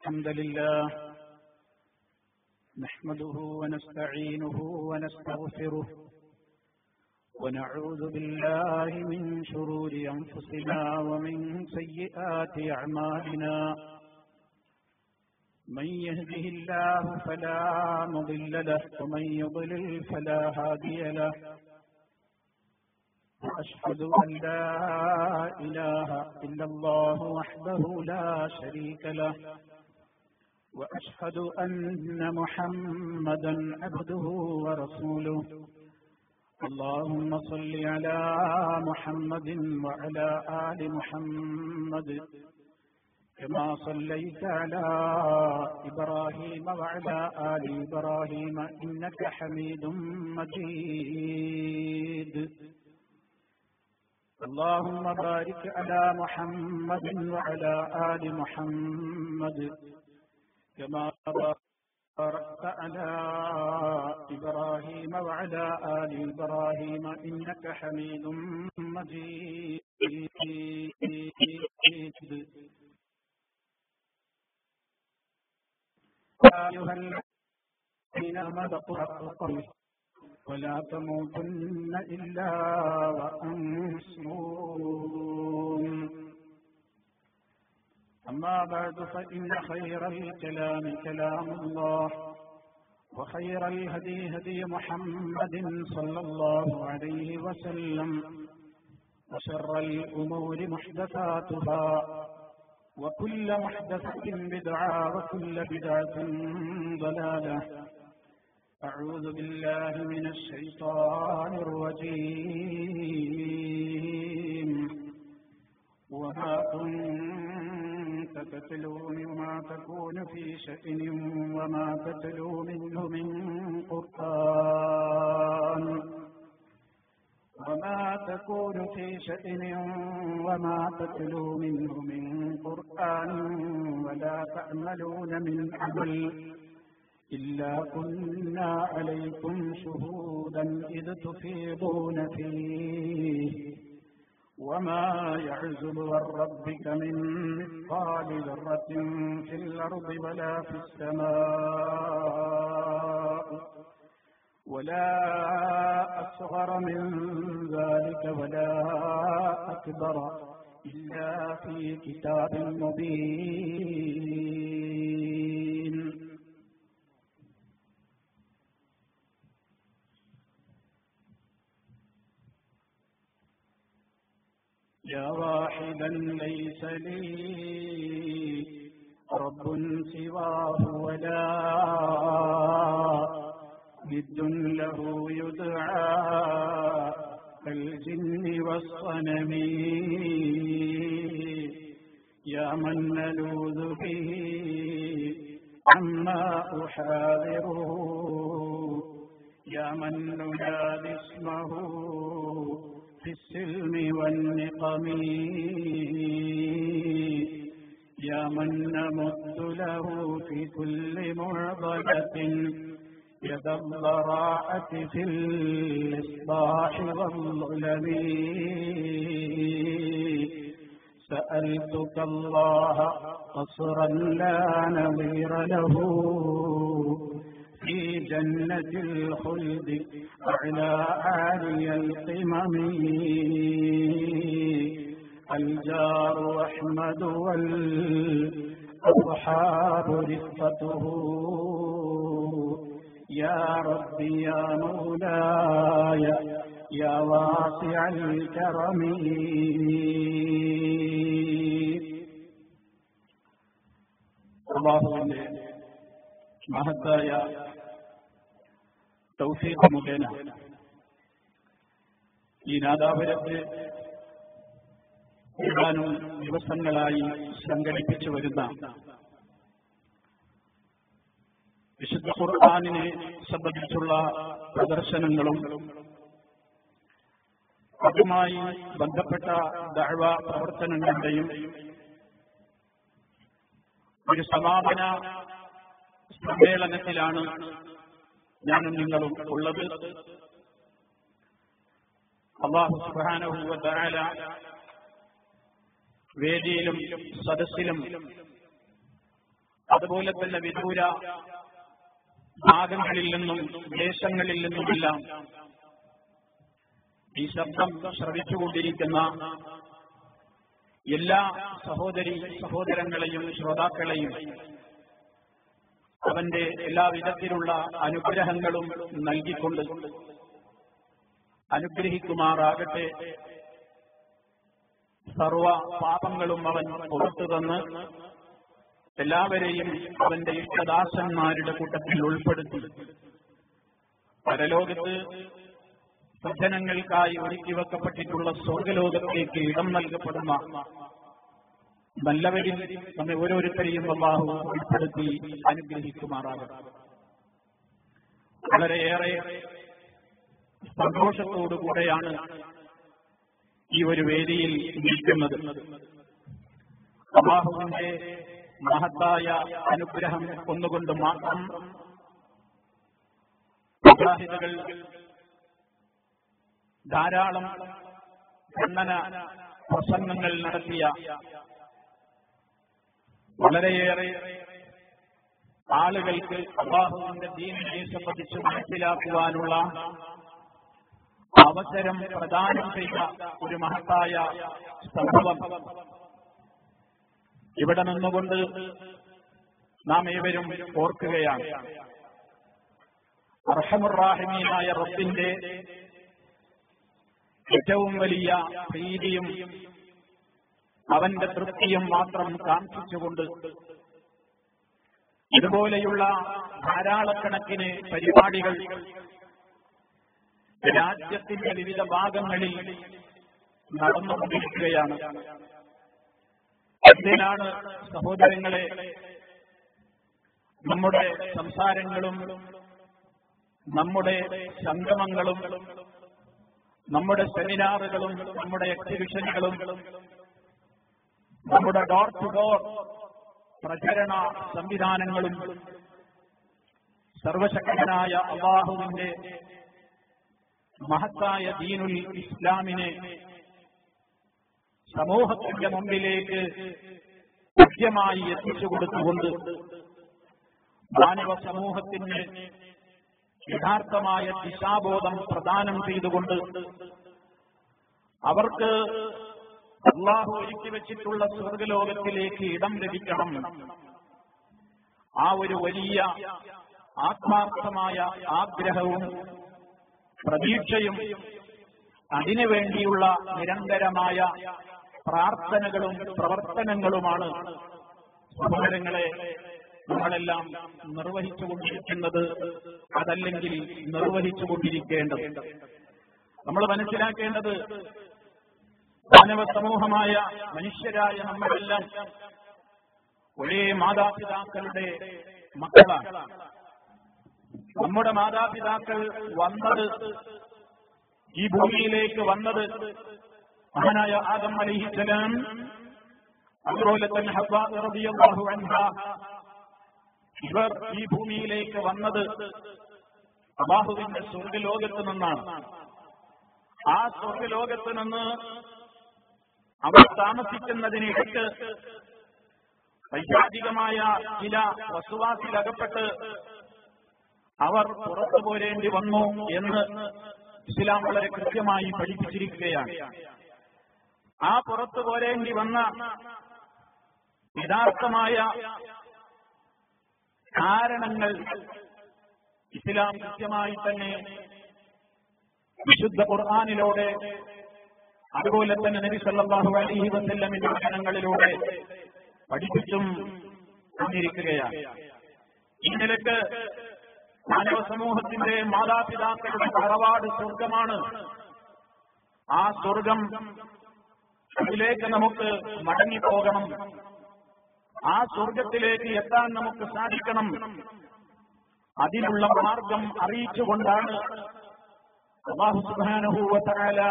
الحمد لله نحمده ونستعينه ونستغفره ونعوذ بالله من شرور أنفسنا ومن سيئات أعمالنا من يهده الله فلا مضل له ومن يضلل فلا هادي له وأشهد أن لا إله إلا الله وحده لا شريك له وأشهد أن محمدا عبده ورسوله اللهم صل على محمد وعلى آل محمد كما صليت على إبراهيم وعلى آل إبراهيم إنك حميد مجيد اللهم بارك على محمد وعلى آل محمد كما باركت على إبراهيم وعلى آل إبراهيم إنك حميد مجيد يا أيها الذين آمنوا اتقوا الله ولا تموتن إلا وأنتم مسلمون أما بعد فإن خير الكلام كلام الله وخير الهدي هدي محمد صلى الله عليه وسلم وشر الأمور محدثاتها وكل محدثة بدعة وكل بدعة ضلالة أعوذ بالله من الشيطان الرجيم وما كنت تتلو وما تكون في شأن وما تتلو منه من قرآن وما تكون في شأن وما تتلو منه من قرآن ولا تعملون من عمل إلا كنا عليكم شهودا إذ تفيضون فيه وما يعزب عن ربك من مثقال ذرة في الأرض ولا في السماء ولا أصغر من ذلك ولا أكبر إلا في كتاب مبين يا واحدا ليس لي رب سواه ولا ند له يدعى كالجن والصنم يا من نلوذ به عما أحاذره يا من ننادي اسمه في السلم والنقم يا من نمد له في كل معضلة يد الضراعة في الإصباح والظلم سألتك الله قصرا لا نظير له في جنة الخلد أعلى عالي القمم الجار أحمد والأصحاب رفقته يا ربي يا مولاي يا واسع الكرم അല്ലാഹുവിന്റെ മഹത്തായ തൗഫീഖ് മുഖേന ഈ നാദാപുരത്ത് ഏതാനും ദിവസങ്ങളായി സംഘടിപ്പിച്ചു വരുന്ന വിശുദ്ധ ഖുർആനിനെ സംബന്ധിച്ചുള്ള പ്രദർശനങ്ങളും അതുമായി ബന്ധപ്പെട്ട ദഅ്വ പ്രവർത്തനങ്ങളുടെയും ഒരു സമാപന സമ്മേളനത്തിലാണ് ഞാനും നിങ്ങളും ഉള്ളത്. അല്ലാഹു സുബ്ഹാനഹു വ തആല വേദിയിലും സദസ്സിലും അത് അതുപോലെ തന്നെ വിദൂര ഭാഗങ്ങളിൽ നിന്നും ദേശങ്ങളിൽ നിന്നുമെല്ലാം ഈ ശബ്ദം ശ്രവിച്ചുകൊണ്ടിരിക്കുന്ന എല്ലാ സഹോദരങ്ങളെയും ശ്രോതാക്കളെയും അവന്റെ എല്ലാവിധത്തിലുള്ള അനുഗ്രഹങ്ങളും നൽകിക്കൊണ്ട് അനുഗ്രഹിക്കുമാറാകട്ടെ. സർവ പാപങ്ങളും അവൻ പുറത്തു തന്ന് എല്ലാവരെയും അവന്റെ ഇഷ്ടദാസന്മാരുടെ കൂട്ടത്തിൽ ഉൾപ്പെടുത്തി പരലോകത്ത് സജ്ജനങ്ങൾക്കായി ഒരുക്കിവെക്കപ്പെട്ടിട്ടുള്ള സ്വർഗലോകത്തേക്ക് ഇടം നൽകപ്പെടുന്ന നല്ലവരിൽ നമ്മെ ഓരോരുത്തരെയും അല്ലാഹു ഉൾപ്പെടുത്തി അനുഗ്രഹിക്കുമാറാകട്ടെ. വളരെയേറെ സന്തോഷത്തോടുകൂടെയാണ് ഈ ഒരു വേദിയിൽ നിൽക്കുന്നത്. അല്ലാഹുവിന്റെ മഹത്തായ അനുഗ്രഹം ഒന്നുകൊണ്ട് മാത്രം മുജാഹിദുകൾ ധാരാളം ഖണ്ഡന പ്രസംഗങ്ങൾ നടത്തിയ വളരെയേറെ ആളുകൾക്ക് അല്ലാഹുവിന്റെ ദീനിനെ സംബന്ധിച്ച് മനസ്സിലാക്കുവാനുള്ള അവസരം പ്രദാനം ചെയ്ത ഒരു മഹത്തായ സംഭവം ഇവിടെ നിന്നുകൊണ്ട് നാം ഏവരും ഓർക്കുകയാണ്. അർഹമുർ-റാഹിമീനായ റബ്ബിന്റെ ഏറ്റവും വലിയ പ്രീതിയും അവന്റെ തൃപ്തിയും മാത്രം കാംക്ഷിച്ചുകൊണ്ട് ഇതുപോലെയുള്ള ധാരാളക്കണക്കിന് പരിപാടികൾ രാജ്യത്തിന്റെ വിവിധ ഭാഗങ്ങളിൽ നടന്നുകൊണ്ടിരിക്കുകയാണ്. എന്തിനാണ് സഹോദരങ്ങളെ നമ്മുടെ സംസാരങ്ങളും നമ്മുടെ സംഗമങ്ങളും നമ്മുടെ സെമിനാറുകളും നമ്മുടെ എക്സിബിഷനുകളും നമ്മുടെ ഡോർ ടു ഡോർ പ്രചരണ സംവിധാനങ്ങളും സർവശക്തനായ അല്ലാഹുവിന്റെ മഹത്തായ ദീനുൽ ഇസ്ലാമിനെ സമൂഹത്തിന്റെ മുമ്പിലേക്ക് കൃത്യമായി എത്തിച്ചു കൊടുത്തുകൊണ്ട് മാനവ സമൂഹത്തിന് യഥാർത്ഥമായ ദിശാബോധം പ്രദാനം ചെയ്തുകൊണ്ട് അവർക്ക് അല്ലാഹു ഒരുക്കി വെച്ചിട്ടുള്ള സ്വർഗലോകത്തിലേക്ക് ഇടം ലഭിക്കണം, ആ ഒരു വലിയ ആത്മാർത്ഥമായ ആഗ്രഹവും പ്രതീക്ഷയും അതിനുവേണ്ടിയുള്ള നിരന്തരമായ പ്രാർത്ഥനകളും പ്രവർത്തനങ്ങളുമാണ് സഹോദരങ്ങളെ നമ്മളെല്ലാം നിർവഹിച്ചുകൊണ്ടിരിക്കുന്നത്, അതല്ലെങ്കിൽ നിർവഹിച്ചുകൊണ്ടിരിക്കേണ്ടത്. നമ്മൾ മനസ്സിലാക്കേണ്ടത് മാനവ സമൂഹമായ മനുഷ്യരായ നമ്മളെല്ലാം ഒരേ മാതാപിതാക്കളുടെ മക്കളാണ്. നമ്മുടെ മാതാപിതാക്കൾ വന്നത്, ഈ ഭൂമിയിലേക്ക് വന്നത് മഹാനായ ആദം അലൈഹിസ്സലാം, അതുപോലെ തന്നെ ഹവ്വ റളിയല്ലാഹു അൻഹ, ഇവർ ഈ ഭൂമിയിലേക്ക് വന്നത് അല്ലാഹുവിന്റെ സ്വർഗ്ഗലോകത്ത് നിന്നാണ്. ആ സ്വർഗ്ഗലോകത്ത് നിന്ന് അവർ താമസിക്കുന്നതിനിടയ്ക്ക് വൈകാരികമായ ചില വസ്തുവാസിലകപ്പെട്ട് അവർ പുറത്തു പോരേണ്ടി വന്നു എന്ന് ഇസ്ലാം വളരെ കൃത്യമായി പഠിപ്പിച്ചിരിക്കുകയാണ്. ആ പുറത്തു പോരേണ്ടി വന്ന യഥാർത്ഥമായ കാരണങ്ങൾ ഇസ്ലാം കൃത്യമായി തന്നെ വിശുദ്ധ ഖുർആനിലൂടെ, അതുപോലെ തന്നെ നബി സല്ലല്ലാഹു അലൈഹി വസല്ലമിന്റെ വചനങ്ങളിലൂടെ പഠിപ്പിച്ചും തന്നിരിക്കുകയാണ്. ഈ നിലക്ക് മാനവ സമൂഹത്തിന്റെ മാതാപിതാക്കളുടെ തറവാട് സ്വർഗമാണ്. ആ സ്വർഗം, അതിലേക്ക് നമുക്ക് മടങ്ങിപ്പോകണം. ആ സ്വർഗത്തിലേക്ക് എത്താൻ നമുക്ക് സാധിക്കണം. അതിനുള്ള മാർഗം അറിയിച്ചുകൊണ്ടാണ് അല്ലാഹു സുബ്ഹാനഹു വ തആല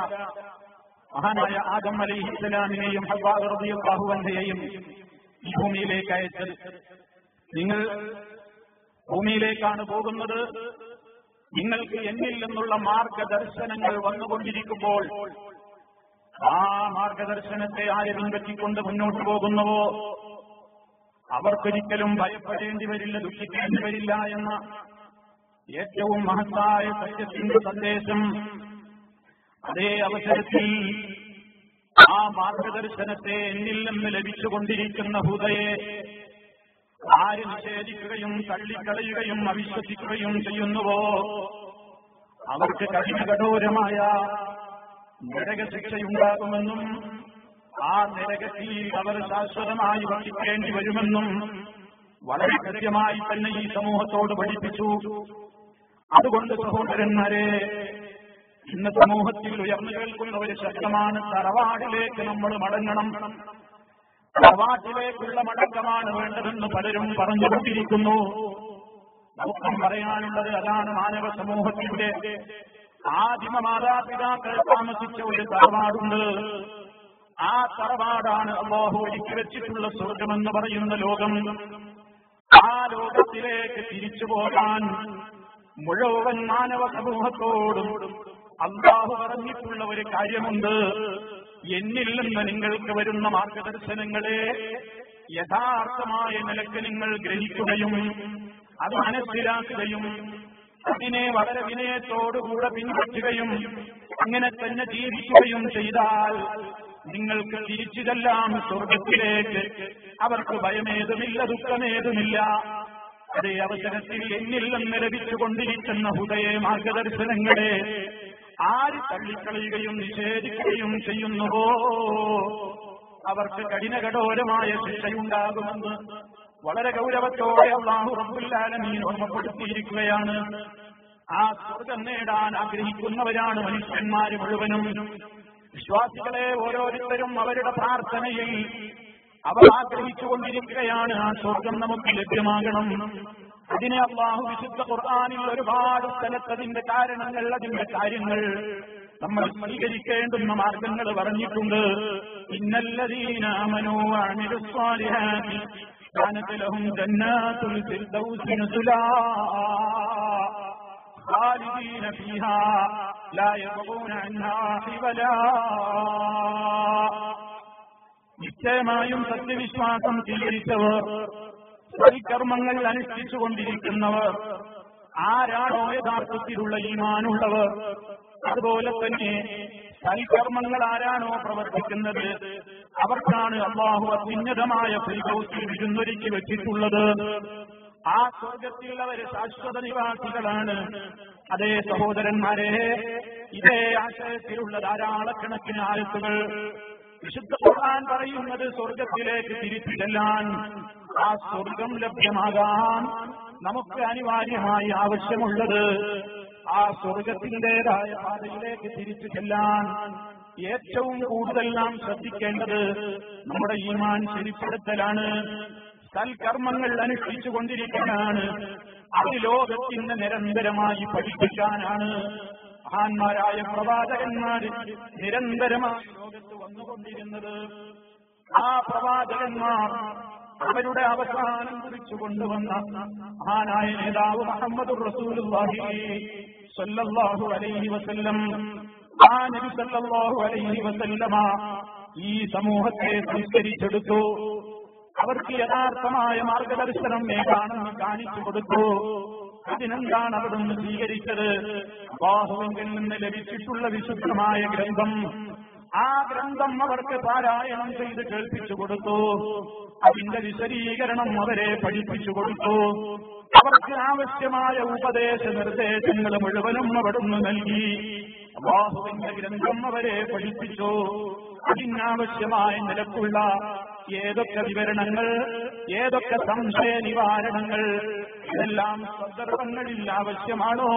മഹാനായ ആദം അലൈഹിസ്സലാമിനെയും ഹവ്വ റളിയല്ലാഹു അൻഹയെയും ഈ ഭൂമിയിലേക്ക് അയച്ചത്. നിങ്ങൾ ഭൂമിയിലേക്കാണ് പോകുന്നത്, നിങ്ങൾക്ക് എന്നിൽ നിന്നുള്ള മാർഗദർശനങ്ങൾ വന്നുകൊണ്ടിരിക്കുമ്പോൾ ആ മാർഗദർശനത്തെ ആര് പിൻപറ്റിക്കൊണ്ട് മുന്നോട്ട് പോകുന്നുവോ അവർക്കൊരിക്കലും ഭയപ്പെടേണ്ടി വരില്ല, ദുഃഖിക്കേണ്ടി വരില്ല എന്ന ഏറ്റവും മഹത്തായ സത്യത്തിന്റെ സന്ദേശം അതേ അവസരത്തിൽ ആ മാർഗദർശനത്തെ എന്നിൽ നിന്ന് ലഭിച്ചുകൊണ്ടിരിക്കുന്ന ഹുദയെ ആര് നിഷേധിക്കുകയും തള്ളിക്കളയുകയും അവിശ്വസിക്കുകയും ചെയ്യുന്നുവോ അവർക്ക് കഠിനകഠോരമായ നരകശിക്ഷയുണ്ടാകുമെന്നും ആ നരകത്തിൽ അവർ ശാശ്വതമായി വഹിക്കേണ്ടി വരുമെന്നും വളരെ കൃത്യമായി തന്നെ ഈ സമൂഹത്തോട് പഠിപ്പിച്ചു. അതുകൊണ്ട് സഹോദരന്മാരെ, ഇന്ന് സമൂഹത്തിൽ ഉയർന്നു കേൾക്കുന്ന ഒരു ശബ്ദമാണ് തറവാടിലേക്ക് നമ്മൾ മടങ്ങണം, തറവാട്ടിലേക്കുള്ള മടക്കമാണ് വേണ്ടതെന്ന് പലരും പറഞ്ഞുകൊണ്ടിരിക്കുന്നു. നമുക്കും പറയാനുള്ളത് അതാണ്. മാനവ സമൂഹത്തിന്റെ ആദിമ മാതാപിതാക്കൾ താമസിച്ച ഒരു തറവാടുണ്ട്. ആ തറവാടാണ് അല്ലാഹു ഒരുക്കി വെച്ചിട്ടുള്ള സ്വർഗമെന്ന് പറയുന്ന ലോകം. ആ ലോകത്തിലേക്ക് തിരിച്ചു പോകാൻ മുഴുവൻ മാനവ സമൂഹത്തോടും അല്ലാഹു പറഞ്ഞിട്ടുള്ള ഒരു കാര്യമുണ്ട്. എന്നിൽ നിന്ന് നിങ്ങൾക്ക് വരുന്ന മാർഗദർശനങ്ങളെ യഥാർത്ഥമായ നിലക്ക് നിങ്ങൾ ഗ്രഹിക്കുകയും അത് മനസ്സിലാക്കുകയും അതിനെ വളരെ വിനയത്തോടുകൂടെ പിൻപറ്റുകയും അങ്ങനെ തന്നെ ജീവിക്കുകയും ചെയ്താൽ നിങ്ങൾക്ക് തിരിച്ചതെല്ലാം സ്വർഗത്തിലേക്ക് അവർക്ക് ഭയമേതുമില്ല, ദുഃഖമേതുമില്ല. അതേ അവസരത്തിൽ എന്നിൽ നിന്ന് ലഭിച്ചുകൊണ്ടിരിക്കുന്ന ഹുദയെ മാർഗദർശനങ്ങളെ ആര് തള്ളിക്കളയുകയും നിഷേധിക്കുകയും ചെയ്യുന്നുവോ അവർക്ക് കഠിനകഠോരമായ ശിക്ഷയുണ്ടാകുമെന്ന് വളരെ ഗൗരവത്തോടെ അല്ലാഹു റബ്ബുൽ ആലമീൻ ഓർമ്മപ്പെടുത്തിയിരിക്കുകയാണ്. ആ സ്വർഗം നേടാൻ ആഗ്രഹിക്കുന്നവരാണ് മനുഷ്യന്മാര് മുഴുവനും. വിശ്വാസികളെ ഓരോരുത്തരും അവരുടെ പ്രാർത്ഥനയിൽ അവർ ആഗ്രഹിച്ചുകൊണ്ടിരിക്കുകയാണ് ആ സ്വർഗം നമുക്ക് ലഭ്യമാകണം. അതിനെ അല്ലാഹു വിശുദ്ധ ഖുർആനിൽ ഒരുപാട് സ്ഥലത്ത് അതിന്റെ കാരണങ്ങൾ, അതിന്റെ കാര്യങ്ങൾ, നമ്മൾ സ്വീകരിക്കേണ്ടുന്ന മാർഗങ്ങൾ പറഞ്ഞിട്ടുണ്ട്. ഇന്നല്ലദീന ആമനൂ വഅമിലുസ് സ്വാലിഹാത്തി കാനത് ലഹും ജന്നാത്തുൽ ഫിർദൗസി നുസുലാ ഖാലിദീന ഫീഹാ ലാ യബ്ഗൂന അൻഹാ ഹിവലാ. നിശ്ചയമായും സത്യവിശ്വാസം സ്വീകരിച്ചവർ, സൽക്കർമ്മങ്ങൾ അനുഷ്ഠിച്ചുകൊണ്ടിരിക്കുന്നവർ, ആരാണോ യഥാർത്ഥത്തിലുള്ള ഈമാനുള്ളവർ, അതുപോലെ തന്നെ സൽക്കർമ്മങ്ങൾ ആരാണോ പ്രവർത്തിക്കുന്നത് അവർക്കാണ് അല്ലാഹു അത്യുന്നതമായ ഫിർദൗസിൽ വിരുന്നൊരുക്കി വെച്ചിട്ടുള്ളത്. ആ സ്വർഗത്തിൽ അവർ ശാശ്വത നിവാസികളാണ്. അതേ സഹോദരന്മാരെ, ഇതേ ആശയത്തിലുള്ള ധാരാളക്കണക്കിന് ആയത്തുകൾ വിശുദ്ധ ഖുർആൻ പറയുന്നത് സ്വർഗത്തിലേക്ക് തിരിച്ചു ചെല്ലാൻ, ആ സ്വർഗം ലഭ്യമാകാൻ നമുക്ക് അനിവാര്യമായി ആവശ്യമുള്ളത് ആ സ്വർഗത്തിന്റേതായ പാതയിലേക്ക് തിരിച്ചു ചെല്ലാൻ ഏറ്റവും കൂടുതൽ നാം ശ്രദ്ധിക്കേണ്ടത് നമ്മുടെ ഈമാൻ ശരിപ്പെടുത്തലാണ്, സൽക്കർമ്മങ്ങൾ അനുഷ്ഠിച്ചുകൊണ്ടിരിക്കാനാണ്, അത് ലോകത്തിന് നിരന്തരമായി പഠിപ്പിക്കാനാണ്. മഹാന്മാരായ പ്രവാചകന്മാര് നിരന്തരമായി ലോകത്ത് വന്നുകൊണ്ടിരുന്നത്. ആ പ്രവാചകന്മാർ അവരുടെ അവസാനം കുറിച്ചു കൊണ്ടുവന്ന മഹാനായ നേതാവ് മുഹമ്മദുർ റസൂലുള്ളാഹി സ്വല്ലല്ലാഹു അലൈഹി വസല്ലം, ആ നബി സല്ലല്ലാഹു അലൈഹി വസല്ലമ ഈ സമൂഹത്തെ സംസ്കരിച്ചെടുത്തു. അവർക്ക് യഥാർത്ഥമായ മാർഗദർശനം ഏതാണെന്ന് കാണിച്ചു കൊടുത്തു. അതിനെന്താണ് അവിടുന്ന് സ്വീകരിച്ചത്? അല്ലാഹുവിൽ നിന്ന് ലഭിച്ചിട്ടുള്ള വിശുദ്ധമായ ഗ്രന്ഥം. ആ ഗ്രന്ഥം അവർക്ക് പാരായണം ചെയ്ത് കേൾപ്പിച്ചു കൊടുത്തു. അതിന്റെ വിശദീകരണം അവരെ പഠിപ്പിച്ചു കൊടുത്തു. അവർക്ക് ആവശ്യമായ ഉപദേശ നിർദ്ദേശങ്ങൾ മുഴുവനും അവിടുന്ന് നൽകി. അല്ലാഹുവിന്റെ ഗ്രന്ഥം അവരെ പഠിപ്പിച്ചു. അതിനാവശ്യമായ നിലക്കുള്ള ഏതൊക്കെ വിവരണങ്ങൾ, ഏതൊക്കെ സംശയ നിവാരണങ്ങൾ, ഇതെല്ലാം സന്ദർഭങ്ങളിൽ ആവശ്യമാണോ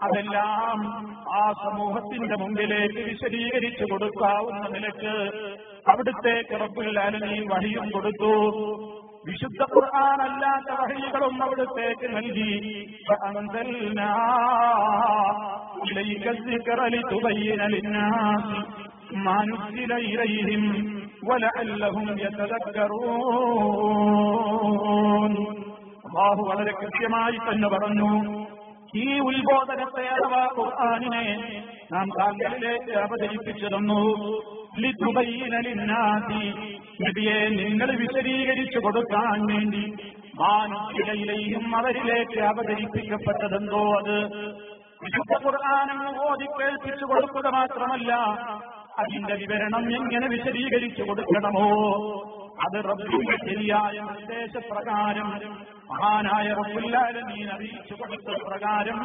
അതെല്ലാം ആ സമൂഹത്തിന്റെ മുമ്പിലേക്ക് വിശദീകരിച്ചു കൊടുക്കാവുന്ന നിലക്ക് അവിടുത്തേക്ക് റബ്ബുൽ ആലമീൻ വഹിയും കൊടുത്തു. വിശുദ്ധ ഖുർആൻ അല്ലാത്ത വഹികളും അവിടുത്തേക്ക് നൽകി. ഫഅൻസൽനാ ഇലൈക الذِّكْرَ لِتُبَيِّنَ لِلنَّاسِ مَا نُزِّلَ إِلَيْهِمْ وَلَعَلَّهُمْ يَتَذَكَّرُونَ. അല്ലാഹു വളരെ കൃത്യമായി തന്നെ പറഞ്ഞു, ഈ ഉത്ബോധനത്തെ അഥവാ ഖുർആനിനെ നാം താങ്കളിലേക്ക് അവതരിപ്പിച്ചു തന്നു. ലിതുബയ്യിന ലിന്നാസി, നബിയെ നിങ്ങൾ വിശദീകരിച്ചു കൊടുക്കാൻ വേണ്ടി മാനുഷികയിലെയും അവരിലേക്ക് അവതരിപ്പിക്കപ്പെട്ടതെന്തോ അത് വിശുദ്ധ ഖുർആനെന്ന് ഓതി കേൾപ്പിച്ചു കൊടുക്കുക മാത്രമല്ല, അതിന്റെ വിവരണം എങ്ങനെ വിശദീകരിച്ചു കൊടുക്കണമോ അത് റബ്ബിന്റെ ശരിയായ നിർദ്ദേശപ്രകാരം മഹാനായ റബ്ബുൽ ആലമീൻ അറിയിച്ചു കൊടുത്ത പ്രകാരം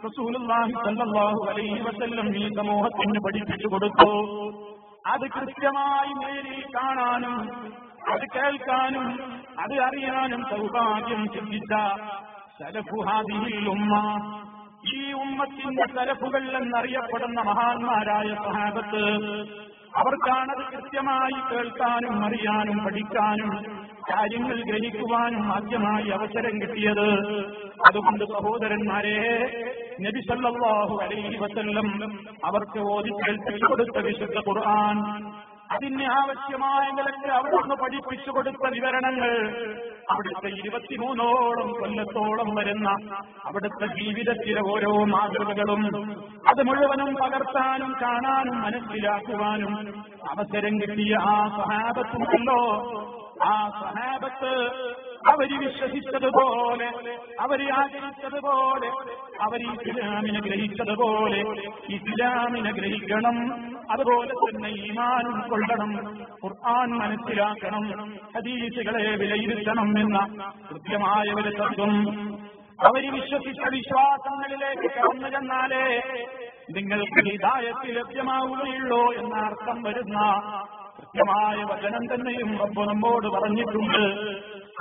റസൂലുള്ളാഹി സ്വല്ലല്ലാഹു അലൈഹി വസല്ലം ഈ സമൂഹത്തിന് പഠിപ്പിച്ചു കൊടുത്തു. അത് കൃത്യമായി നേരിൽ കാണാനും അത് കേൾക്കാനും അത് അറിയാനും സൗഭാഗ്യം സിദ്ധിച്ച സലഫു ഹാദിഹിൽ ഉമ്മ, ഈ ഉമ്മത്തിന്റെ സലഫുകൾ എന്നറിയപ്പെടുന്ന മഹാന്മാരായ സ്വഹാബത്ത്, അവർക്കാണത് കൃത്യമായി കേൾക്കാനും അറിയാനും പഠിക്കാനും കാര്യങ്ങൾ ഗ്രഹിക്കുവാനും ആദ്യമായി അവസരം കിട്ടിയത്. അതുകൊണ്ട് സഹോദരന്മാരെ, നബി സല്ലല്ലാഹു അലൈഹി വസല്ലം അവർക്ക് ഓതി കേൾപ്പിച്ചു കൊടുത്ത വിശുദ്ധ ഖുർആൻ, അതിന് ആവശ്യമായ നിലയ്ക്ക് അവിടുന്ന് പഠിപ്പിച്ചു കൊടുത്ത വിവരണങ്ങൾ, അവിടുത്തെ 23ഓളം കൊല്ലത്തോളം വരുന്ന അവിടുത്തെ ജീവിതത്തിലെ ഓരോ മാതൃകകളും അത് മുഴുവനും പകർത്താനും കാണാനും മനസ്സിലാക്കുവാനും അവസരം കിട്ടിയ ആ സ്വഹാബത്തുണ്ടല്ലോ, ആ സ്വഹാബത്ത് അവര് വിശ്വസിച്ചതുപോലെ, അവര് ആചരിച്ചതുപോലെ, അവർ ഇസ്ലാമിനെ ഗ്രഹിച്ചതുപോലെ ഇസ്ലാമിനെ ഗ്രഹിക്കണം. അതുപോലെ തന്നെ ഈമാൻ ഉൾക്കൊള്ളണം, ഖുർആൻ മനസ്സിലാക്കണം, ഹദീസുകളെ വിലയിരുത്തണം എന്ന കൃത്യമായ ഒരു തത്വം അവര് വിശ്വസിച്ച വിശ്വാസങ്ങളിലേക്ക് കടന്നു ചെന്നാലേ നിങ്ങൾക്ക് ഹിദായത്ത് ലഭ്യമാവുകയുള്ളൂ എന്ന അർത്ഥം വരുന്ന കൃത്യമായ വചനം തന്നെയും റബ്ബ് നമ്മോട് പറഞ്ഞിട്ടുണ്ട്.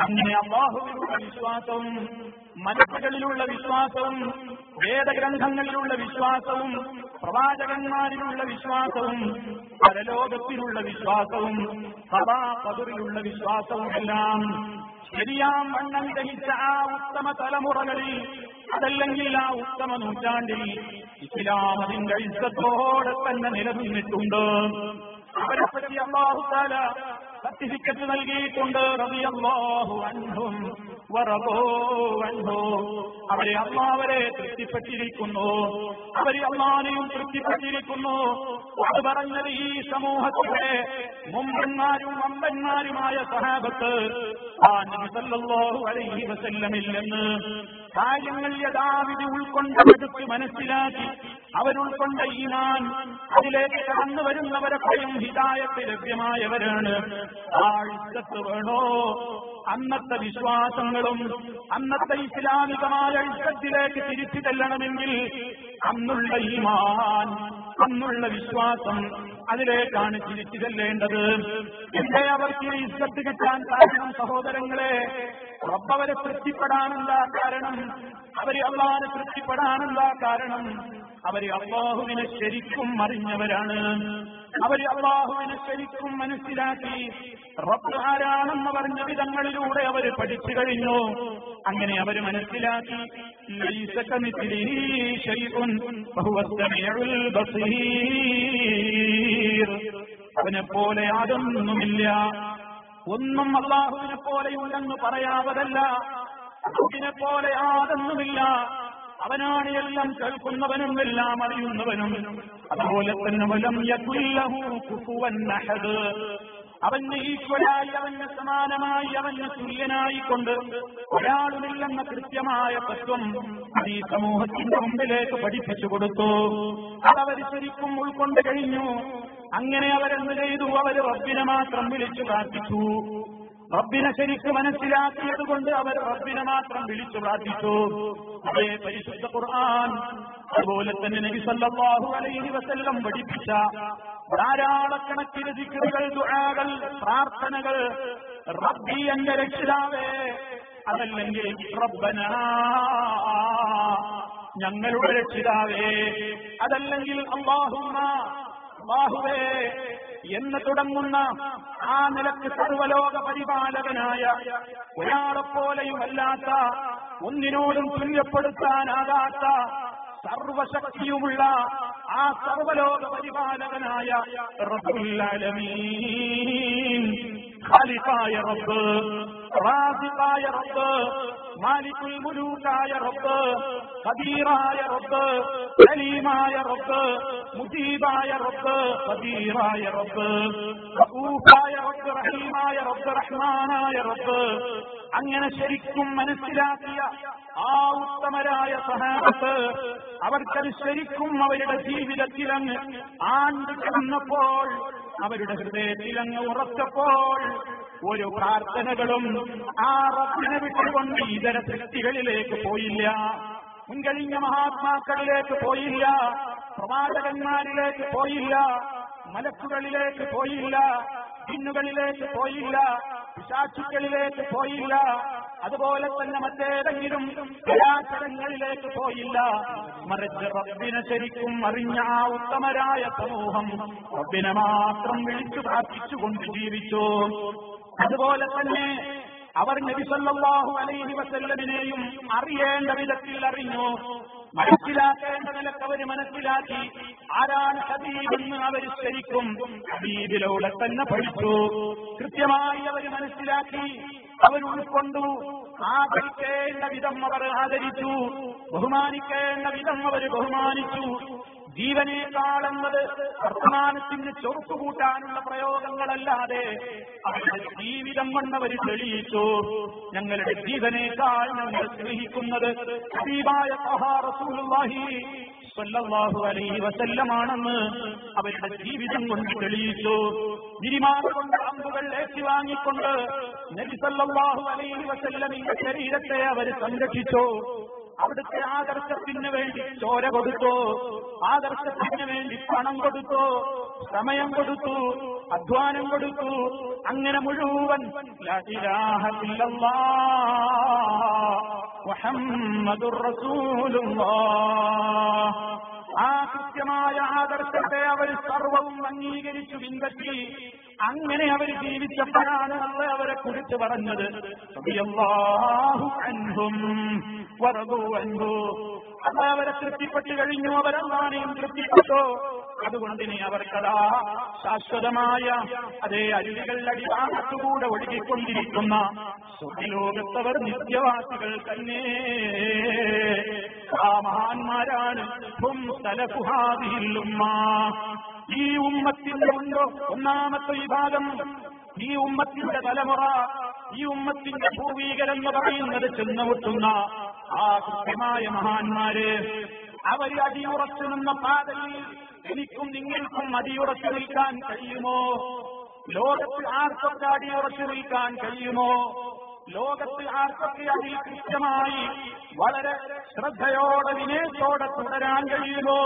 അങ്ങനെ അല്ലാഹുവിലുള്ള വിശ്വാസവും മലക്കുകളിലുള്ള വിശ്വാസവും വേദഗ്രന്ഥങ്ങളിലുള്ള വിശ്വാസവും പ്രവാചകന്മാരിലുള്ള വിശ്വാസവും പരലോകത്തിലുള്ള വിശ്വാസവും ഖദറിലുള്ള വിശ്വാസവും എല്ലാം ശരിയാം വണ്ണം ഗ്രഹിച്ച ആ ഉത്തമ തലമുറകളിൽ, അതല്ലെങ്കിൽ ആ ഉത്തമ നൂറ്റാണ്ടിൽ ഇസ്ലാം അതിന്റെ ഇസ്സത്തോടെ തന്നെ നിലനിന്നിട്ടുണ്ട്. അവരെപ്പറ്റി അല്ലാഹു തആല സർട്ടിഫിക്കറ്റ് നൽകിയിട്ടുണ്ട്. റളിയല്ലാഹു അൻഹും വറദൂ അൻഹു, അവരെ അല്ലാഹുവരെ തൃപ്തിപ്പെട്ടിരിക്കുന്നു, അവരെ അല്ലാഹുവിനെയും തൃപ്തിപ്പെട്ടിരിക്കുന്നു. അത് പറഞ്ഞത് ഈ സമൂഹത്തിലെ മുമ്പന്മാരും വമ്പന്മാരുമായ സഹാബത്ത് ആ നബി സല്ലല്ലാഹു അലൈഹി വസല്ലമിൽ നിന്ന് കാര്യങ്ങൾ യഥാവിധി ഉൾക്കൊണ്ടെടുത്ത് മനസ്സിലാക്കി അവരുൾക്കൊണ്ട ഈമാൻ അതിലേക്ക് കടന്നു വരുന്നവരൊക്കെയും ഹിദായത്ത് ലഭ്യമായവരാണ്. ആ ഇസ്സത്ത് വേണോ? അന്നത്തെ വിശ്വാസങ്ങളും അന്നത്തെ ഇസ്ലാമികമായ ഇസ്സത്തിലേക്ക് തിരിച്ചു ചെല്ലണമെങ്കിൽ അന്നുള്ള ഈമാൻ, അന്നുള്ള വിശ്വാസം അതിലേക്കാണ് തിരിച്ചു ചെല്ലേണ്ടത്. എന്തേ അവർക്ക് ഇസ്സത്ത് കിട്ടാൻ കാരണം? സഹോദരങ്ങളെ, റബ്ബവരെ തൃപ്തിപ്പെടാനെന്താ കാരണം? അവര് അല്ലാഹുവിനെ തൃപ്തിപ്പെടാനെന്താ കാരണം? അവര് അല്ലാഹുവിനെ ശരിക്കും അറിഞ്ഞവരാണ്. അവര് അല്ലാഹുവിനെ ശരിക്കും മനസ്സിലാക്കി റബ്ബ് ആരാണെന്ന് പറഞ്ഞ വിധങ്ങളിലൂടെ അവർ പഠിച്ചു കഴിഞ്ഞു. അങ്ങനെ അവർ മനസ്സിലാക്കി ലൈസ കമിസ്ലിഹി ശൈഉൻ വഹുവ സമീഉൽ ബസീർ, അവനെ പോലെ യാതൊന്നുമില്ല, ഒന്നും അല്ലാഹുവിനെ പോലെയുണ്ടെന്ന് പറയാവതല്ല, അതിനെ പോലെ യാതൊന്നുമില്ല. അവനാണ് എല്ലാം കേൾക്കുന്നവനും എല്ലാം അറിയുന്നവനും. അതുപോലെ തന്നെ വലം യകുൽ ലഹു കുഫുവൻ അഹദ്, അവന് ഈക്വലായി, അവന് സമാനമായി, അവന് തുല്യനായിക്കൊണ്ട് ഒരാളുമില്ലെന്ന കൃത്യമായ തത്വം ഈ സമൂഹത്തിന്റെ മുമ്പിലേക്ക് പഠിപ്പിച്ചു കൊടുത്തു. അതവർ ശരിക്കും ഉൾക്കൊണ്ട് കഴിഞ്ഞു. അങ്ങനെ അവരെന്ത് ചെയ്തു? അവർ റബ്ബിനെ മാത്രം വിളിച്ചു പ്രാർത്ഥിച്ചു. റബ്ബിനെ ശരിക്ക് മനസ്സിലാക്കിയതുകൊണ്ട് അവർ റബ്ബിനെ മാത്രം വിളിച്ചു പ്രാർത്ഥിച്ചു. അതേ പരിശുദ്ധ ഖുർആൻ, അതുപോലെ തന്നെ നബി സല്ലല്ലാഹു അലൈഹി വസല്ലം പഠിപ്പിച്ച ധാരാളക്കണക്കിന് ദിക്റുകൾ, ദുആകൾ, പ്രാർത്ഥനകൾ, റബ്ബി എന്റെ രക്ഷിതാവേ, അതല്ലെങ്കിൽ റബ്ബനാ ഞങ്ങളുടെ രക്ഷിതാവേ, അതല്ലെങ്കിൽ അല്ലാഹുമ്മ അല്ലാഹുവേ എന്ന് തുടങ്ങുന്ന ആ നിലക്ക് സർവലോക പരിപാലകനായ ഒരാളെപ്പോലെയുമല്ലാത്ത, ഒന്നിനോടും തുല്യപ്പെടുത്താനാകാത്ത, സർവശക്തിയുമുള്ള ആ സർവലോക പരിപാലകനായ റബ്ബുൽ ആലമീൻ ഖാലിഖായ റബ്ബ്, റാസിഖായ റബ്ബ്, മാലികുൽ മുലൂകായ റബ്ബ്, ഖദീറായ റബ്ബ്, അലീമായ റബ്ബ്, മുജീബായ റബ്ബ്, ഖദീറായ റബ്ബ്, റഊഫായ റബ്ബ്, റഹീമായ റബ്ബ്, റഹ്മാനായ റബ്ബ്. അങ്ങനെ ശരിക്കും മനസ്സിലാക്കിയ ആ ഉത്തമരായ സഹാബത്ത് അവർക്കത് ശരിക്കും അവരുടെ ജീവിതത്തിലങ്ങ് ആണ്ട് കിടന്നപ്പോൾ, അവരുടെ ഹൃദയത്തിലങ്ങ് ഉറച്ചപ്പോൾ ഒരു പ്രാർത്ഥനകളും ആ റബ്ബിനെ വിട്ടുകൊണ്ട് ഇതര സൃഷ്ടികളിലേക്ക് പോയില്ല, മുൻകഴിഞ്ഞ മഹാത്മാക്കളിലേക്ക് പോയില്ല, പ്രവാചകന്മാരിലേക്ക് പോയില്ല, മലക്കുകളിലേക്ക് പോയില്ല, ജിന്നുകളിലേക്ക് പോയില്ല, പിശാചുക്കളിലേക്ക് പോയില്ല, അതുപോലെ തന്നെ മറ്റേതെങ്കിലും കലാചരങ്ങളിലേക്ക് പോയില്ല. മറിച്ച് റബ്ബിനെ ശരിക്കും അറിഞ്ഞ ആ ഉത്തമരായ സമൂഹം റബ്ബിനെ മാത്രം വിളിച്ചു പ്രാർത്ഥിച്ചുകൊണ്ട് ജീവിച്ചു. അതുപോലെ തന്നെ അവർ നബി സല്ലല്ലാഹു അലൈഹി വസല്ലമിനെയും അറിയേണ്ട വിധത്തിൽ അറിഞ്ഞു, മനസ്സിലാക്കേണ്ട നിലക്ക് അവർ മനസ്സിലാക്കി. ആരാണ് ഹബീബെന്ന് അവർ ശരിക്കും ഹബീബിലൂടെ തന്നെ പഠിച്ചു. കൃത്യമായി അവർ മനസ്സിലാക്കി, അവർ ഉൾക്കൊണ്ടു. ആദരിക്കേണ്ട വിധം അവർ ആദരിച്ചു, ബഹുമാനിക്കേണ്ട വിധം അവർ ബഹുമാനിച്ചു. ജീവനേക്കാളെന്നത് വർത്തമാനത്തിന് ചൊറുക്കുകൂട്ടാനുള്ള പ്രയോഗങ്ങളല്ലാതെ അവരുടെ ജീവിതം കൊണ്ടവർ തെളിയിച്ചു. ഞങ്ങളുടെ ജീവനേക്കാൾ ഞങ്ങൾ സ്നേഹിക്കുന്നത് ഹബീബായ ത്വഹാ റസൂലുള്ളാഹി സ്വല്ലല്ലാഹു അലൈഹി വസല്ലമാണെന്ന് അവരുടെ ജീവിതം കൊണ്ട് തെളിയിച്ചു. ഗിരിമാല കൊണ്ട് അമ്പുകൾ ഏറ്റുവാങ്ങിക്കൊണ്ട് നബി സല്ലല്ലാഹു അലൈഹി വസല്ലമിന്റെ ശരീരത്തെ അവർ സംരക്ഷിച്ചു. അവിടുത്തെ ആദർശത്തിന് വേണ്ടി ചോര കൊടുത്തു, ആദർശത്തിന് വേണ്ടി പണം കൊടുത്തു, സമയം കൊടുത്തു, അധ്വാനം കൊടുത്തു. അങ്ങനെ മുഴുവൻ ലാ ഇലാഹ ഇല്ലല്ലാഹ് മുഹമ്മദുർ റസൂലുള്ളാഹ്, ആ കൃത്യമായ ആദർശത്തെ അവർ സർവവും അംഗീകരിച്ചു പിൻപറ്റി. അങ്ങനെ അവർ ജീവിച്ചപ്പോഴാണ് അള്ളാഹ് അവരെ കുറിച്ച് പറഞ്ഞത് റളിയല്ലാഹു അൻഹും വറദു അൻഹു. അള്ളാഹ് അവരെ തൃപ്തിപ്പെട്ടു കഴിഞ്ഞു, അവരല്ലാഹുവിനെയും തൃപ്തിപ്പെട്ടു. അതുകൊണ്ട് ഇനി അവർക്കതാ ശാശ്വതമായ അതേ അരുവികളുടെ അടിഭാഗത്തുകൂടെ ഒഴുകിക്കൊണ്ടിരിക്കുന്ന സ്വർഗ്ഗലോകത്തവർ നിത്യവാസികൾ തന്നെ. ആ മഹാന്മാരാണ് ഹും സലഫു ഹാദിഹിൽ ഉമ്മ. ഈ ഉമ്മത്തിന്റെ ഉണ്ടോ ഒന്നാമത്തെ വിഭാഗം, ഈ ഉമ്മത്തിന്റെ തലമുറ, ഈ ഉമ്മത്തിന്റെ പൂർവീകരെന്ന് പറയുന്നത് ചെന്നുമുട്ടുന്ന ആ കൃത്യമായ മഹാന്മാര്. അവർ അടിയുറച്ചു നിന്ന പാതയിൽ എനിക്കും നിങ്ങൾക്കും അടിയുറച്ചു നിൽക്കാൻ കഴിയുമോ? ലോകത്ത് ആർക്കൊക്കെ അടിയുറച്ചു നിൽക്കാൻ കഴിയുമോ? ലോകത്ത് ആർക്കൊക്കെ അതിൽ കൃത്യമായി വളരെ ശ്രദ്ധയോടെ വിനയത്തോടെ തുടരാൻ കഴിയുമോ?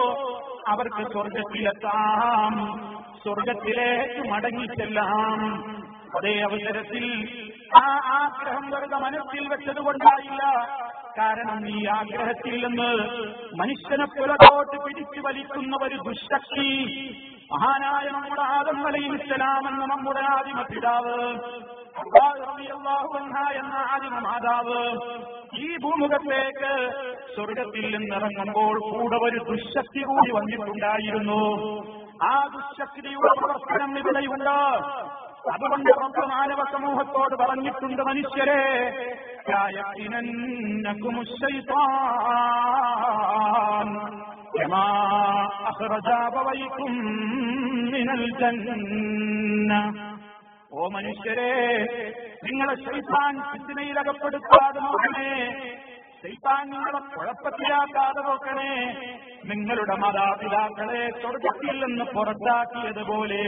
അവർക്ക് സ്വർഗത്തിലെത്താം, സ്വർഗത്തിലേക്ക് മടങ്ങിച്ചെല്ലാം. അതേ അവസരത്തിൽ ആ ആഗ്രഹം വെറുതെ മനസ്സിൽ വെച്ചതുകൊണ്ടായില്ല. കാരണം ഈ ആഗ്രഹത്തിൽ നിന്ന് മനുഷ്യനെ പുറകോട്ട് പിടിച്ചു വലിക്കുന്ന ഒരു ദുശക്തി മഹാനായ നമ്മുടെ ആദം അലൈഹിസ്സലാം എന്ന നമ്മുടെ ആദിമ പിതാവ് എന്ന ആദിമ മാതാവ് ഈ ഭൂമുഖത്തേക്ക് സ്വർഗത്തിൽ നിന്നിറങ്ങുമ്പോൾ കൂടെ ഒരു ദുശക്തി കൂടി വന്നിട്ടുണ്ടായിരുന്നു. ആ ദുശക്തിയുടെ പ്രവർത്തനം ഇവിടെയുണ്ട്. അതുകൊണ്ട് നമുക്ക് മാനവ സമൂഹത്തോട് പറഞ്ഞിട്ടുണ്ട്, മനുഷ്യരെ ഓ മനുഷ്യരെ, നിങ്ങളെ ശൈത്താൻ ഫിത്നയിൽ അകപ്പെടുത്താതെ നോക്കണേ, ശൈത്താൻ നിങ്ങളെ കുഴപ്പത്തിലാക്കാതെ നോക്കണേ. നിങ്ങളുടെ മാതാപിതാക്കളെ സ്വർഗത്തിൽ നിന്ന് പുറത്താക്കിയതുപോലെ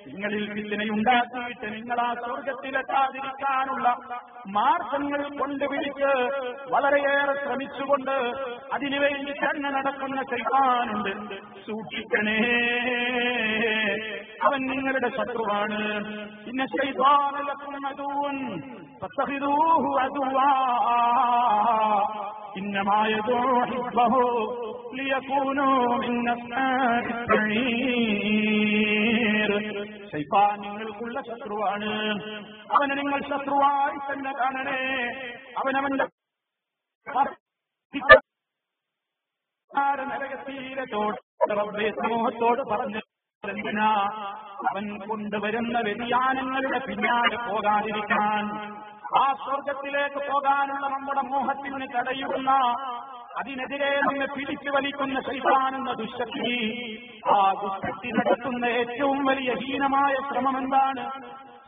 നിങ്ങളിൽ ഫിത്നയുണ്ടാക്കിയിട്ട് നിങ്ങൾ ആ സ്വർഗത്തിലെത്താതിരിക്കാനുള്ള മാർഗങ്ങൾ കൊണ്ടുപിടിച്ച് വളരെയേറെ ശ്രമിച്ചുകൊണ്ട് അതിനുവേണ്ടി തന്നെ നടക്കുന്ന ശൈത്താനുണ്ട്. സൂക്ഷിക്കണേ, അവൻ നിങ്ങളുടെ ശത്രുവാണ്. ഇന്ന ശൈത്താന ലക്കും അദുവ്വൻ ഫത്തഖിദൂഹു അദുവ്വാ ഇന്നമാ യദൂ ഹിസ്ബഹു ലിയകൂനൂ മിൻ അസ്ഹാബിസ് സഈർ. ശൈത്താൻ നിങ്ങൾക്കുള്ള ശത്രുവാണ്. അവനെ നിങ്ങൾ ശത്രുവായി തന്നെ കാണണേ. അവനവന്റെ നരകത്തീരത്തോട് റബ്ബേ സമൂഹത്തോട് പറഞ്ഞു എന്തിനാ? അവൻ കൊണ്ടുവരുന്ന വ്യതിയാനങ്ങളുടെ പിന്നാലെ പോകാതിരിക്കാൻ, ആ സ്വർഗത്തിലേക്ക് പോകാനുള്ള നമ്മുടെ മോഹത്തിന് തടയുന്ന, അതിനെതിരെ നമ്മെ പിടിച്ചു വലിക്കുന്ന ശൈത്താനെന്ന ദുശക്തി, ആ ദുശക്തി നടത്തുന്ന ഏറ്റവും വലിയ ഹീനമായ ശ്രമം എന്താണ്?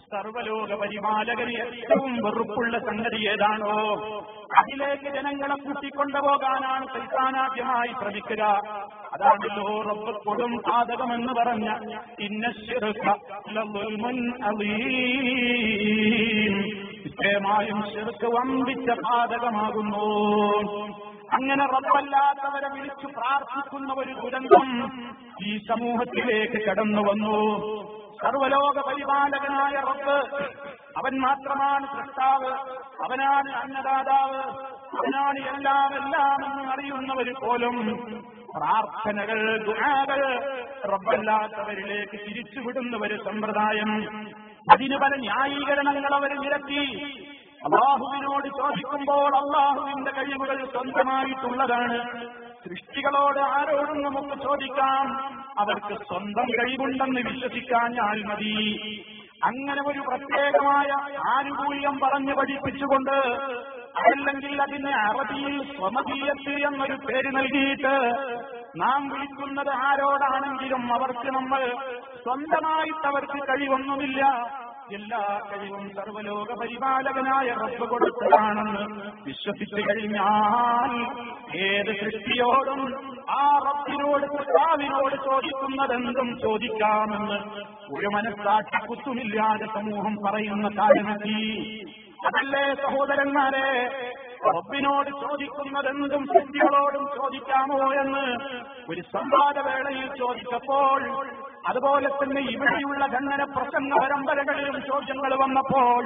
സർവലോക പരിപാലകന് ഏറ്റവും വെറുപ്പുള്ള സംഗതി ഏതാണോ അതിലേക്ക് ജനങ്ങളെ കൂട്ടിക്കൊണ്ടുപോകാനാണ് ശൈത്താനാദ്യമായി ശ്രമിക്കുക. അതാണല്ലോ റബ്ബ് കൊടും പാതകമെന്ന് പറഞ്ഞ ഇന്നശ്ശിർക ലളുൽമുൻ അളീം, നിശ്ചയമായും ശിർക്ക് വമ്പിച്ച പാതകമാകുന്നു. അങ്ങനെ റബ്ബല്ലാത്തവരെ വിളിച്ചു പ്രാർത്ഥിക്കുന്ന ഒരു ദുരന്തം ഈ സമൂഹത്തിലേക്ക് കടന്നു വന്നു. സർവലോക പരിപാലകനായ റബ്ബ്, അവൻ മാത്രമാണ് സൃഷ്ടാവ്, അവനാണ് അന്നദാതാവ്, അവനാണ് എല്ലാമെന്ന് അറിയുന്നവർ പോലും പ്രാർത്ഥനകൾ, ദുആകൾ റബ്ബല്ലാത്തവരിലേക്ക് തിരിച്ചുവിടുന്ന ഒരു സമ്പ്രദായം. അതിന് പല ന്യായീകരണങ്ങൾ അവർ നിരത്തി. അല്ലാഹുവിനോട് ചോദിക്കുമ്പോൾ അല്ലാഹുവിന്റെ കഴിവുകൾ സ്വന്തമായിട്ടുള്ളതാണ്. സൃഷ്ടികളോട് ആരോടും നമുക്ക് ചോദിക്കാം, അവർക്ക് സ്വന്തം കഴിവുണ്ടെന്ന് വിശ്വസിക്കാഞ്ഞാൽ മതി. അങ്ങനെ ഒരു പ്രത്യേകമായ ആനുകൂല്യം പറഞ്ഞു പഠിപ്പിച്ചുകൊണ്ട്, അതല്ലെങ്കിൽ അതിന് അറബിയിൽ സ്വമതീയത്ത് എന്നൊരു പേര് നൽകിയിട്ട് നാം വിളിക്കുന്നത് ആരോടാണെങ്കിലും അവർക്ക് നമ്മൾ സ്വന്തമായിട്ട് അവർക്ക് കഴിവൊന്നുമില്ല, എല്ലാ കഴിവും സർവലോക പരിപാലകനായ റബ്ബ് കൊടുത്തതാണെന്ന് വിശ്വസിച്ചു കഴിഞ്ഞാൽ ഏത് സൃഷ്ടിയോടും ആ റബ്ബിനോട്, കർത്താവിനോട് ചോദിക്കുന്നതെന്തും ചോദിക്കാമെന്ന് ഒരു മനസ്സാക്ഷി കുത്തുമില്ലാതെ സമൂഹം പറയുന്ന കാലമെത്തി. അതല്ലേ സഹോദരന്മാരെ, റബ്ബിനോട് ചോദിക്കുന്നതെന്തും സൃഷ്ടികളോടും ചോദിക്കാമോ എന്ന് ഒരു സംവാദവേളയിൽ ചോദിച്ചപ്പോൾ, അതുപോലെ തന്നെ ഇവിടെയുള്ള ഖണ്ഡന പ്രസംഗ പരമ്പരകളിലും ചോദ്യങ്ങൾ വന്നപ്പോൾ,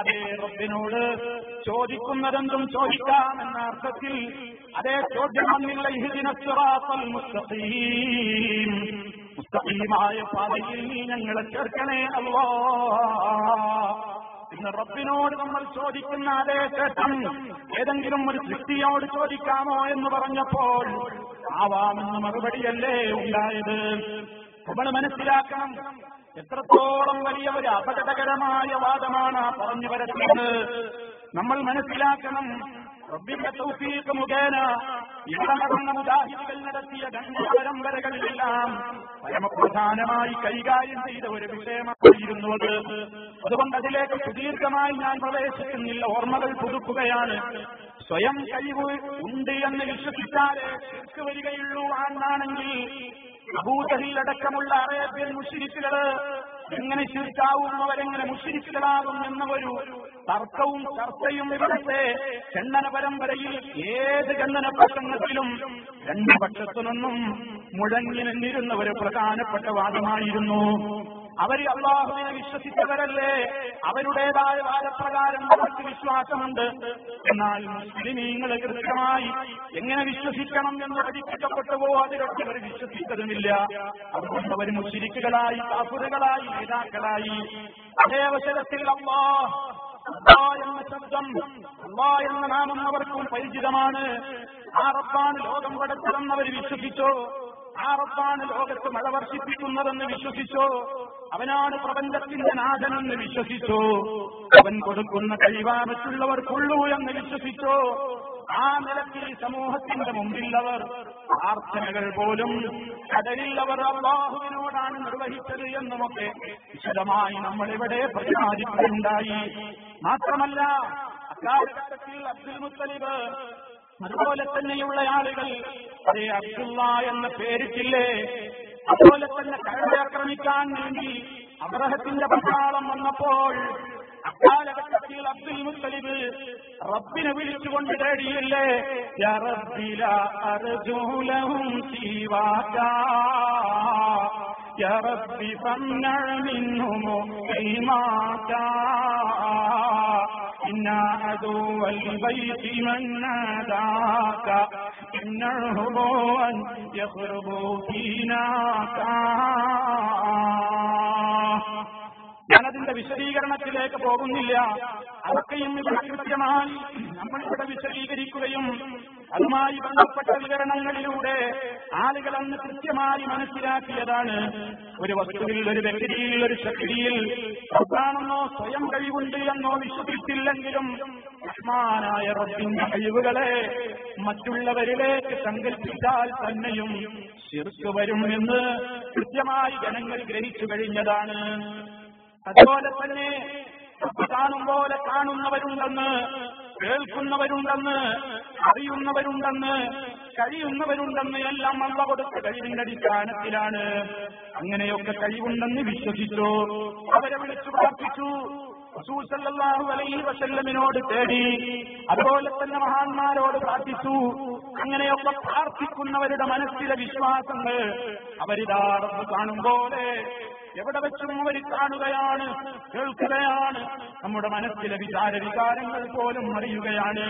അതേ റബ്ബിനോട് ചോദിക്കുന്നതെന്തും ചോദിക്കാമെന്ന അർത്ഥത്തിൽ അതേ ചോദ്യം വന്നില്ല. ഇഹ്ദിനസ് സിറാത്തൽ മുസ്തഖീം, മുസ്തഖീമായ പാതയിൽ നീ ഞങ്ങളെ ചേർക്കണേ അല്ലാഹ്. ഇന്ന് റബ്ബിനോട് നമ്മൾ ചോദിക്കുന്ന അതേ ചേട്ടം ഏതെങ്കിലും ഒരു സൃഷ്ടിയോട് ചോദിക്കാമോ എന്ന് പറഞ്ഞപ്പോൾ ആവാമെന്ന മറുപടിയല്ലേ ഉണ്ടായത്. നമ്മൾ മനസ്സിലാക്കണം, എത്രത്തോളം വലിയ ഒരു അപകടകരമായ വാദമാണ് ആ പറഞ്ഞു വരുന്നത്. നമ്മൾ മനസ്സിലാക്കണം, റബ്ബിന്റെ തൗഫീഖ് മുഖേന ഇവിടെ നടന്ന മുജാഹിദുകൾ നടത്തിയ പരമ്പരകളിലെല്ലാം പരമപ്രധാനമായി കൈകാര്യം ചെയ്ത ഒരു വിഷയമായിരുന്നു അത്. അതുകൊണ്ട് അതിലേക്ക് സുദീർഘമായി ഞാൻ പ്രവേശിക്കുന്നില്ല, ഓർമ്മകൾ പുതുക്കുകയാണ്. സ്വയം കഴിവ് ഉണ്ട് എന്ന് വിശ്വസിച്ചാലേ ശിർക്ക് വരികയുള്ളൂ എന്നാണെങ്കിൽ അബൂജഹൽ അടക്കമുള്ള അറേബ്യൻ മുശ്രിക്കുകള് എങ്ങനെ ശിർക്കാവും, അവരെങ്ങനെ മുശ്രിക്കുകളാകും എന്ന ഒരു തർക്കവും ചർച്ചയും ഇവിടുത്തെ ഖണ്ഡന പരമ്പരയിൽ ഏത് ഖണ്ഡന പ്രസംഗത്തിലും രണ്ടു പക്ഷത്തു നിന്നും മുഴങ്ങി നിന്നിരുന്ന ഒരു പ്രധാനപ്പെട്ട വാദമായിരുന്നു. അവര് അല്ലാഹുവിനെ വിശ്വസിച്ചവരല്ലേ, അവരുടേതായ വാദപ്രകാരം അവർക്ക് വിശ്വാസമുണ്ട്. എന്നാൽ മുസ്ലിമീങ്ങൾ കൃത്യമായി എങ്ങനെ വിശ്വസിക്കണം എന്ന് പഠിപ്പിക്കപ്പെട്ടുവോ അതിലൊക്കെ അവർ വിശ്വസിച്ചതുമില്ല. അതുകൊണ്ട് അവർ മുശ്രിക്കുകളായി, കാഫിറുകളായി, നേതാക്കളായി. അതേ അവസരത്തിൽ അല്ലാഹ് എന്ന ശബ്ദം, അല്ലാഹ് എന്ന നാമം അവർക്കും പരിചിതമാണ്. ആ റബ്ബാണ് ലോകം പടച്ചതെന്ന് അവർ വിശ്വസിച്ചോ, ആ റബ്ബാണ് ലോകത്ത് മഴ വർഷിപ്പിക്കുന്നതെന്ന് വിശ്വസിച്ചോ, അവനാണ് പ്രപഞ്ചത്തിന്റെ നാഥനെന്ന് വിശ്വസിച്ചോ, അവൻ കൊടുക്കുന്ന കഴിവാ മറ്റുള്ളവർക്കുള്ളൂ എന്ന് വിശ്വസിച്ചോ, ആ നിലയ്ക്ക് സമൂഹത്തിന്റെ മുമ്പിൽ അവർ പ്രാർത്ഥനകൾ പോലും കടലിൽ അവർ അല്ലാഹുവിനോടാണ് നിർവഹിച്ചത് എന്നുമൊക്കെ വിശദമായി നമ്മളിവിടെ പ്രതിപാദിക്കുകയുണ്ടായി. മാത്രമല്ല അക്കാലഘട്ടത്തിൽ അബ്ദുൽ മുത്തലിബ്, അതുപോലെ തന്നെയുള്ള ആളുകൾ അതേ അബ്ദുള്ള എന്ന പേരിട്ടില്ലേ, അതുപോലെ തന്നെ കഅബ ആക്രമിക്കാൻ വേണ്ടി അബ്രഹത്തിന്റെ പട്ടാളം വന്നപ്പോൾ അക്കാലഘട്ടത്തിൽ അബ്ദുൽ മുത്തലിബ് റബ്ബിനെ വിളിച്ചുകൊണ്ട് തേടിയില്ലേ, യാ റബ്ബി ലാ അർജൂ ലഹും സിവാക, യാ റബ്ബി ഫംനഅ മിൻഹും ഈമാക, ഇന്നാ അദുവൽ ബൈതി മൻ നാദാക, ഇന്നഹു അൻ യഖ്റുബു ദീനാക. ഞാനതിന്റെ വിശദീകരണത്തിലേക്ക് പോകുന്നില്ല. അതൊക്കെയും ഇവിടെ കൃത്യമായി നമ്മളിവിടെ വിശദീകരിക്കുകയും അതുമായി ബന്ധപ്പെട്ട വിവരണങ്ങളിലൂടെ ആളുകൾ അന്ന് കൃത്യമായി മനസ്സിലാക്കിയതാണ്. ഒരു വസ്തുവിൽ, ഒരു വ്യക്തിയിൽ, ഒരു ശക്തിയിൽ എന്താണെന്നോ സ്വയം കഴിവുണ്ട് എന്നോ വിശ്വസിച്ചില്ലെങ്കിലും റഹ്മാനായ റബ്ബിന്റെ കഴിവുകളെ മറ്റുള്ളവരിലേക്ക് സങ്കല്പിച്ചാൽ തന്നെയും ശിർക്ക് വരും എന്ന് കൃത്യമായി ജനങ്ങൾ ഗ്രഹിച്ചു കഴിഞ്ഞതാണ്. അതുപോലെ തന്നെ കാണും പോലെ കാണുന്നവരുണ്ടെന്ന്, കേൾക്കുന്നവരുണ്ടെന്ന്, അറിയുന്നവരുണ്ടെന്ന്, കഴിയുന്നവരുണ്ടെന്ന് എല്ലാം അല്ലാഹു കൊടുത്ത കഴിവിന്റെ അടിസ്ഥാനത്തിലാണ്. അങ്ങനെയൊക്കെ കഴിവുണ്ടെന്ന് വിശ്വസിച്ചു. അവരെ വിളിച്ചു പ്രാർത്ഥിച്ചു, റസൂൽ സല്ലല്ലാഹു അലൈഹി വസല്ലമിനോട് തേടി, അതുപോലെ തന്നെ മഹാന്മാരോട് പ്രാർത്ഥിച്ചു. അങ്ങനെയൊക്കെ പ്രാർത്ഥിക്കുന്നവരുടെ മനസ്സിലെ വിശ്വാസങ്ങൾ അവരിതാ റബ്ബ് കാണും പോലെ എവിടെ വെച്ചും അവർ കാണുകയാണ്, കേൾക്കുകയാണ്, നമ്മുടെ മനസ്സിലെ വികാരങ്ങൾ പോലും അറിയുകയാണ്.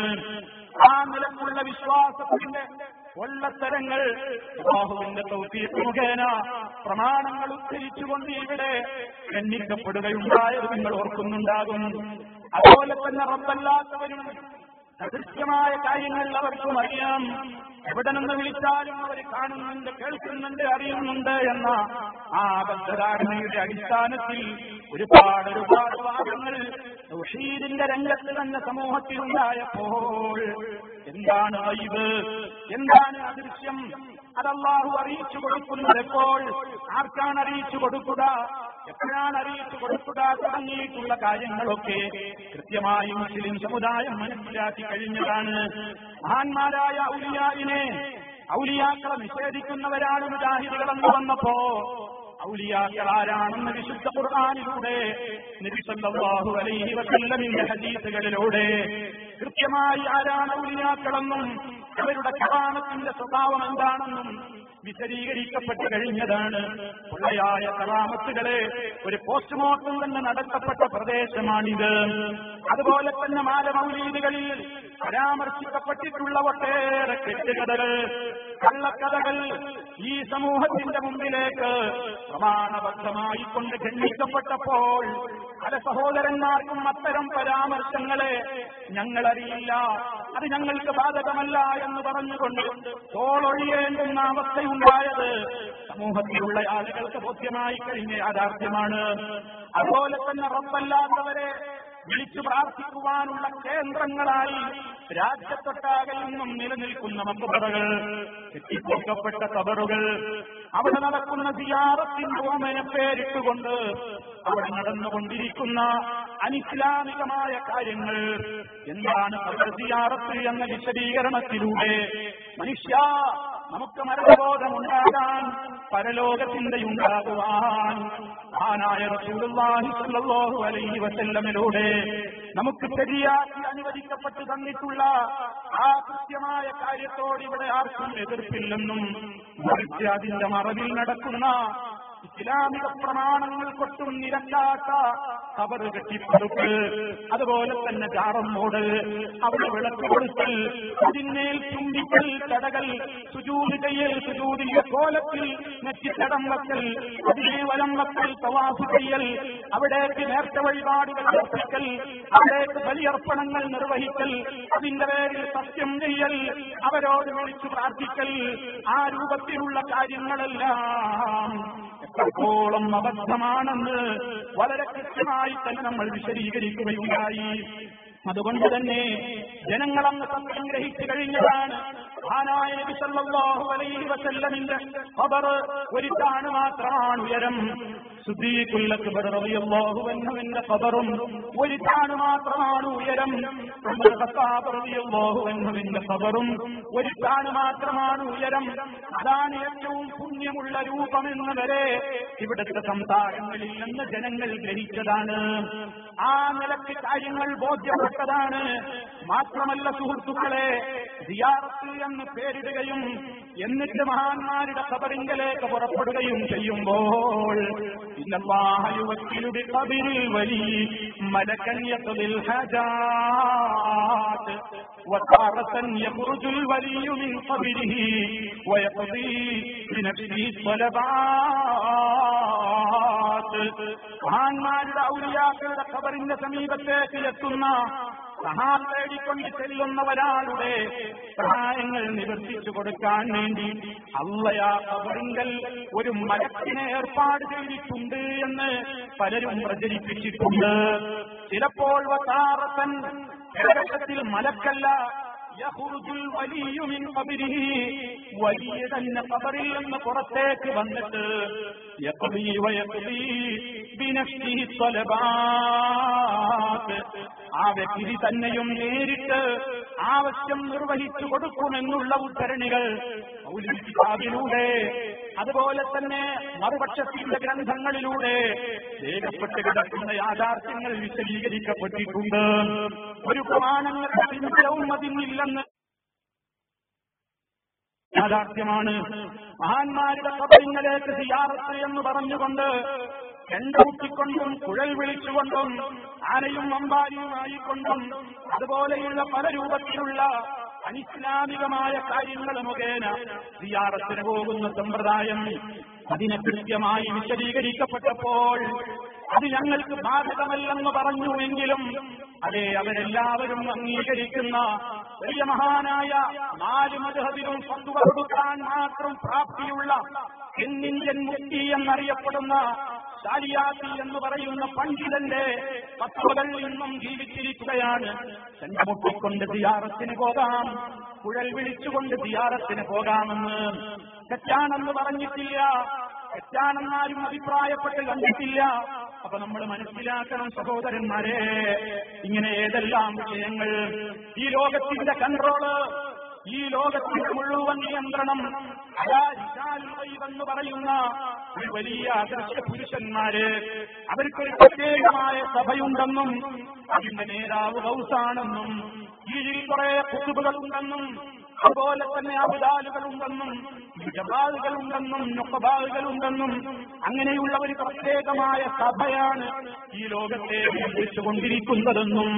ആ നിലക്കുള്ള വിശ്വാസത്തിന്റെ കൊള്ളത്തരങ്ങൾ അല്ലാഹുവിന്റെ തൗഫീഖ് മുഖേന പ്രമാണങ്ങൾ ഉദ്ധരിച്ചുകൊണ്ട് ഇവിടെ എണ്ണിക്കപ്പെടുകയുണ്ടായത് നിങ്ങൾ ഓർക്കുന്നുണ്ടാകും. അതുപോലെ തന്നെ റബ്ബല്ലാത്തവരും അദൃശ്യമായ കാര്യങ്ങൾ അവർക്കും അറിയാം. എവിടെ നിന്ന് വിളിച്ചാലും അവർ കാണുന്നുണ്ട്, കേൾക്കുന്നുണ്ട്, അറിയുന്നുണ്ട് എന്ന ആ ബദ്ധധാരണയുടെ അടിസ്ഥാനത്തിൽ ഒരുപാട് വാദങ്ങൾ തൗഹീദിന്റെ രംഗത്ത് തന്നെ സമൂഹത്തിലുണ്ടായപ്പോൾ എന്താണ് ഗൈബ്, എന്താണ് അദൃശ്യം, അത് അല്ലാഹു അറിയിച്ചു കൊടുക്കുന്നത് എപ്പോൾ, ആർക്കാണ് അറിയിച്ചു കൊടുക്കുക, എപ്പോഴാണ് അറിയിച്ചു കൊടുക്കുക തുടങ്ങിയിട്ടുള്ള കാര്യങ്ങളൊക്കെ കൃത്യമായി മുസ്ലിം സമുദായം മനസ്സിലാക്കി കഴിഞ്ഞതാണ്. മഹാന്മാരായ ഔലിയാക്കളെ നിഷേധിക്കുന്നവരാണ് മുജാഹിദുകളെന്ന് വന്നപ്പോ ഔലിയാക്കൾ ആരാണെന്ന് വിശുദ്ധ ഖുർആനിലൂടെ നബി സല്ലല്ലാഹു അലൈഹി വസല്ലമിന്റെ ഹദീസുകളിലൂടെ കൃത്യമായി ആരാണ് ഔലിയാക്കളെന്നും അവരുടെ കറാമത്തിന്റെ സ്വഭാവം എന്താണെന്നും വിശദീകരിക്കപ്പെട്ട് കഴിഞ്ഞതാണ്. പൊള്ളയായ കറാമത്തുകളെ ഒരു പോസ്റ്റ്മോർട്ടം തന്നെ നടത്തപ്പെട്ട പ്രദേശമാണിത്. അതുപോലെ തന്നെ മാലമൗലീദുകളിൽ പരാമർശിക്കപ്പെട്ടിട്ടുള്ള ഒട്ടേറെ കെട്ടുകഥകൾ, കള്ളക്കഥകൾ ഈ സമൂഹത്തിന്റെ മുമ്പിലേക്ക് പ്രമാണബദ്ധമായി കൊണ്ട് ഖണ്ഡിക്കപ്പെട്ടപ്പോൾ പല സഹോദരന്മാർക്കും അത്തരം പരാമർശങ്ങളെ ഞങ്ങളറിയില്ല, അത് ഞങ്ങൾക്ക് ബാധകമല്ല എന്ന് പറഞ്ഞുകൊണ്ട് തോളൊഴിയേണ്ടുന്ന അവസ്ഥയുണ്ടായത് സമൂഹത്തിലുള്ള ആളുകൾക്ക് ബോധ്യമായി കഴിഞ്ഞ യാഥാർത്ഥ്യമാണ്. അതുപോലെ തന്നെ റബ്ബല്ലാത്തവരെ വിളിച്ചു പ്രാർത്ഥിക്കുവാനുള്ള കേന്ദ്രങ്ങളായി രാജ്യത്തൊട്ടാകെ നിന്നും നിലനിൽക്കുന്ന മക്ബറകൾ, കെട്ടിപ്പൊക്കപ്പെട്ട ഖബറുകൾ, അവിടെ നടക്കുന്ന സിയാറത്തിന്റെ ഓമന പേരിട്ടുകൊണ്ട് അവിടെ നടന്നുകൊണ്ടിരിക്കുന്ന അനിസ്ലാമികമായ കാര്യങ്ങൾ എന്താണ് ഖബർ സിയാറത്ത് എന്ന വിശദീകരണത്തിലൂടെ മനുഷ്യ നമുക്ക് മരണബോധമുണ്ടാകാൻ, പരലോകചിന്തയുണ്ടാകുവാൻ മഹാനായ റസൂലുള്ളാഹി സ്വല്ലല്ലാഹു അലൈഹി വസല്ലമിലൂടെ നമുക്ക് ശരിയാക്കി അനുവദിക്കപ്പെട്ടു തന്നിട്ടുള്ള ആ കൃത്യമായ കാര്യത്തോട് ഇവിടെ ആർക്കും എതിർപ്പില്ലെന്നും മറിച്ച് അതിന്റെ മറവിൽ നടക്കുന്ന ഇസ്ലാമിക പ്രമാണങ്ങൾ കൊട്ടും നിരക്കാത്ത ഖബർ കെട്ടിപ്പടുക്ക്, അതുപോലെ തന്നെ ജാറം മൂടൽ, അവിടെ വിളക്ക് കൊടുക്കൽ, അതിന്മേൽ ചുംബിക്കൽ, തടകൽ, സുജൂദ് ചെയ്യൽ, സുജൂദിന്റെ കോലത്തിൽ നെറ്റിത്തടം വക്കൽ, അതിനെ വലം വക്കൽ, തവാഫ് ചെയ്യൽ, അവിടേക്ക് നേർച്ച വഴിപാടുകൾ അർപ്പിക്കൽ, അവിടേക്ക് ബലിയർപ്പണങ്ങൾ നിർവഹിക്കൽ, അതിന്റെ പേരിൽ സത്യം ചെയ്യൽ, അവരോട് വിളിച്ചു പ്രാർത്ഥിക്കൽ, ആ രൂപത്തിലുള്ള കാര്യങ്ങളെല്ലാം എത്രത്തോളം അബദ്ധമാണെന്ന് വളരെ കൃത്യമായി തന്നെ നമ്മൾ വിശദീകരിക്കുകയുണ്ടായി. അതുകൊണ്ട് തന്നെ ജനങ്ങളങ്ങ് സത്യം ഗ്രഹിച്ചു കഴിഞ്ഞതാണ്. മഹാനായ നബി സല്ലല്ലാഹു അലൈഹി വസല്ലമിന്റെ ഖബർ ഒരു താണ് മാത്രമാണ് ഉയരം. സിദ്ദീഖുൽ അക്ബർ റളിയല്ലാഹു അൻഹുവിന്റെ ഖബറും ഒരു താണ് മാത്രമാണ് ഉയരം. ഉമർ ഖത്താബ് റളിയല്ലാഹു അൻഹുവിന്റെ ഖബറും ഒരു താണ് മാത്രമാണ് ഉയരം. അതാണ് ഏറ്റവും പുണ്യമുള്ള രൂപമെന്ന വരെ ഇവിടുത്തെ സംസാരങ്ങളിൽ നിന്ന് ജനങ്ങൾ ഗ്രഹിച്ചതാണ്. ആ നിലയ്ക്ക് കാര്യങ്ങൾ ബോധ്യപ്പെട്ടതാണ്. മാത്രമല്ല സുഹൃത്തുക്കളെ, സിയാറത്ത് എന്ന് പേരിടുകയും എന്നിട്ട് മഹാന്മാരുടെ ഖബറിങ്കലേക്ക് പുറപ്പെടുകയും ചെയ്യുമ്പോൾ ഇന്നല്ലാഹ യുവക്കിലു ബിഖബറിൽ വലി മലകൻ യഖ്ദിൽ ഹജാത്ത് വതറതൻ യഖ്റുജുൽ വലി മിൻ ഖബരിഹി വയഖ്ദി ബിനഫ്സിഹി സ്വലബാത്ത്. മഹാന്മാരുടെ ഔലിയാക്കളുടെ ഖബറിന്റെ സമീപത്തേക്ക് എത്തുന്ന സഹായം തേടിക്കൊണ്ട് ചെല്ലുന്ന ഒരാളുടെ സഹായങ്ങൾ നിവർത്തിച്ചു കൊടുക്കാൻ വേണ്ടി അള്ളയാ ഖബറിങ്കൽ ഒരു മലക്കിനെ ഏർപ്പാട് ചെയ്തിട്ടുണ്ട് എന്ന് പലരും പ്രചരിപ്പിച്ചിട്ടുണ്ട്. ചിലപ്പോൾ വതാറത്തൻ യഥാർത്ഥത്തിൽ മലക്കല്ല യഖ്റുജുൽ വലിയ്യു മിൻ ഖബരിഹി, വലിയ തന്നെ ഖബറിൽ നിന്ന് പുറത്തേക്ക് വന്നിട്ട് യഖ്ദി വയഖ്ദി ബിനഫ്സിഹി ത്വലബാത്ത്, ആ വ്യക്തി തന്നെയും നേരിട്ട് ആവശ്യം നിർവഹിച്ചു കൊടുക്കുമെന്നുള്ള ഉദ്ധരണികൾ മൗലിദ് കിതാബിലൂടെ അതുപോലെ തന്നെ മറുപക്ഷത്തിന്റെ ഗ്രന്ഥങ്ങളിലൂടെ രേഖപ്പെട്ട് കിടക്കുന്ന യാഥാർത്ഥ്യങ്ങൾ വിശദീകരിക്കപ്പെട്ടിട്ടുണ്ട്. ഒരു പ്രമാണങ്ങളുടെ പിൻബലവും അതിനില്ലെന്ന് യാഥാർത്ഥ്യമാണ്. മഹാന്മാരുടെ ഖബറിലേക്ക് സിയാറത്ത് എന്ന് പറഞ്ഞുകൊണ്ട് എണ്ടൂട്ടിക്കൊണ്ടും കുഴൽ വിളിച്ചുകൊണ്ടും ആനയും അമ്പാരിയുമായിക്കൊണ്ടും അതുപോലെയുള്ള പല രൂപത്തിലുള്ള അനിസ്ലാമികമായ കാര്യങ്ങൾ മുഖേന സിയാറത്തിന് പോകുന്ന സമ്പ്രദായം അതിനെ കൃത്യമായി വിശദീകരിക്കപ്പെട്ടപ്പോൾ അത് ഞങ്ങൾക്ക് ബാധകമല്ലെന്ന് പറഞ്ഞുവെങ്കിലും അതെ അവരെല്ലാവരും അംഗീകരിക്കുന്ന വലിയ മഹാനായ 4 മദ്ഹബിലും ഫത്വ കൊടുക്കാൻ മാത്രം പ്രാപ്തിയുള്ള ഇന്ത്യൻ മുഫ്തി എന്നറിയപ്പെടുന്ന ശാലിയാത്തി എന്ന് പറയുന്ന പണ്ഡിതന്റെ ഫത്വകൾ ഇന്നും ജീവിച്ചിരിക്കുകയാണ്. ചെണ്ടമുട്ടിക്കൊണ്ട് സിയാറത്തിന് പോകാം, കുഴൽ വിളിച്ചുകൊണ്ട് സിയാറത്തിന് പോകാമെന്ന് തെറ്റാണെന്ന് പറഞ്ഞിട്ടില്ല, തെറ്റാണെന്നാരും അഭിപ്രായപ്പെട്ട് കണ്ടിട്ടില്ല. അപ്പൊ നമ്മൾ മനസ്സിലാക്കണം സഹോദരന്മാരെ, ഇങ്ങനെ ഏതെല്ലാം വിഷയങ്ങൾ ഈ ലോകത്തിന്റെ കൺട്രോള്, ഈ ലോകത്തിന്റെ മുഴുവൻ നിയന്ത്രണം എന്ന് പറയുന്ന ഒരു വലിയ അദൃശ്യ പുരുഷന്മാര്, അവർക്കൊരു പ്രത്യേകമായ സഭയുണ്ടെന്നും അതിന്റെ നേതാവ് ഗൗസാണെന്നും കീഴിൽ കുറെ കുത്തുബുകളുണ്ടെന്നും അതുപോലെ തന്നെ അബുദാലുകളുണ്ടെന്നും ജബാലുകളുണ്ടെന്നും നുഖബാലുകളുണ്ടെന്നും അങ്ങനെയുള്ള ഒരു പ്രത്യേകമായ സഭയാണ് ഈ ലോകത്തെ നിയന്ത്രിച്ചുകൊണ്ടിരിക്കുന്നതെന്നും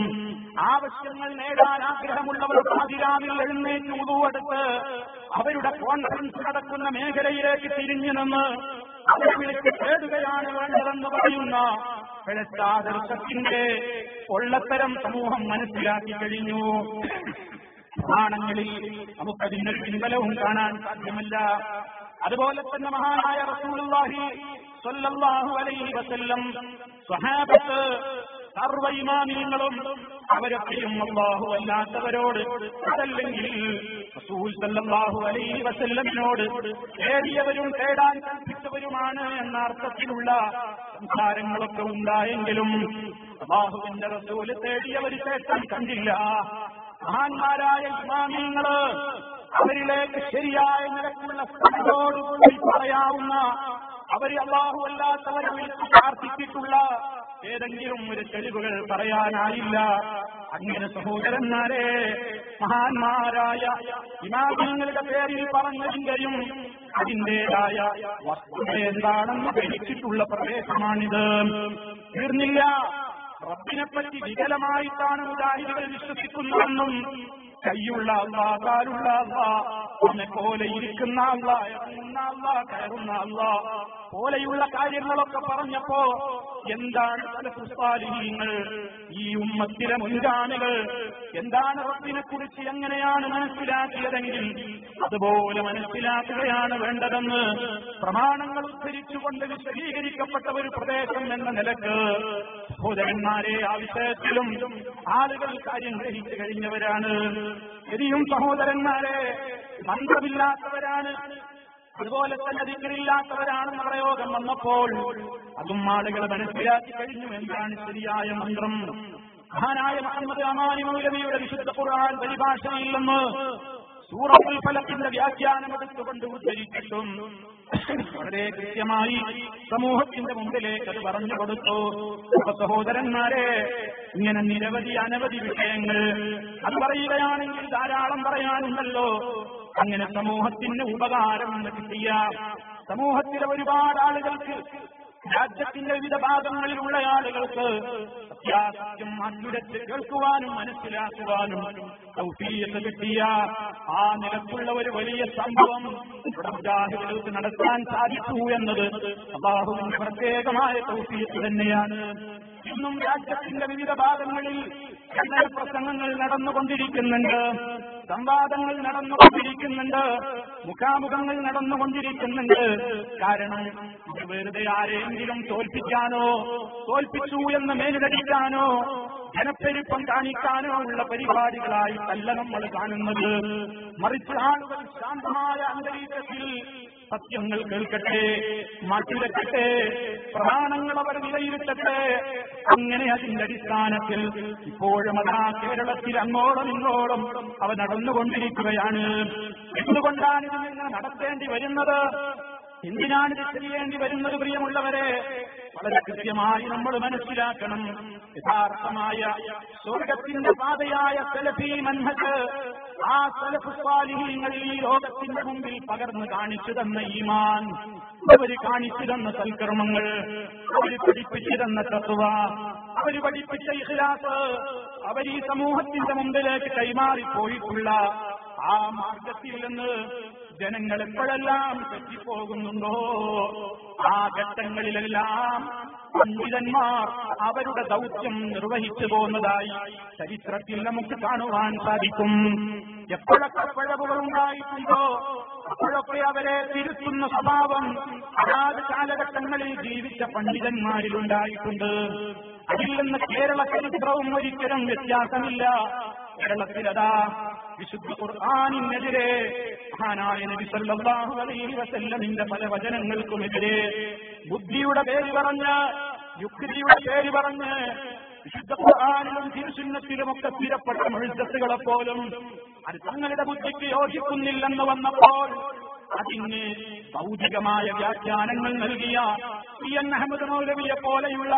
ആവശ്യങ്ങൾ നേടാൻ ആഗ്രഹമുള്ളവർ പാതിരാവിൽ എഴുന്നേറ്റ് ഉടുവെടുത്ത് അവരുടെ കോൺഫറൻസ് നടക്കുന്ന മേഖലയിലേക്ക് തിരിഞ്ഞു നിന്ന് അവരെ വിളിച്ച് തേടുകയാണ് വേണ്ടതെന്ന് പറയുന്ന പിഴച്ചാദർശത്തിന്റെ പൊള്ളത്തരം സമൂഹം മനസ്സിലാക്കി കഴിഞ്ഞു. പുരാണങ്ങളിൽ നമുക്കതിന്റെ പിൻബലവും കാണാൻ സാധ്യമല്ല. അതുപോലെ തന്നെ മഹാനായ റസൂലുള്ളാഹി സ്വല്ലല്ലാഹു അലൈഹി വസല്ലം സ്വഹാബത്ത് സർവ്വ ഇമാമിയങ്ങളും അവരൊക്കെയും അല്ലാഹു അല്ലാത്തവരോട് അതല്ലെങ്കിൽ റസൂൽ സ്വല്ലല്ലാഹു അലൈഹി വസല്ലമിനോട് തേടിയവരും തേടാൻ കൽപ്പിച്ചവരുമാണ് എന്ന അർത്ഥത്തിലുള്ള സംസാരങ്ങളൊക്കെ ഉണ്ടായെങ്കിലും അല്ലാഹുവിന്റെ റസൂൽ തേടിയവർ തേടാൻ കണ്ടില്ല. മഹാന്മാരായ ഇമാമിയങ്ങള് അവരിലേക്ക് ശരിയായ നിലക്കുള്ള സ്ഥലത്തോടുകൂടി പറയാവുന്ന അവര് അല്ലാഹു അല്ലാത്തവരെ വിളിച്ച് പ്രാർത്ഥിച്ചിട്ടുള്ള ഏതെങ്കിലും ഒരു തെളിവുകൾ പറയാനായില്ല. അങ്ങനെ സഹോദരന്മാരെ, മഹാന്മാരായ ഇമാമിയങ്ങളുടെ പേരിൽ പറഞ്ഞതിന്റെയും അതിന്റേതായ വസ്തുത എന്താണെന്ന് ധരിച്ചിട്ടുള്ള പ്രദേശമാണിത്. തീർന്നില്ല. റബ്ബിനെപ്പറ്റി വികലമായിട്ടാണ് മുജാഹിദുകൾ വിശ്വസിക്കുന്നതെന്നും കൈയുള്ള അള്ളാ, കാലുള്ള അള്ളാ, അവനെ പോലെ ഇരിക്കുന്ന അള്ളാ, ഇറങ്ങുന്ന അള്ളാ, കയറുന്ന അള്ളാ പോലെയുള്ള കാര്യങ്ങളൊക്കെ പറഞ്ഞപ്പോ എന്താണ് സലഫുസ്സാലിഹീങ്ങൾ, ഈ ഉമ്മത്തിലെ മുൻഗാമികൾ എന്താണ് റബ്ബിനെ കുറിച്ച് എങ്ങനെയാണ് മനസ്സിലാക്കിയതെങ്കിൽ അതുപോലെ മനസ്സിലാക്കുകയാണ് വേണ്ടതെന്ന് പ്രമാണങ്ങൾ ഉദ്ധരിച്ചുകൊണ്ട് വിശദീകരിക്കപ്പെട്ട ഒരു പ്രദേശം എന്ന നിലക്ക് സഹോദരന്മാരെ ആ വിഷയത്തിലും ആളുകൾ കാര്യം ഗ്രഹിച്ചു കഴിഞ്ഞവരാണ്. ശരിയും സഹോദരന്മാരെ, മന്ത്രമില്ലാത്തവരാണ്, അതുപോലെ തന്നെ ദിക്റില്ലാത്തവരാണെന്ന പ്രയോഗം വന്നപ്പോൾ അതും ആളുകൾ മനസ്സിലാക്കി കഴിഞ്ഞു. എന്താണ് ശരിയായ മന്ത്രം? മഹാനായ മുഹമ്മദ് അമാനി മൗലവിയുടെ വിശുദ്ധ ഖുർആൻ പരിഭാഷയിൽ നിന്ന് സൂറത്തുൽ ഫലഖിന്റെ വ്യാഖ്യാനം എടുത്തുകൊണ്ട് ഉദ്ധരിച്ചിട്ടും വളരെ കൃത്യമായി സമൂഹത്തിന്റെ മുമ്പിലേക്ക് അത് പറഞ്ഞു കൊടുത്തു. സഹോദരന്മാരെ, ഇങ്ങനെ നിരവധി അനവധി വിഷയങ്ങൾ അത് പറയുകയാണെങ്കിൽ ധാരാളം പറയാനുണ്ടല്ലോ. അങ്ങനെ സമൂഹത്തിന് ഉപകാരം കിട്ടിയ സമൂഹത്തിലെ ഒരുപാട് ആളുകൾക്ക്, രാജ്യത്തിന്റെ വിവിധ ഭാഗങ്ങളിലുള്ള ആളുകൾക്ക് അത്യാവശ്യം അന്നുരച്ച് കേൾക്കുവാനും മനസ്സിലാക്കുവാനും തൗഫീഖ് കിട്ടിയ ആ നിലക്കുള്ള ഒരു വലിയ സംഭവം ഇവിടെ മുജാഹിദുകൾക്ക് നടത്താൻ സാധിച്ചു എന്നത് അല്ലാഹുവിന്റെ പ്രത്യേകമായ തൗഫീഖ് തന്നെയാണ്. ഇന്നും രാജ്യത്തിന്റെ വിവിധ ഭാഗങ്ങളിൽ പ്രസംഗങ്ങൾ നടന്നുകൊണ്ടിരിക്കുന്നുണ്ട്, സംവാദങ്ങൾ നടന്നുകൊണ്ടിരിക്കുന്നുണ്ട്, മുഖാമുഖങ്ങൾ നടന്നുകൊണ്ടിരിക്കുന്നുണ്ട്. കാരണം ഇത് വെറുതെ ആരെങ്കിലും തോൽപ്പിക്കാനോ തോൽപ്പിച്ചു എന്ന് മേലിടടിക്കാനോ ജനപ്പെരുപ്പം കാണിക്കാനോ ഉള്ള പരിപാടികളായിട്ടല്ല നമ്മൾ കാണുന്നത്. മറിച്ച് ആളുകൾ ശാന്തമായ അന്തരീക്ഷത്തിൽ സത്യങ്ങൾ കേൾക്കട്ടെ, മാറ്റിവെക്കട്ടെ, പ്രമാണങ്ങൾ അവർ വിലയിരുത്തട്ടെ. അങ്ങനെ അതിന്റെ അടിസ്ഥാനത്തിൽ ഇപ്പോഴും അതാ കേരളത്തിൽ അങ്ങോളം ഇങ്ങോളം അവ നടന്നുകൊണ്ടിരിക്കുകയാണ്. എന്തുകൊണ്ടാണ് ഇതിനെ നടത്തേണ്ടി വരുന്നത്? എന്തിനാണിത് ചെയ്യേണ്ടി വരുന്നത്? പ്രിയമുള്ളവരെ, വളരെ കൃത്യമായി നമ്മൾ മനസ്സിലാക്കണം. യഥാർത്ഥമായ സ്വർഗത്തിന്റെ പാതയായ സലഫി മൻഹജ്, ആ സലഫ് സ്വാലിഹീങ്ങളിൽ ഈ ലോകത്തിന്റെ മുമ്പിൽ പകർന്നു കാണിച്ചു തന്ന ഈമാൻ, അവര് കാണിച്ചു തന്ന സൽക്കർമ്മങ്ങൾ, അവര് പഠിപ്പിച്ചു തന്ന തഖ്വ, അവര് പഠിപ്പിച്ച ഇഖ്ലാസ്, അവർ ഈ സമൂഹത്തിന്റെ മുമ്പിലേക്ക് കൈമാറിപ്പോയിട്ടുള്ള ആ മാർഗത്തിൽ നിന്ന് ജനങ്ങൾ എപ്പോഴെല്ലാം തെറ്റിപ്പോകുന്നുണ്ടോ ആ ഘട്ടങ്ങളിലെല്ലാം പണ്ഡിതന്മാർ അവരുടെ ദൗത്യം നിർവഹിച്ചു പോകുന്നതായി ചരിത്രത്തിൽ നമുക്ക് കാണുവാൻ സാധിക്കും. എപ്പോഴൊക്കെ പിഴവുകൾ ഉണ്ടായിട്ടുണ്ടോ അപ്പോഴൊക്കെ അവരെ തിരുത്തുന്ന സ്വഭാവം അതാത് കാലഘട്ടങ്ങളിൽ ജീവിച്ച പണ്ഡിതന്മാരിലുണ്ടായിട്ടുണ്ട്. അതിൽ നിന്ന് കേരള ചരിത്രവും ഒരിക്കലും വ്യത്യാസമില്ല. കേരളത്തിലതാ വിശുദ്ധ ഖുർആനിനെതിരെ മഹാനായ നബി സല്ലല്ലാഹു അലൈഹി വസല്ലമിന്റെ പല വചനങ്ങൾക്കുമെതിരെ ബുദ്ധിയുടെ പേര് പറഞ്ഞ്, യുക്തിയുടെ പേര് പറഞ്ഞ് വിശുദ്ധ ഖുർആനിലും തിരുസുന്നത്തിലുമൊക്കെ സ്ഥിരപ്പെട്ട മുഅ്ജിസത്തുകളെ പോലും അത് തങ്ങളുടെ ബുദ്ധിക്ക് യോജിക്കുന്നില്ലെന്ന് വന്നപ്പോൾ അതിന് ഭൗതികമായ വ്യാഖ്യാനങ്ങൾ നൽകിയ CN അഹമ്മദ് മൗലവിയെ പോലെയുള്ള,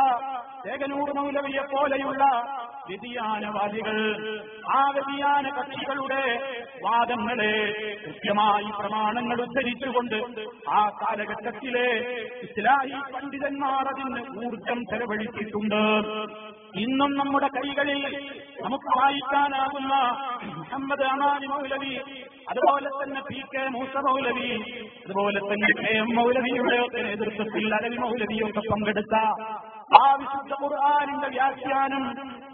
ചേകനൂർ മൗലവിയെ പോലെയുള്ള വ്യതിയാനവാദികൾ, ആ വ്യതിയാന കക്ഷികളുടെ വാദങ്ങളെ കൃത്യമായി പ്രമാണങ്ങൾ ഉദ്ധരിച്ചുകൊണ്ട് ആ കാലഘട്ടത്തിലെ ഇസ്ലാഹി പണ്ഡിതന്മാർ അതിന് ഊർജം ചെലവഴിച്ചിട്ടുണ്ട്. ഇന്നും നമ്മുടെ കൈകളിൽ നമുക്ക് വായിക്കാനാകുന്ന മുഹമ്മദ് അമാനി മൗലവി, അതുപോലെ തന്നെ PK മൂസ മൗലവി, അതുപോലെ തന്നെ KM മൗലവിയുടെ നേതൃത്വത്തിൽ അലവി മൗലവിയൊക്കെ പങ്കെടുത്ത ആ വിശുദ്ധ ഖുർആനിന്റെ വ്യാഖ്യാനം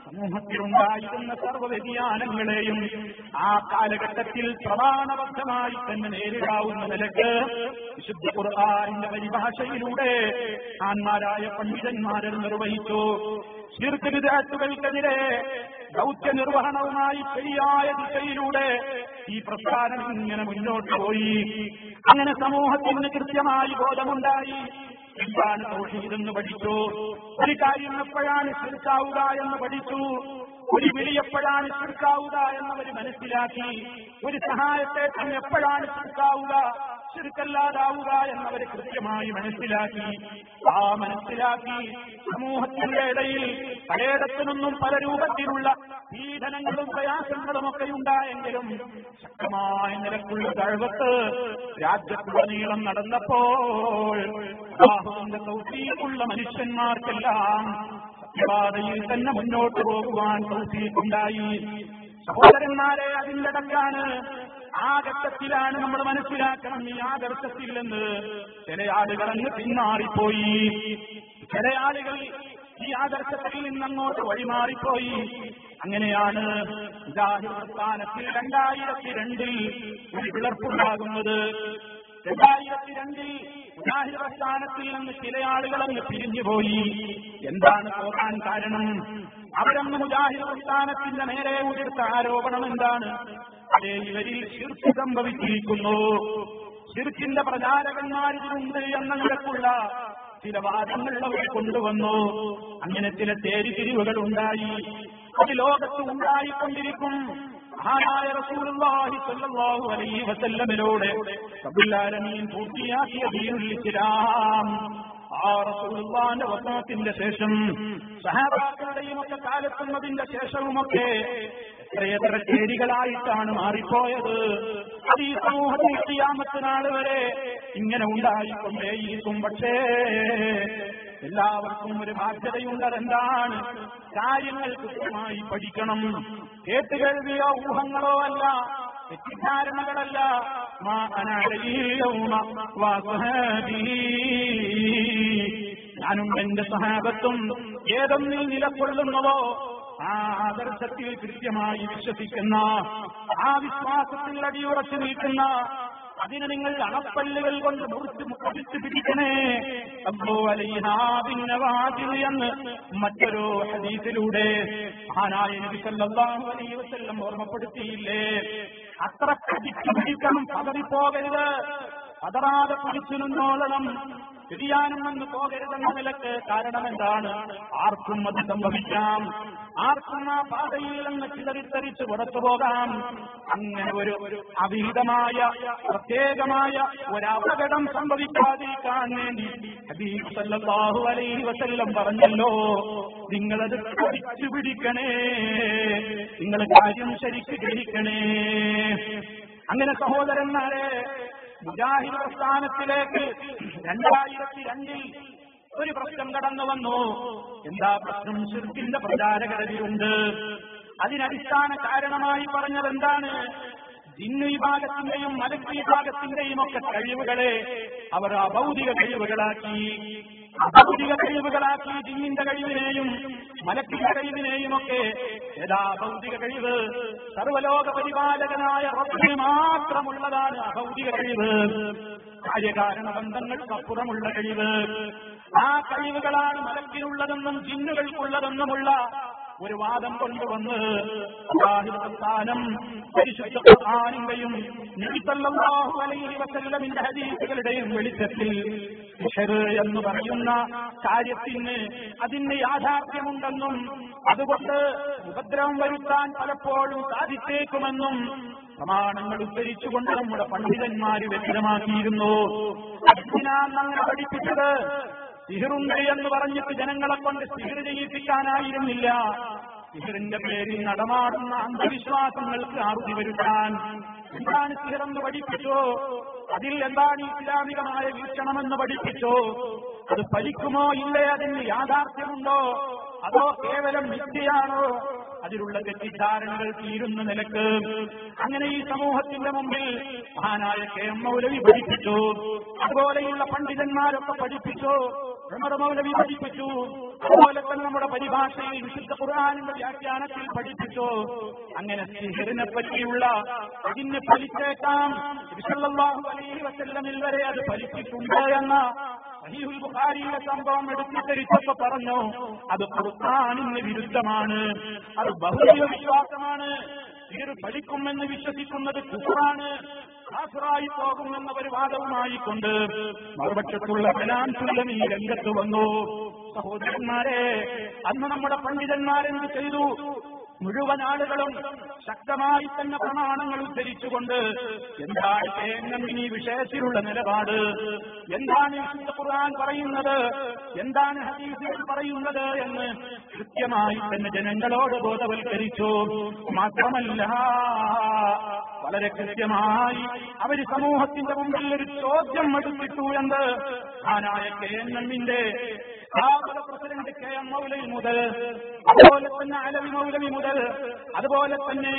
സമൂഹത്തിലുണ്ടായിരുന്ന സർവ്വ വ്യതിയാനങ്ങളെയും ആ കാലഘട്ടത്തിൽ പ്രമാണബദ്ധമായി തന്നെ നേരിടാവുന്ന നിലക്ക് വിശുദ്ധ ഖുർആനിന്റെ പരിഭാഷയിലൂടെ ആന്മാരായ പണ്ഡിതന്മാരെ നിർവഹിച്ചു. ശിർക്ക് ബിദ്അത്തുകൾക്കെതിരെ ദൗത്യ നിർവഹണവുമായി ശരിയായ ദിശയിലൂടെ ഈ പ്രസ്ഥാനം ഇങ്ങനെ മുന്നോട്ട് പോയി. അങ്ങനെ സമൂഹത്തിന് കൃത്യമായി ബോധമുണ്ടായി. എന്താണ് തൗഹീദെന്ന് പഠിച്ചു, ഒരു കാര്യം എപ്പോഴാണ് ശിർക്കാവുക എന്ന് പഠിച്ചു, ഒരു വിളി എപ്പോഴാണ് ശിർക്കാവുക എന്നവർ മനസ്സിലാക്കി, ഒരു സഹായത്തെ തന്നെ എപ്പോഴാണ് ശിർക്കാവുക, ശിർക്കല്ലാതാവുക എന്നവർ കൃത്യമായി മനസ്സിലാക്കി. ആ മനസ്സിലാക്കി സമൂഹത്തിന്റെ ഇടയിൽ പലയിടത്തു നിന്നും പല രൂപത്തിലുള്ള പീഡനങ്ങളും പ്രയാസങ്ങളുമൊക്കെ ഉണ്ടായെങ്കിലും ശക്തമായ നിലക്കുള്ള ദഅവത്ത് രാജ്യത്തുടനീളം നടന്നപ്പോൾ അല്ലാഹുവിന്റെ തൗഫീഖുള്ള മനുഷ്യന്മാർക്കെല്ലാം സത്യപാതയിൽ തന്നെ മുന്നോട്ട് പോകുവാൻ തൗഫീഖുണ്ടായി. സഹോദരന്മാരെ, അതിന്റെ ഇടക്കാണ്, ആ ഘട്ടത്തിലാണ് നമ്മൾ മനസ്സിലാക്കണം ഈ ആദർശത്തിൽ നിന്ന് ചില ആളുകൾ അങ്ങ് പിന്മാറിപ്പോയി. ചില ആളുകൾ ഈ ആദർശത്തിൽ നിന്നങ്ങോട്ട് വഴിമാറിപ്പോയി. അങ്ങനെയാണ് മുജാഹിദ് പ്രസ്ഥാനത്തിൽ 2002 ഒരു പിളർപ്പുണ്ടാകുന്നത്. 2002 മുജാഹിദ് പ്രസ്ഥാനത്തിൽ നിന്ന് ചില ആളുകൾ അങ്ങ് പിരിഞ്ഞുപോയി. എന്താണ് പോകാൻ കാരണം? അവരന്ന് മുജാഹിദ് പ്രസ്ഥാനത്തിന്റെ നേരെ ഉയർത്ത ആരോപണം എന്താണ്? അതേ, ഇവരിൽ ശിർക്ക് സംഭവിച്ചിരിക്കുന്നു, ശിർക്കിന്റെ പ്രചാരകന്മാരിലുണ്ട് എന്ന നിലക്കുള്ള ചില വാദങ്ങൾ അവർ കൊണ്ടുവന്നു. അങ്ങനെ ചില ചേരിതിരിവുകൾ ഉണ്ടായി. അത് ലോകത്ത് ഉണ്ടായിക്കൊണ്ടിരിക്കും. മഹാനായ റസൂലുള്ളാഹി സ്വല്ലല്ലാഹു അലൈഹി വസല്ലമയോട് റബ്ബുൽ ആലമീൻ പൂർത്തിയാക്കിയ ദീനുൽ ഇസ്ലാം ആ റസൂലുള്ളാഹിന്റെ വഫാത്തിന്റെ ശേഷം സഹാബാക്കളുടെയും ഒക്കെ കാലത്തുന്നതിന്റെ ശേഷവുമൊക്കെ എത്രയെത്ര ചേരികളായിട്ടാണ് മാറിപ്പോയത്. അത് ഈ സമൂഹത്തിൽ ഖിയാമത്ത് നാൾ വരെ ഇങ്ങനെ ഉണ്ടായിക്കൊണ്ടേയിരിക്കും. പക്ഷേ എല്ലാവർക്കും ഒരു ബാധ്യതയുണ്ട്. എന്താണ്? കാര്യങ്ങൾ കൃത്യമായി പഠിക്കണം. കേട്ടുകേൾവിയോ ഊഹങ്ങളോ അല്ല, തെറ്റിദ്ധാരണകളല്ല. ഞാനും എന്റെ സഹാബത്തും ഏതൊന്നിൽ നിലകൊള്ളുന്നവോ ആ ആദർശത്തിൽ കൃത്യമായി വിശ്വസിക്കുന്ന, ആ വിശ്വാസത്തിൽ അടിയുറച്ചു നിൽക്കുന്ന, അതിന് നിങ്ങൾ അണപ്പല്ലുകൾ കൊണ്ട് മുറിച്ചു പിടിക്കണേ. അബ്ബൂ അലൈഹാ ബിന്നവാജിൽ എന്ന് മറ്റൊരു ഹദീസിലൂടെ മഹാനായ നബി സല്ലല്ലാഹു അലൈഹി വസല്ലം ഓർമ്മപ്പെടുത്തിയില്ലേ? അത്ര പിടിച്ചു പിടിക്കണം, പതറിപ്പോകരുത്, പതറാതെ പിടിച്ചു നിന്നോളണം, വ്യതിയാനം വന്നു പോകരുതെന്ന നിലക്ക്. കാരണം എന്താണ്? ആർക്കും അത് സംഭവിക്കാം, ആർക്കും ആ പാതയിൽ നിന്ന് ചിതറിത്തെറിച്ച് പുറത്തു പോകാം. അങ്ങനെ ഒരു അവിഹിതമായ പ്രത്യേകമായ ഒരപകടം സംഭവിക്കാതിരിക്കാൻ വേണ്ടി ഹബീബ് സല്ലല്ലാഹു അലൈഹി വസല്ലം പറഞ്ഞല്ലോ, നിങ്ങളത് പിടിച്ചു പിടിക്കണേ, നിങ്ങൾ കാര്യം ശരിക്ക് ഗ്രഹിക്കണേ. അങ്ങനെ സഹോദരന്മാരെ, മുജാഹിദ് പ്രസ്ഥാനത്തിലേക്ക് 2002 ഒരു പ്രശ്നം കടന്നു വന്നു. എന്താ പ്രശ്നം? ശിർക്കിന്റെ പ്രചാരകരുണ്ട്. അതിനടിസ്ഥാന കാരണമായി പറഞ്ഞത് എന്താണ്? ജിന്നു വിഭാഗത്തിന്റെയും മലക്ക് വിഭാഗത്തിന്റെയും ഒക്കെ കഴിവുകളെ അവർ അഭൗതിക കഴിവുകളാക്കി. ജിന്നിന്റെ കഴിവിനെയും മലക്കിന്റെ കഴിവിനെയും ഒക്കെ ഭൗതിക കഴിവ് സർവലോക പരിപാലകനായ റബ്ബിന് മാത്രമുള്ളതാണ്. അഭൗതിക കഴിവ് കാര്യകാരണ ബന്ധങ്ങൾക്കപ്പുറമുള്ള കഴിവ്. ആ കഴിവുകളാണ് മലക്കിനുള്ളതെന്നും ജിന്നുകൾക്കുള്ളതെന്നുമുള്ള ഒരു വാദം കൊണ്ടുവന്ന് സ്ഥാനം പരിശുദ്ധ ഖുർആനിന്റെയും നബി സല്ലല്ലാഹു അലൈഹി വസല്ലമിന്റെ ഹദീസുകളുടെയും വെളിച്ചത്തിൽ സിഹ്ർ എന്ന് പറയുന്ന കാര്യത്തിന് അതിന് യാഥാർത്ഥ്യമുണ്ടെന്നും അതുകൊണ്ട് ഉപദ്രവം വരുത്താൻ പലപ്പോഴും സാധിച്ചേക്കുമെന്നും പ്രമാണങ്ങൾ ഉദ്ധരിച്ചുകൊണ്ട് നമ്മുടെ പണ്ഡിതന്മാര് വ്യക്തമാക്കിയിരുന്നു. അതിനാണ് അങ്ങനെ പഠിപ്പിച്ചത്. സിഹറുണ്ട് എന്ന് പറഞ്ഞിട്ട് ജനങ്ങളെ കൊണ്ട് സിഹർ ചെയ്യിപ്പിക്കാനായിരുന്നില്ല. സിഹറിന്റെ പേരിൽ നടമാടുന്ന അന്ധവിശ്വാസങ്ങൾക്ക് അറുതി വരുത്താൻ. എന്താണ് സിഹറെന്ന് പഠിപ്പിച്ചോ, അതിൽ എന്താണ് ഇസ്ലാമികമായ വീക്ഷണമെന്ന് പഠിപ്പിച്ചോ, അത് ഫലിക്കുമോ ഇല്ലേ, അതിന് യാഥാർത്ഥ്യമുണ്ടോ, അതോ കേവലം മിഥ്യയാണോ, അതിലുള്ള തെറ്റിദ്ധാരണകൾ തീരുന്ന നിലക്ക് അങ്ങനെ ഈ സമൂഹത്തിന്റെ മുമ്പിൽ മഹാനായ കെ.എം. മൗലവി പഠിപ്പിച്ചു. അതുപോലെയുള്ള പണ്ഡിതന്മാരൊക്കെ പഠിപ്പിച്ചു. ഉമർ മൗലവി പഠിപ്പിച്ചു. അതുപോലെ തന്നെ നമ്മുടെ പരിഭാഷയിൽ വിശുദ്ധ ഖുർആനിന്റെ വ്യാഖ്യാനത്തിൽ പഠിപ്പിച്ചു. അങ്ങനെ സിഹറിനെ പറ്റിയുള്ള അതിന് ഫലിച്ചേക്കാം, നബി സല്ലല്ലാഹു അലൈഹി വസല്ലമിൽ വരെ അത് ഫലിച്ചിട്ടുണ്ട് എന്ന സഹീഹുൽ ബുഖാരിയിലെ സംഭവം എടുത്തിരിച്ചപ്പോ പറഞ്ഞു, അത് ഖുർആനിന് വിരുദ്ധമാണ്, അത് ബഹുദൈവ വിശ്വാസമാണ്. സിഹർ ഫലിക്കുമെന്ന് വിശ്വസിക്കുന്നത് കുഫ്റാണ്, കാഫിറായി പോകുമെന്ന ഒരു വാദവുമായി കൊണ്ട് മറുപക്ഷത്തുള്ള കലാം സുല്ലമി രംഗത്ത് വന്നു. സഹോദരന്മാരെ, അന്ന് നമ്മുടെ പണ്ഡിതന്മാരെന്ത് ചെയ്തു? മുഴുവൻ ആളുകളും ശക്തമായി തന്നെ പ്രമാണങ്ങൾ ഉദ്ധരിച്ചുകൊണ്ട് എന്താണ് ഈ വിഷയത്തിലുള്ള നിലപാട്, എന്താണ് വിശുദ്ധ ഖുർആൻ പറയുന്നത്, എന്താണ് ഹദീസുകൾ പറയുന്നത് എന്ന് കൃത്യമായി തന്നെ ജനങ്ങളോട് ബോധവൽക്കരിച്ചു. മാത്രമല്ല, വളരെ കൃത്യമായി അവര് സമൂഹത്തിന്റെ മുമ്പിൽ ഒരു ചോദ്യം എടുത്തിട്ടു എന്ന് മഹാനായ കെ.എൻ.എമ്മിന്റെ പ്രസിഡന്റ് കെ.എം. മൗലവി മുതൽ, അതുപോലെ തന്നെ അലവി മൗലവി മുതൽ, അതുപോലെ തന്നെ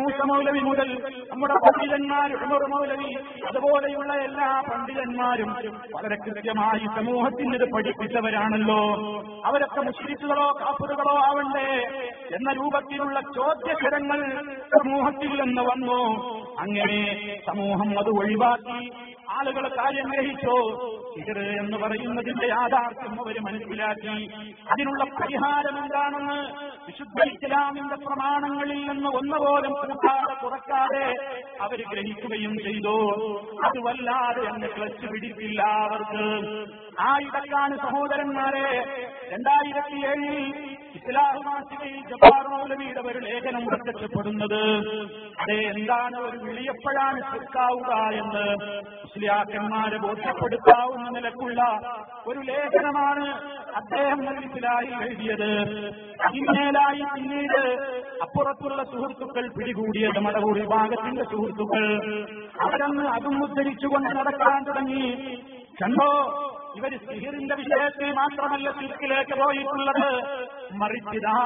മൂസ മൗലവി മുതൽ നമ്മുടെ പണ്ഡിതന്മാർ ഉമർ മൗലവി, അതുപോലെയുള്ള എല്ലാ പണ്ഡിതന്മാരും വളരെ കൃത്യമായി സമൂഹത്തിന് ഇത് പഠിപ്പിച്ചവരാണല്ലോ. അവരൊക്കെ മുശ്രിക്കുകളോ കാഫിറുകളോ ആവണ്ടേ എന്ന രൂപത്തിലുള്ള ചോദ്യക്ഷരങ്ങൾ സമൂഹത്തിൽ നിന്ന് വന്നു. അങ്ങനെ സമൂഹം അത് ഒഴിവാക്കി ആളുകൾ കാര്യം ഗ്രഹിച്ചു. സിഹർ എന്ന് പറയുന്നതിന്റെ യാഥാർത്ഥ്യം അവർ മനസ്സിലാക്കി. അതിനുള്ള പരിഹാരം എന്താണെന്ന് വിശുദ്ധ ഇസ്ലാമിന്റെ പ്രമാണങ്ങളിൽ നിന്ന് ഒന്നുപോലും കൂട്ടാതെ കുറക്കാതെ അവർ ഗ്രഹിക്കുകയും ചെയ്തു. അത് വല്ലാതെ അങ്ങ് ക്ലച്ച് പിടിപ്പില്ല അവർക്ക്. ആ ഇടക്കാണ് സഹോദരന്മാരെ 2007 ഇസ്ലാഹ് മാസികയിൽ ജബ്ബാർ മൗലവിയുടെ ഒരു ലേഖനം പ്രത്യക്ഷപ്പെടുന്നത്. അതെ, എന്താണ് ഒരു വിളിയപ്പോഴാണ് ശിർക്കാവുക എന്ന് മുസ്ലിയാക്കന്മാരെ ബോധ്യപ്പെടുത്താവുന്ന നിലക്കുള്ള ഒരു ലേഖനമാണ് അദ്ദേഹം മനസ്സിലായി എഴുതിയത്. അതിന്മേലായി പിന്നീട് അപ്പുറത്തുള്ള സുഹൃത്തുക്കൾ പിടികൂടിയത് മടവൂർ വിഭാഗത്തിന്റെ സുഹൃത്തുക്കൾ. അവരന്ന് അതും ഉദ്ധരിച്ചുകൊണ്ട് നടക്കാൻ തുടങ്ങി. കണ്ടോ, ഇവര് സിഹിറിന്റെ വിഷയത്തിൽ മാത്രമല്ല ശിർക്കിലേക്ക് പോയിട്ടുള്ളത്, മറിച്ചിതാ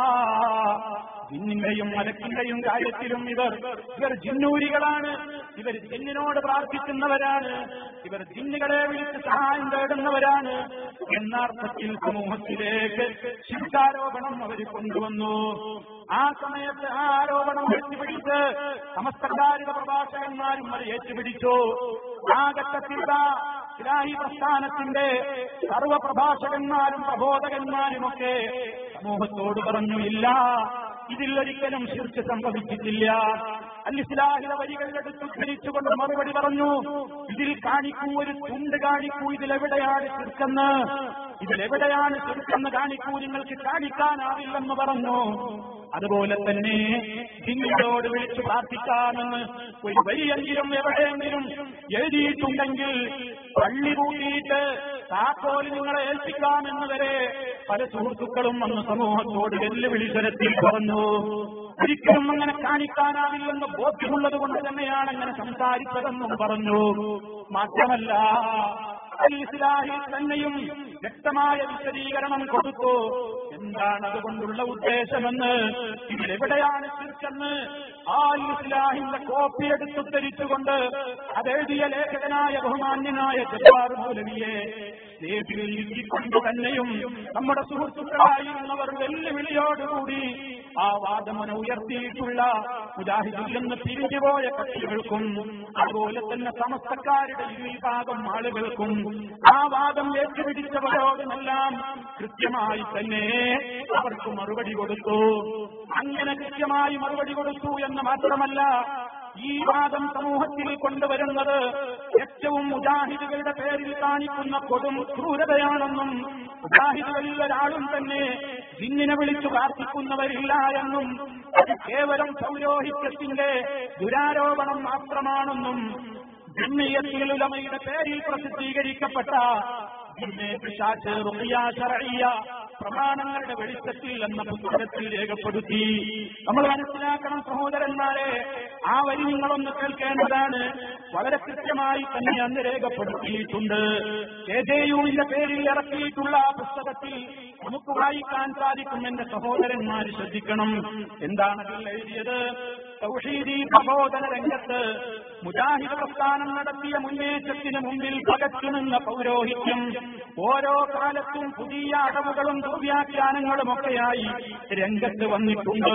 ജിന്നിന്റെയും മലക്കിന്റെയും കാര്യത്തിലും ഇവർ ജിന്നൂരികളാണ്, ഇവർ ജിന്നിനോട് പ്രാർത്ഥിക്കുന്നവരാണ്, ഇവർ ജിന്നുകളെ വിളിച്ച് സഹായം തേടുന്നവരാണ് എന്ന അർത്ഥത്തിൽ സമൂഹത്തിലേക്ക് ശിക്ഷാരോപണം അവർ കൊണ്ടുവന്നു. ആ സമയത്ത് ആ ആരോപണം ഏറ്റുപിടിച്ച് സമസ്തക്കാരുടെ പ്രഭാഷകന്മാരും അത് ഏറ്റുപിടിച്ചു. ആ ഘട്ടത്തിൽ ഇലാഹി പ്രസ്ഥാനത്തിന്റെ സർവ പ്രഭാഷകന്മാരും പ്രബോധകന്മാരുമൊക്കെ സമൂഹത്തോട് പറഞ്ഞു, ഇല്ല, ഇതിൽ ഒരിക്കലും ശിർക്ക് സംഭവിച്ചിട്ടില്ല. അൽ-ഇസ്ലാഹിലെ വരികളെടുത്ത് ഉദ്ധരിച്ചുകൊണ്ട് മറുപടി പറഞ്ഞു, ഇതിൽ കാണിക്കൂ, ഒരു തുണ്ട് കാണിക്കൂ, ഇതിലെവിടെയാണ് ശിർക്കെന്ന്, ഇതിലെവിടെയാണ് ശിർക്കെന്ന് കാണിക്കൂ, നിങ്ങൾക്ക് കാണിക്കാനാവില്ലെന്ന് പറഞ്ഞു. അതുപോലെ തന്നെ ജിന്നുകളോട് വിളിച്ചു പ്രാർത്ഥിക്കാമെന്ന് ഒരു വരിയെങ്കിലും എവിടെയെങ്കിലും എഴുതിയിട്ടുണ്ടെങ്കിൽ പള്ളി കൂട്ടിയിട്ട് താക്കോല് നിങ്ങളെ ഏൽപ്പിക്കാമെന്ന് വരെ പല സുഹൃത്തുക്കളും അന്ന് സമൂഹത്തോട് വെല്ലുവിളി സ്വരത്തിൽ പറഞ്ഞു. ഒരിക്കലും അങ്ങനെ കാണിക്കാനാവില്ലെന്ന് ബോധ്യമുള്ളത് കൊണ്ട് തന്നെയാണ് അങ്ങനെ സംസാരിച്ചതെന്നും പറഞ്ഞു. മാത്രമല്ല ഇസ്ലാഹിൽ തന്നെയും വ്യക്തമായ വിശദീകരണം കൊടുത്തു. എന്താണ് അതുകൊണ്ടുള്ള ഉദ്ദേശമെന്ന്, ഇതിലെവിടെയാണ് ശിർക്കെന്ന് ആ ഇസ്ലാഹിന്റെ കോപ്പി എടുത്തുദ്ധരിച്ചുകൊണ്ട് അതെഴുതിയ ലേഖകനായ ബഹുമാന്യനായ ജബ്ബാർ മൗലവിയെ കൊണ്ട് തന്നെയും നമ്മുടെ സുഹൃത്തുക്കളായിരുന്നവർ വെല്ലുവിളിയോടുകൂടി ആ വാദമന ഉയർത്തിയിട്ടുള്ള മുജാഹിദിൽ നിന്ന് പിരിഞ്ഞുപോയ കക്ഷികൾക്കും അതുപോലെ തന്നെ സമസ്തക്കാരുടെ വിഭാഗം ആളുകൾക്കും ആ വാദം ഏറ്റുപിടിച്ചവരോടുമെല്ലാം കൃത്യമായി തന്നെ അവർക്ക് മറുപടി കൊടുത്തു. അങ്ങനെ കൃത്യമായി മറുപടി കൊടുത്തു എന്ന് മാത്രമല്ല, ഈ വാദം സമൂഹത്തിൽ കൊണ്ടുവരുന്നത് ഏറ്റവും മുജാഹിദുകളുടെ പേരിൽ കാണിക്കുന്ന കൊടും ക്രൂരതയാണെന്നും മുജാഹിദുകളിൽ ഒരാളും തന്നെ ജിന്നിനെ വിളിച്ചു പ്രാർത്ഥിക്കുന്നവരില്ല എന്നും അത് കേവലം പൗരോഹിത്യത്തിന്റെ ദുരാരോപണം മാത്രമാണെന്നും ജംഇയ്യത്തുൽ ഉലമയുടെ പേരിൽ പ്രസിദ്ധീകരിക്കപ്പെട്ട പ്രമാണങ്ങളുടെ വെളിച്ചത്തിൽ എന്ന പുസ്തകത്തിൽ രേഖപ്പെടുത്തി. നമ്മൾ മനസ്സിലാക്കണം സഹോദരന്മാരെ, ആ വരി നിങ്ങളൊന്ന് കേൾക്കേണ്ടതാണ്. വളരെ കൃത്യമായി തന്നെ അന്ന് രേഖപ്പെടുത്തിയിട്ടുണ്ട്. KJUവിന്റെ പേരിൽ ഇറക്കിയിട്ടുള്ള ആ പുസ്തകത്തിൽ നമുക്ക് വായിക്കാൻ സാധിക്കും. എന്റെ സഹോദരന്മാർ ശ്രദ്ധിക്കണം, എന്താണ് അതിൽ എഴുതിയത്. തൗഹീദി പ്രബോധന രംഗത്ത് മുജാഹിദ് പ്രസ്ഥാനം നടത്തിയ മുന്നേറ്റത്തിന് മുമ്പിൽ പകച്ചുനിന്ന പൗരോഹിത്യം ഓരോ കാലത്തും പുതിയ അടവുകളും ദുർവ്യാഖ്യാനങ്ങളുമൊക്കെയായി രംഗത്ത് വന്നിട്ടുണ്ട്.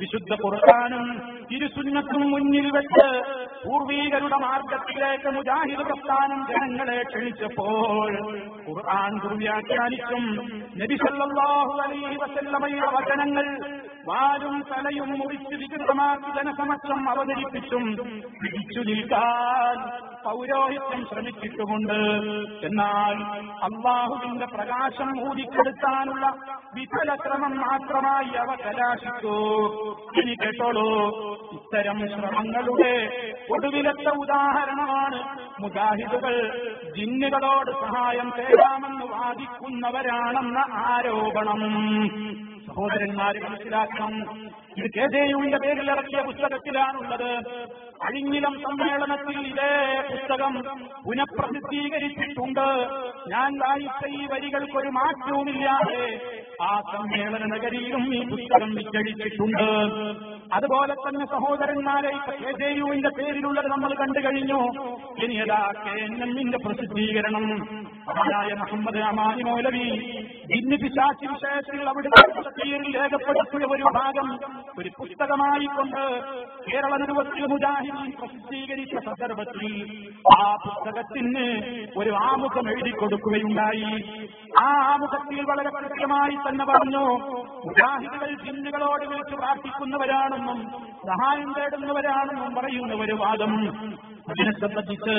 വിശുദ്ധ ഖുർആനും തിരുസുന്നത്തും മുന്നിൽ വെച്ച് പൂർവീകരുടെ മാർഗത്തിലേക്ക് മുജാഹിദ് പ്രസ്ഥാനം ജനങ്ങളെ ക്ഷണിച്ചപ്പോൾ ഖുർആൻ ദുർവ്യാഖ്യാനിച്ചും നബി സല്ലല്ലാഹു അലൈഹി വസല്ലമയുടെ വചനങ്ങൾ വാലും തലയും മുറിച്ച് വികൃതമാക്കി ജനസമക്ഷം അവതരിപ്പിച്ചും പിടിച്ചു നിൽക്കാൻ പൗരോഹിത്യം ശ്രമിച്ചിട്ടുമുണ്ട്. എന്നാൽ അള്ളാഹുവിന്റെ പ്രകാശം ഊതിക്കെടുത്താനുള്ള വിഫലക്രമം മാത്രമായി അവ കലാശിച്ചു. ഇനി കേട്ടോളൂ, ഇത്തരം ശ്രമങ്ങളുടെ ഒടുവിലത്തെ ഉദാഹരണമാണ് മുജാഹിദുകൾ ജിന്നുകളോട് സഹായം തേടാമെന്ന് വാദിക്കുന്നവരാണെന്ന ആരോപണം. സഹോദരന്മാരെ മനസ്സിലാക്കണം, ഇത് KJUവിന്റെ പേരിൽ ഇറക്കിയ പുസ്തകത്തിലാണുള്ളത്. അഴിഞ്ഞിലം സമ്മേളനത്തിൽ ഇതേ പുസ്തകം പുനഃപ്രസിദ്ധീകരിച്ചിട്ടുണ്ട്. ഞാൻ വായിച്ച ഈ വരികൾക്കൊരു മാറ്റവുമില്ലാതെ ആ സമ്മേളന നഗരിയിലും ഈ പുസ്തകം വിറ്റഴിച്ചിട്ടുണ്ട്. അതുപോലെ തന്നെ സഹോദരന്മാരെ, KJUവിന്റെ പേരിലുള്ളത് നമ്മൾ കണ്ടു കഴിഞ്ഞു. ഇനി ഏതാ KNM-ന്റെ പ്രസിദ്ധീകരണം. മഹാനായ മുഹമ്മദ് അമാനി മൗലവി ജിന്ന് പിശാച് വിഷയത്തിൽ അവിടുത്തെ തഫ്സീറിൽ രേഖപ്പെടുത്തിയ ഒരു ഭാഗം ഒരു പുസ്തകമായി കൊണ്ട് കേരള യൂണിവേഴ്സിറ്റി മുജാഹിദീൻ പ്രസിദ്ധീകരിച്ച സന്ദർഭത്തിൽ ആ പുസ്തകത്തിന് ഒരു ആമുഖം എഴുതി കൊടുക്കുകയുണ്ടായി. ആ ആമുഖത്തിൽ വളരെ കൃത്യമായി തന്നെ പറഞ്ഞു, മുജാഹിദുകൾ ജിന്നുകളോട് വിളിച്ച് പ്രാർത്ഥിക്കുന്നവരാണെന്നും സഹായം തേടുന്നവരാണെന്നും പറയുന്ന ഒരു വാദം അതിനെ സംബന്ധിച്ച്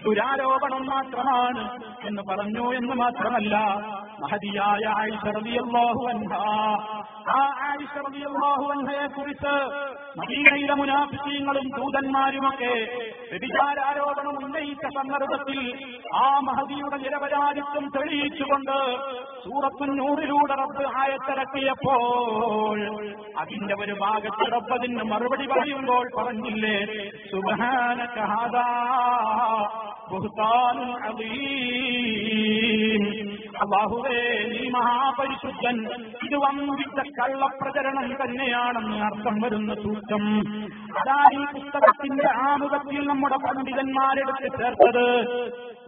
ദുരാരോപണം മാത്രമാണ് എന്ന് പറഞ്ഞു. എന്ന് മാത്രമല്ല, മഹദിയായ ആയിഷ റളിയല്ലാഹു അൻഹാ, ആ ആയിഷ റളിയല്ലാഹു അൻഹയെ കുറിച്ച് മദീനയിലെ മുനാഫിഖീങ്ങളും ദൂതന്മാരുമൊക്കെ വ്യഭിചാരാരോപണം ഉന്നയിച്ച സന്ദർഭത്തിൽ ആ മഹദിയുടെ നിരപരാധിത്വം തെളിയിച്ചുകൊണ്ട് സൂറത്തുൻ നൂറിലൂടെ റബ്ബ് ആയത്തിറക്കിയപ്പോൾ അതിന്റെ ഒരു ഭാഗത്ത് റബ്ബ് അതിന് മറുപടി പറയുമ്പോൾ പറഞ്ഞില്ലേ, സുബ്ഹാനക ഹാദാ ബുഹ്താനുൻ അദീം. അല്ലാഹുവേ, നീ മഹാപരിശുദ്ധൻ, ഇത് വമ്പിച്ച കള്ളപ്രചരണം തന്നെയാണെന്ന് അർത്ഥം വരുന്ന സൂക്തം. അതാണ് ഈ പുസ്തകത്തിന്റെ ആമുഖത്തിൽ നമ്മുടെ പണ്ഡിതന്മാരെടുത്ത് ചേർത്തത്.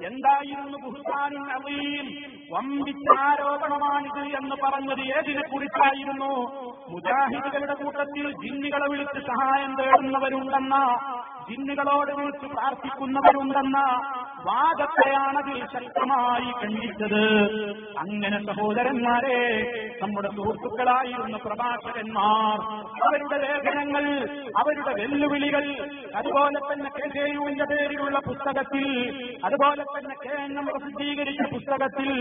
എന്തായിരുന്നു ബുഹ്താനുൻ അദീം? വമ്പിച്ച ആരോപണമാണിത് എന്ന് പറഞ്ഞത് ഏതിനെ കുറിച്ചായിരുന്നു? മുജാഹിദുകളുടെ കൂട്ടത്തിൽ ജിന്നുകളെ വിളിച്ച് സഹായം തേടുന്നവരുണ്ടെന്ന, ജിന്നുകളോട് വിളിച്ച് പ്രാർത്ഥിക്കുന്നവരുണ്ടെന്ന വാദത്തെയാണതിൽ ശക്തമായി ഖണ്ഡിച്ചത്. അങ്ങനെ സഹോദരന്മാരെ, നമ്മുടെ സുഹൃത്തുക്കളായിരുന്ന പ്രഭാഷകന്മാർ അവരുടെ ലേഖനങ്ങൾ, അവരുടെ വെല്ലുവിളികൾ, അതുപോലെ തന്നെ KJU-വിന്റെ പേരിലുള്ള പുസ്തകത്തിൽ, അതുപോലെ തന്നെ KNM പ്രസിദ്ധീകരിച്ച പുസ്തകത്തിൽ,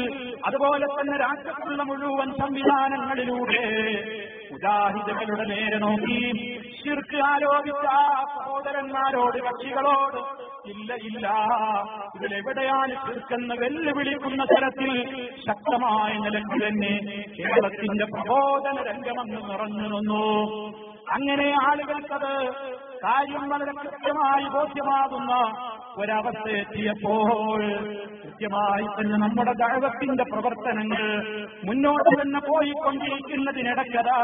അതുപോലെ തന്നെ രാജ്യത്തുള്ള മുഴുവൻ സംവിധാനങ്ങളിലൂടെ മുജാഹിദുകളുടെ നേരെ നോക്കി ശിർക്ക് ആരോപിച്ച സഹോദരന്മാരോട്, കക്ഷികളോട് ഇല്ല ഇല്ല, ഇതിലെവിടെയാണ് ശിർക്കെന്ന് വെല്ലുവിളിക്കുന്ന തരത്തിൽ ശക്തമായ നിലയ്ക്ക് തന്നെ കേരളത്തിന്റെ പ്രബോധന രംഗമെന്ന് നിറഞ്ഞു നിന്നു. അങ്ങനെ ആളുകൾക്കത് കാര്യം വളരെ കൃത്യമായി ബോധ്യമാകുന്ന ഒരവസ്ഥ എത്തിയപ്പോൾ കൃത്യമായി തന്നെ നമ്മുടെ ദഅവത്തിന്റെ പ്രവർത്തനങ്ങൾ മുന്നോട്ട് തന്നെ പോയിക്കൊണ്ടിരിക്കുന്നതിനിടയ്ക്കതാ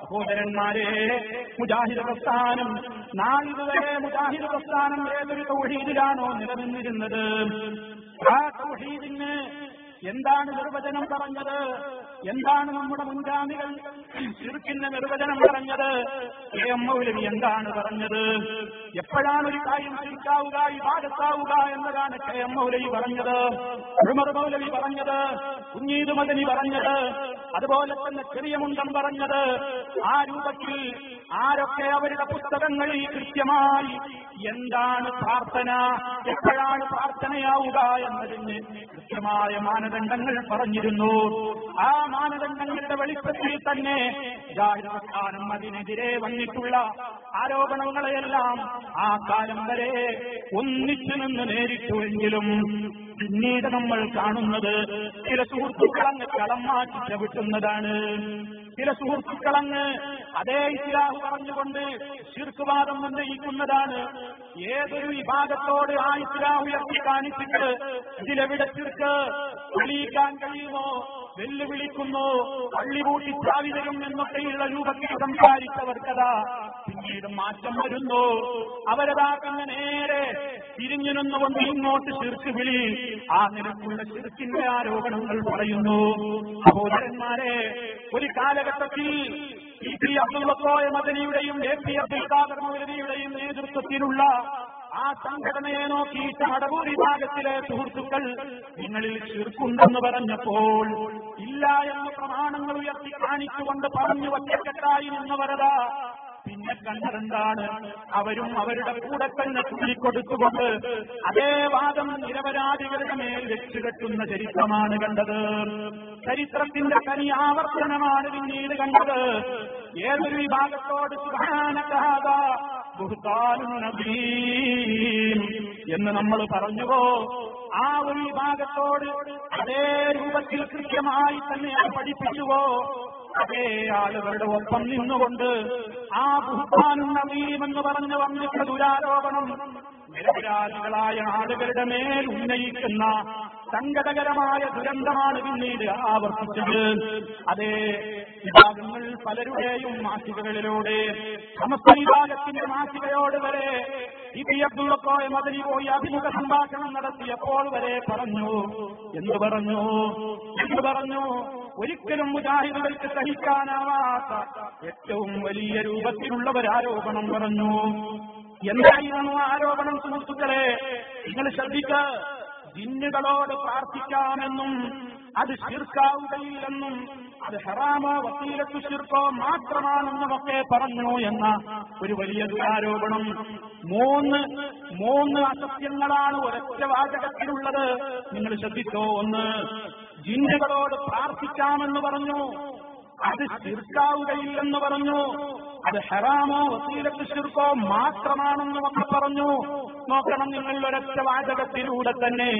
സഹോദരന്മാരെ, മുജാഹിദ് പ്രസ്ഥാനം നാളിതുവരെ മുജാഹിദ് പ്രസ്ഥാനം ഏതൊരു തൗഹീദിലാണോ നിലനിന്നിരുന്നത്, ആ തൗഹീദിന് എന്താണ് നിർവചനം പറഞ്ഞത്? എന്താണ് നമ്മുടെ മുൻഗാമികൾ ശിർക്കിന്റെ നിർവചനം പറഞ്ഞത്? KM മൗലവി എന്താണ് പറഞ്ഞത്? എപ്പോഴാണ് ഒരു കാര്യം ശിർക്കാവുക, ഇബാദത്താവുക എന്നതാണ് KM മൗലവി പറഞ്ഞത്, ഉമർ മൗലവി പറഞ്ഞത്, കുഞ്ഞീദ് മദനി പറഞ്ഞത്, അതുപോലെ തന്നെ ചെറിയ മുണ്ടം പറഞ്ഞത്. ആ രൂപത്തിൽ ആരൊക്കെ അവരുടെ പുസ്തകങ്ങളിൽ കൃത്യമായി എന്താണ് പ്രാർത്ഥന, എപ്പോഴാണ് പ്രാർത്ഥനയാവുക എന്നതിന് കൃത്യമായ മാനദണ്ഡങ്ങൾ പറഞ്ഞിരുന്നു. ആ മാനദണ്ഡങ്ങളുടെ വെളിച്ചത്തിൽ തന്നെ മുജാഹിദ് പ്രസ്ഥാനം അതിനെതിരെ വന്നിട്ടുള്ള ആരോപണങ്ങളെയെല്ലാം ആ കാലം വരെ ഒന്നിച്ചു നിന്ന് നേരിട്ടുവെങ്കിലും പിന്നീട് നമ്മൾ കാണുന്നത് ചില സുഹൃത്തുക്കളങ്ങ് കളം മാറ്റി ചവിട്ടുന്നതാണ്. ചില സുഹൃത്തുക്കളങ്ങ് അതേ ഇസ്ലാഹ് പറഞ്ഞുകൊണ്ട് ശിർക്കുവാദം ഉന്നയിക്കുന്നതാണ്. ഏതൊരു വിഭാഗത്തോട് ആ ഇസ്ലാഹ് ഉയർത്തി കാണിച്ചിട്ട് ഇതിലെവിടെ ശിർക്ക് തെളിയിക്കാൻ കഴിയുമോ വെല്ലുവിളിക്കുന്നു, പള്ളിപൂട്ടി ചാവി തരും എന്നൊക്കെയുള്ള രൂപത്തിൽ സംസാരിച്ചവർക്കതാ പിന്നീട് മാറ്റം വരുന്നു. അവരതാ പിന്നെ നേരെ തിരിഞ്ഞു നിന്നുകൊണ്ട് ഇങ്ങോട്ട് ശിർക്ക് വിളി, ആ നിരക്കുള്ള ശിർക്കിന്റെ ആരോപണങ്ങൾ പറയുന്നു. സഹോദരന്മാരെ, ഒരു കാലഘട്ടത്തിൽ EP അബ്ദുൽ കോയ മദനിയുടെയും AP അബ്ദുൽ ഖാദർ മൗലവിയുടെയും നേതൃത്വത്തിലുള്ള ആ സംഘടനയെ നോക്കിയിട്ട് മടവൂർ വിഭാഗത്തിലെ സുഹൃത്തുക്കൾ നിങ്ങളിൽ ശിർക്കുണ്ടെന്ന് പറഞ്ഞപ്പോൾ ഇല്ല എന്ന് പ്രമാണങ്ങൾ ഉയർത്തി കാണിച്ചുകൊണ്ട് പറഞ്ഞു ഒറ്റക്കെട്ടായി നിന്നവരതാ പിന്നെ കണ്ടതെന്താണ്? അവരും അവരുടെ കൂടെ തന്നെ ചുള്ളിക്കൊടുത്തുകൊണ്ട് അതേ വാദം നിരപരാധികളുടെ മേൽ വെച്ചുകെട്ടുന്ന ചരിത്രമാണ് കണ്ടത്. ചരിത്രത്തിന്റെ കനി ആവർത്തനമാണ് പിന്നീട് കണ്ടത്. ഏതൊരു വിഭാഗത്തോട് സുബ്ഹാനക ഹാദാ ബുഹ്താനുൻ അദീം എന്ന് നമ്മൾ പറഞ്ഞുവോ, ആ ഒരു വിഭാഗത്തോട് അതേ രൂപത്തിൽ കൃത്യമായി തന്നെ പഠിപ്പിച്ചുവോ, അതേ ആളുകളുടെ ഒപ്പം നിന്നുകൊണ്ട് ആ ബുഹ്താനുൻ അദീം എന്ന് പറഞ്ഞു വന്നിട്ടുള്ള ദുരാരോപണം നിരപരാധികളായ ആളുകളുടെ മേൽ ഉന്നയിക്കുന്ന സങ്കടകരമായ ദുരന്തമാണ് പിന്നീട് ആവർത്തിച്ചത്. അതേ വിഭാഗങ്ങൾ പലരുടെയും മാസികകളിലൂടെ സമസ്ത വിഭാഗത്തിന്റെ മാസികയോട് വരെ EP അബ്ദുൽ കോയ മദനി പോയി അഭിമുഖ സംഭാഷണം നടത്തിയപ്പോൾ വരെ പറഞ്ഞു. എന്തു പറഞ്ഞു? ഒരിക്കലും മുജാഹിദുകൾക്ക് സഹിക്കാനാവാത്ത ഏറ്റവും വലിയ രൂപത്തിലുള്ള ഒരാരോപണം പറഞ്ഞു. എന്തായിരുന്നു ആരോപണം? സുഹൃത്തുക്കളെ, നിങ്ങൾ ശ്രദ്ധിക്കുക. ജിന്നുകളോട് പ്രാർത്ഥിക്കാമെന്നും അത് ശിർക്കാവുകയില്ലെന്നും അത് ഹറാമോ വസീലത്തു ശിർക്കോ മാത്രമാണെന്നുമൊക്കെ പറഞ്ഞു എന്ന ഒരു വലിയ ദുരാരോപണം. മൂന്ന് അസത്യങ്ങളാണ് ഒരൊറ്റ വാചകത്തിലുള്ളത്. നിങ്ങൾ ശ്രദ്ധിച്ചോ. ഒന്ന്, ജിന്നുകളോട് പ്രാർത്ഥിക്കാമെന്ന് പറഞ്ഞു, അത് ശിർക്കാവുകയില്ലെന്ന് പറഞ്ഞു. അത് ഹറാമോ വസീലത്ത് ശിർക്കോ മാത്രമാണെന്നും ഒക്കെ പറഞ്ഞു. നോക്കണം, നിങ്ങൾ ഒരൊറ്റ വാചകത്തിലൂടെ തന്നെ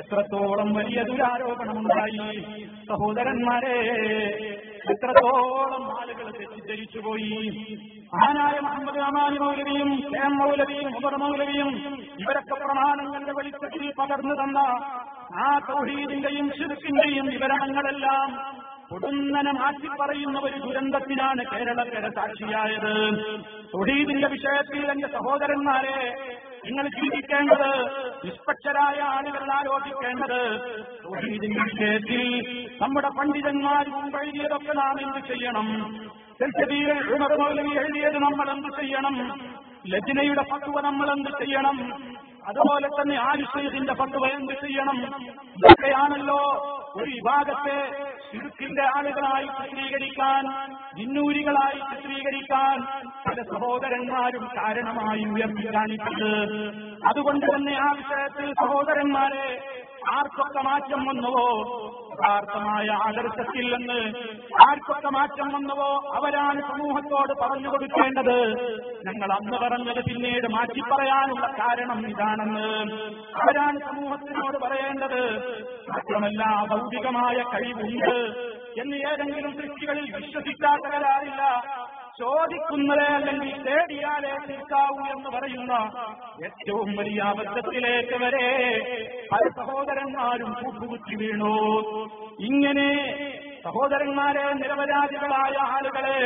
എത്രത്തോളം വലിയ ദുരാരോപണമുണ്ടായി സഹോദരന്മാരെ, എത്രത്തോളം ആളുകൾ തെറ്റിദ്ധരിച്ചുപോയി. മഹാനായ മുഹമ്മദ് അമാനി മൗലവിയും കെ.എം. മൗലവിയും ഉമർ മൗലവിയും ഇവരൊക്കെ പ്രമാണങ്ങളുടെ വെളിച്ചത്തിൽ പകർന്നു തന്ന ആ തൗഹീദിന്റെയും ശിർക്കിന്റെയും വിവരണങ്ങളെല്ലാം പൊടുന്നനെ മാറ്റിപ്പറയുന്ന ഒരു ദുരന്തത്തിനാണ് കേരളക്കര സാക്ഷിയായത്. തൗഹീദിന്റെ വിഷയത്തിൽ എന്റെ സഹോദരന്മാരെ, നിങ്ങൾ ചിന്തിക്കേണ്ടത്, നിഷ്പക്ഷരായ ആളുകൾ ആലോചിക്കേണ്ടത്, തൗഹീദിന്റെ വിഷയത്തിൽ നമ്മുടെ പണ്ഡിതന്മാർ മുമ്പ് എഴുതിയതൊക്കെ നാം എന്ത് ചെയ്യണം? തെൽസബീൽ ഉമർ മൗലവി എഴുതിയത് നമ്മൾ എന്ത് ചെയ്യണം? ലജ്നയുടെ ഫത്വ നമ്മൾ എന്ത് ചെയ്യണം? അതുപോലെ തന്നെ ആലുശൈഖിന്റെ ഫത്വ എന്ത് ചെയ്യണം? ഇതൊക്കെയാണല്ലോ ഒരു വിഭാഗത്തെ ശിർക്കിന്റെ ആളുകളായി ചിത്രീകരിക്കാൻ, ജിന്നൂരികളായി ചിത്രീകരിക്കാൻ പല സഹോദരന്മാരും കാരണമായി ഉയർത്തിക്കാണിച്ചത്. അതുകൊണ്ട് തന്നെ ആ വിഷയത്തിൽ സഹോദരന്മാരെ, ആർക്കൊക്കെ മാറ്റം വന്നുവോ, യഥാർത്ഥമായ ആദർശത്തിൽ നിന്ന് ആർക്കൊക്കെ മാറ്റം വന്നുവോ അവരാണ് സമൂഹത്തോട് പറഞ്ഞു കൊടുക്കേണ്ടത്. ഞങ്ങൾ അന്ന് പറഞ്ഞത് പിന്നീട് മാറ്റിപ്പറയാനുള്ള കാരണം ഇതാണെന്ന് അവരാണ് സമൂഹത്തിനോട് പറയേണ്ടത്. മാത്രമല്ല, ഭൗതികമായ കഴിവുണ്ട് എന്ന് ഏതെങ്കിലും സൃഷ്ടികളിൽ വിശ്വസിക്കാത്തവരാരില്ല. ചോദിക്കുന്നതേ അല്ലെങ്കിൽ തേടിയാലേ തീർക്കാവൂ എന്ന് പറയുന്ന ഏറ്റവും വലിയ അബദ്ധത്തിലേക്ക് വരെ പല സഹോദരന്മാരും കൂപ്പുകുത്തി വീണു. ഇങ്ങനെ സഹോദരന്മാരെ, നിരപരാധികളായ ആളുകളെ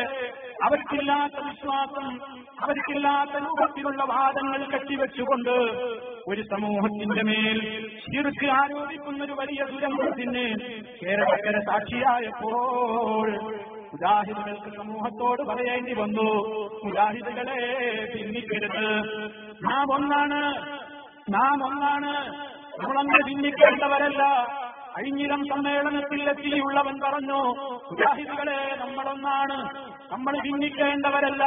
അവർക്കില്ലാത്ത വിശ്വാസം, അവർക്കില്ലാത്ത രൂപത്തിലുള്ള വാദങ്ങൾ കെട്ടിവെച്ചുകൊണ്ട് ഒരു സമൂഹത്തിന്റെ മേൽ ശിർക്ക് ആരോപിക്കുന്നൊരു വലിയ ദുരന്തത്തിന് കേരളക്കര സാക്ഷിയായപ്പോൾ മുജാഹിദുകൾക്ക് സമൂഹത്തോട് പറയേണ്ടി വന്നു, മുജാഹിദുകളെ ഭിന്നിക്കരുത്. നാം ഒന്നാണ്, നമ്മളങ്ങനെ ഭിന്നിക്കേണ്ടവരല്ല. കഴിഞ്ഞിടം സമ്മേളനത്തിൽ എത്തിയുള്ളവൻ പറഞ്ഞു, മുജാഹിദുകളെ നമ്മളൊന്നാണ്, നമ്മൾ ഭിന്നിക്കേണ്ടവരല്ല.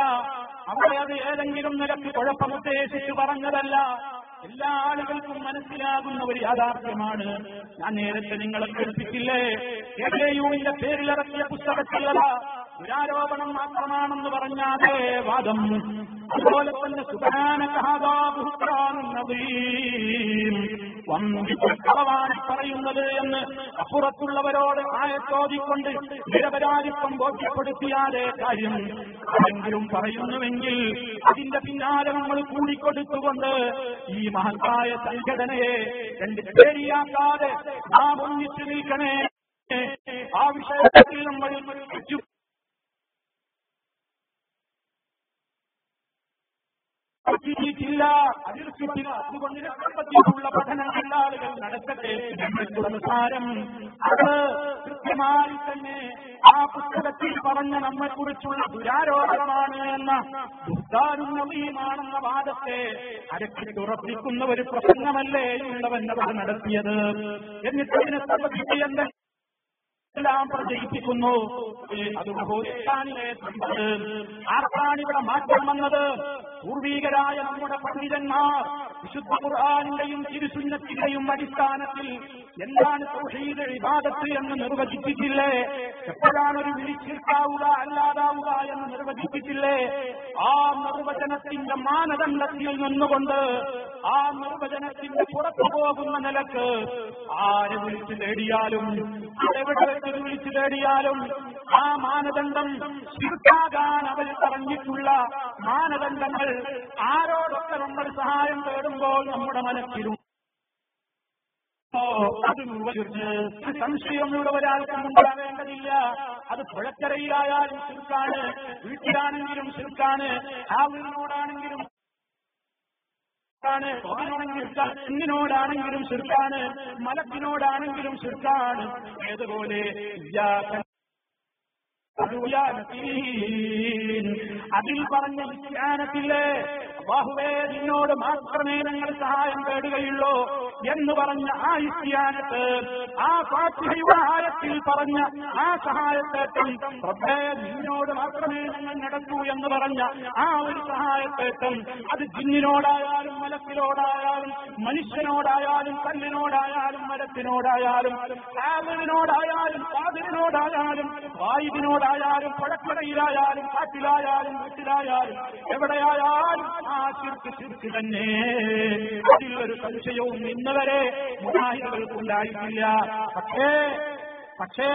അവിടെ അത് ഏതെങ്കിലും നിലക്ക് കുഴപ്പമുദ്ദേശിച്ച് പറഞ്ഞതല്ല. എല്ലാ ആളുകൾക്കും മനസ്സിലാകുന്ന ഒരു യാഥാർത്ഥ്യമാണ്. ഞാൻ നേരത്തെ നിങ്ങളെ കേൾപ്പിച്ചില്ലേ, എ.കെ.യുവിന്റെ പേരിലിറക്കിയ പുസ്തകത്തിലുള്ള ദുരാരോപണം മാത്രമാണെന്ന് പറഞ്ഞാതെ വാദം. അതുപോലെ തന്നെ സുബ്ഹാനക ഹാദാ ബുഹ്താനുൻ നദീം, കളവാണ് പറയുന്നത് എന്ന് അപ്പുറത്തുള്ളവരോട് ആയത്തോതിക്കൊണ്ട് നിരപരാധിത്വം ബോധ്യപ്പെടുത്തിയാലേ കാര്യം. ആരെങ്കിലും പറയുന്നുവെങ്കിൽ അതിന്റെ പിന്നാലെ നമ്മൾ കൂടിക്കൊടുത്തുകൊണ്ട് ഈ മഹത്തായ സംഘടനയെ രണ്ട് പേരിയാക്കാതെ നാം ഒന്നിച്ചു നിൽക്കണേ. ആ വിഷയത്തിൽ നമ്മൾ അതുകൊണ്ടുള്ള പഠനങ്ങൾ ആളുകൾ നടക്കട്ടെ. സംസാരം അത് കൃത്യമായി തന്നെ ആ പുസ്തകത്തിൽ പറഞ്ഞ നമ്മെക്കുറിച്ചുള്ള ദുരാരോപണമാണ് എന്ന ദുസ്താരുന്നീമാണെന്ന വാദത്തെ അരക്കിട്ടുറപ്പിക്കുന്ന ഒരു പ്രസംഗമല്ലേ ഉള്ളവൻ അവർ നടത്തിയത്. എന്നിട്ട് അതിനെ സംബന്ധിച്ച് എല്ലാം പ്രചരിപ്പിക്കുന്നു. ആർക്കാണിവിടെ മാറ്റം വന്നത്? പൂർവീകരായ നമ്മുടെ പണ്ഡിതന്മാർ വിശുദ്ധ ഖുർആനിന്റെയും തിരുസുന്നത്തിന്റെയും അടിസ്ഥാനത്തിൽ എന്താണ് തൗഹീദ് ഇബാദത്ത് എന്ന് നിർവചിച്ചിട്ടില്ലേ? എപ്പോഴാണൊരു വിളിച്ചിർക്കാവുക അല്ലാതാവുക എന്ന് നിർവചിച്ചിട്ടില്ലേ? ആ നിർവചനത്തിന്റെ മാനദണ്ഡത്തിൽ നിന്നുകൊണ്ട് ആ നിർവചനത്തിന്റെ പുറത്തു പോകുന്ന നിലക്ക് ആരെ വിളിച്ചു തേടിയാലും, എവിടെ വെച്ച് വിളിച്ചു തേടിയാലും ആ മാനദണ്ഡം ശിർക്കാകാൻ അവർ പറഞ്ഞിട്ടുള്ള മാനദണ്ഡങ്ങൾ ആരോടൊക്കെ നമ്മൾ സഹായം തേടുമ്പോൾ നമ്മുടെ മനസ്സിലും അത് സംശയമുള്ള ഒരാൾക്കും ഉണ്ടാവേണ്ടതില്ല. അത് പുഴക്കരയിലായാലും ശിർക്കാണ്, വീട്ടിലാണെങ്കിലും ശിർക്കാണ്, ആ വീടിനോടാണെങ്കിലും ോടാണെങ്കിലും ശിർക്കാണ്, മലക്കിനോടാണെങ്കിലും ശിർക്കാണ്. ഏതുപോലെ അതിൽ പറഞ്ഞ വിജ്ഞാനത്തിലെ അല്ലാഹുവേ നിന്നോട് മാത്രമേ ഞങ്ങൾ സഹായം തേടുകയുള്ളൂ എന്ന് പറഞ്ഞ ആ ഇസ്തിയാനത്ത്, ആ ഫാത്തിഹയുടെ ആയത്ത് ആയത്തിൽ പറഞ്ഞ ആ സഹായത്തേറ്റം റബ്ബേ നിന്നോട് മാത്രമേ ഞങ്ങൾ നടത്തൂ എന്ന് പറഞ്ഞ ആ ഒരു സഹായത്തേറ്റം അത് ജിന്നിനോടായാലും മലക്കിനോടായാലും മനുഷ്യനോടായാലും കല്ലിനോടായാലും മരത്തിനോടായാലും കാവലിനോടായാലും കാതിരിനോടായാലും വായുവിനോടായാലും പഴക്കടയിലായാലും കാട്ടിലായാലും വീട്ടിലായാലും എവിടെയായാലും ആ ശിർക്ക് തന്നെ. അതിലൊരു സംശയവും ഇന്നുവരെ മുജാഹിദുകൾക്കുണ്ടായിട്ടില്ല. പക്ഷേ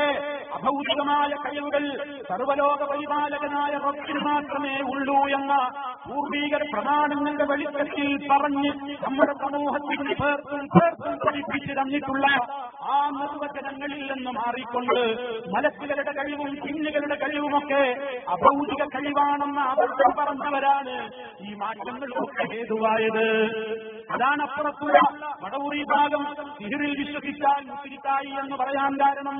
അഭൗതികമായ കഴിവുകൾ സർവലോക പരിപാലകനായ റബ്ബിന് മാത്രമേ ഉള്ളൂ എന്ന പൂർവീകര പ്രമാണങ്ങളുടെ വെളിച്ചത്തിൽ പറഞ്ഞ് നമ്മുടെ സമൂഹത്തിൽ പേർക്കും പഠിപ്പിച്ചു തന്നിട്ടുള്ള ആ നിർവചനങ്ങളിൽ നിന്ന് മാറിക്കൊണ്ട് മലക്കുകളുടെ കഴിവും ജിന്നുകളുടെ കഴിവുമൊക്കെ അഭൗതിക കഴിവാണെന്ന് അവർ പറഞ്ഞവരാണ് ഈ മാറ്റങ്ങൾക്കൊക്കെ ഹേതുവായത്. അതാണ് അപ്പുറത്തുള്ള വടവൂർ ഭാഗം സിഹിറിൽ വിശ്വസിച്ചാൽ മുസ്ലിക്കായി എന്ന് പറയാൻ കാരണം,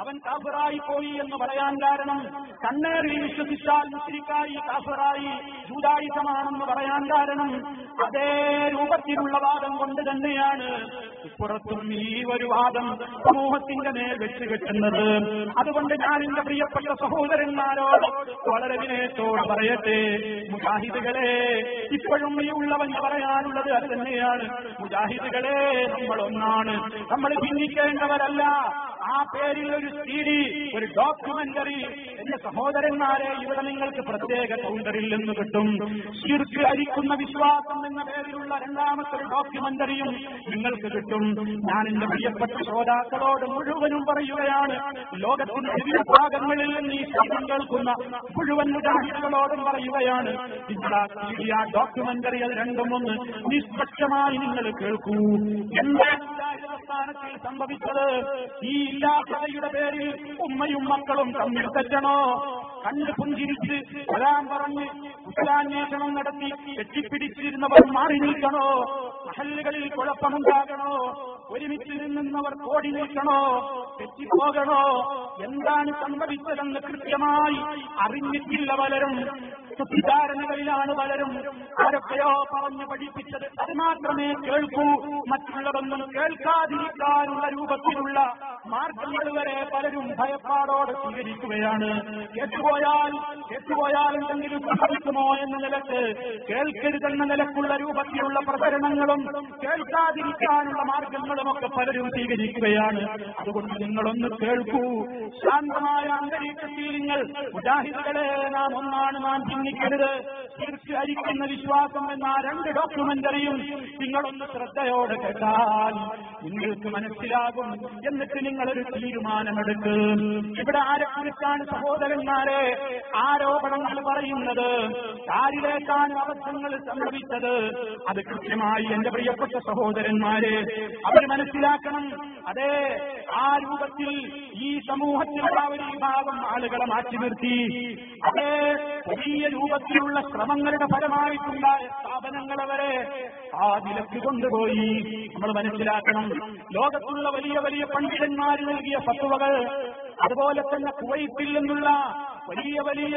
അവൻ കാഫിറായി പോയി എന്ന് പറയാൻ കാരണം, കണ്ണേറിൽ വിശ്വസിച്ചാൽ മുസ്ലിക്കായി കാഫിറായി ജൂദായിസമാണെന്ന് പറയാൻ കാരണം അതേ രൂപത്തിലുള്ള വാദം കൊണ്ട് തന്നെയാണ് ഇപ്പുറത്തും ഈ ഒരു വാദം സമൂഹത്തിന്റെ മേൽ വെച്ച് കെട്ടുന്നത്. അതുകൊണ്ട് ഞാൻ എന്റെ പ്രിയപ്പെട്ട സഹോദരന്മാരോട് വളരെ വിനയത്തോട് പറയട്ടെ, മുജാഹിദുകളെ, ഇപ്പോഴും ഈ ഉള്ളവൻ പറയാനുള്ളത് അത് തന്നെയാണ്. മുജാഹിദുകളെ, നമ്മളൊന്നാണ്, നമ്മൾ ഭിന്നിക്കേണ്ടവരല്ല. ആ പേരിൽ ഒരു CD, ഒരു ഡോക്യുമെന്ററി എന്റെ സഹോദരന്മാരെ ഇവിടെ നിങ്ങൾക്ക് പ്രത്യേക കൗണ്ടറിൽ നിന്ന് കിട്ടും. ശിർക്ക് അരിക്കുന്ന വിശ്വാസം എന്ന പേരിലുള്ള രണ്ടാമത്തെ ഒരു ഡോക്യുമെന്ററിയും നിങ്ങൾക്ക് കിട്ടും. ഞാൻ എന്റെ പ്രിയപ്പെട്ട ശ്രോതാക്കളോട് മുഴുവനും പറയുകയാണ്, ലോകത്തിന്റെ വിവിധ ഭാഗങ്ങളിൽ നിന്ന് ഈ ശബ്ദം കേൾക്കുന്ന മുഴുവൻ മുജാഹിദുകളോടും പറയുകയാണ്, ആ ഡോക്യുമെന്ററി അത് രണ്ടും ഒന്ന് നിഷ്പക്ഷമായി നിങ്ങൾ കേൾക്കൂ. എന്താണ് സ്ഥാനത്തിൽ സംഭവിച്ചത്? ഈ ഇല്ലാത്തതയുടെ പേരിൽ ഉമ്മയും മക്കളും തമ്മിൽ തെറ്റണോ? കണ്ട് പുഞ്ചിരിച്ച് വരാൻ പറഞ്ഞ് കുശലാന്വേഷണം നടത്തി കെട്ടിപ്പിടിച്ചിരുന്നവർ മാറി നിൽക്കണോ? മഹല്ലുകളിൽ കുഴപ്പമുണ്ടാകണോ? ഒരുമിച്ച് നിന്നവർ കോടി നിൽക്കണോ? തെറ്റിപ്പോകണോ? എന്താണ് സംഭവിച്ചതെന്ന് കൃത്യമായി അറിഞ്ഞിട്ടില്ല പലരും. തെറ്റിദ്ധാരണകളിലാണ് പലരും. ആരൊക്കെയോ പറഞ്ഞു പഠിപ്പിച്ചത് അത് മാത്രമേ കേൾക്കൂ, മറ്റുള്ളതൊന്നും കേൾക്കാതിരിക്കാനുള്ള രൂപത്തിലുള്ള മാർഗങ്ങൾ വരെ പലരും ഭയപ്പാടോടെ സ്വീകരിക്കുകയാണ്. കേട്ടുപോയാൽ എന്തെങ്കിലും സംഭവിക്കുമോ എന്ന നിലക്ക്, കേൾക്കരുതെന്ന നിലക്കുള്ള രൂപത്തിലുള്ള പ്രചരണങ്ങളും കേൾക്കാതിരിക്കാനുള്ള മാർഗങ്ങളുമൊക്കെ പലരും സ്വീകരിക്കുകയാണ്. അതുകൊണ്ട് നിങ്ങളൊന്ന് കേൾക്കൂ. ശാന്തമായ അന്തരീക്ഷത്തിൽ നിങ്ങൾ മുജാഹിദുകളെ, നാം ഒന്നാണ്, നാം ചിന്തിക്കരുത്, ശിർക്ക് അരിക്കുന്ന വിശ്വാസം എന്ന രണ്ട് ഡോക്യുമെന്ററിയും നിങ്ങളൊന്ന് ശ്രദ്ധയോടെ കേട്ടാൽ നിങ്ങൾക്ക് മനസ്സിലാകും. എന്നിട്ട് നിങ്ങളൊരു തീരുമാനമെടുക്കും. ഇവിടെ ആരെക്കുറിച്ചാണ് സഹോദരന്മാരെ ആരോപണങ്ങൾ പറയുന്നത്? ആരിലേക്കാണ് അബദ്ധങ്ങൾ സംഭവിച്ചത്? അത് കൃത്യമായി എന്റെ പ്രിയപ്പെട്ട സഹോദരന്മാരെ അവർ മനസ്സിലാക്കണം. അതെ, ആ രൂപത്തിൽ ഈ സമൂഹത്തിലുള്ള ഒരു വിഭാഗം ആളുകളെ മാറ്റി നിർത്തി അതേ വലിയ രൂപത്തിലുള്ള ശ്രമങ്ങളുടെ ഫലമായിട്ടുണ്ടായ സ്ഥാപനങ്ങളെ വരെ ആ നിലക്ക് കൊണ്ടുപോയി. നമ്മൾ മനസ്സിലാക്കണം, ലോകത്തുള്ള വലിയ വലിയ പണ്ഡിതന്മാർ നൽകിയ ഫത്വകൾ, അതുപോലെ തന്നെ കുവൈത്തിൽ നിന്നുള്ള വലിയ വലിയ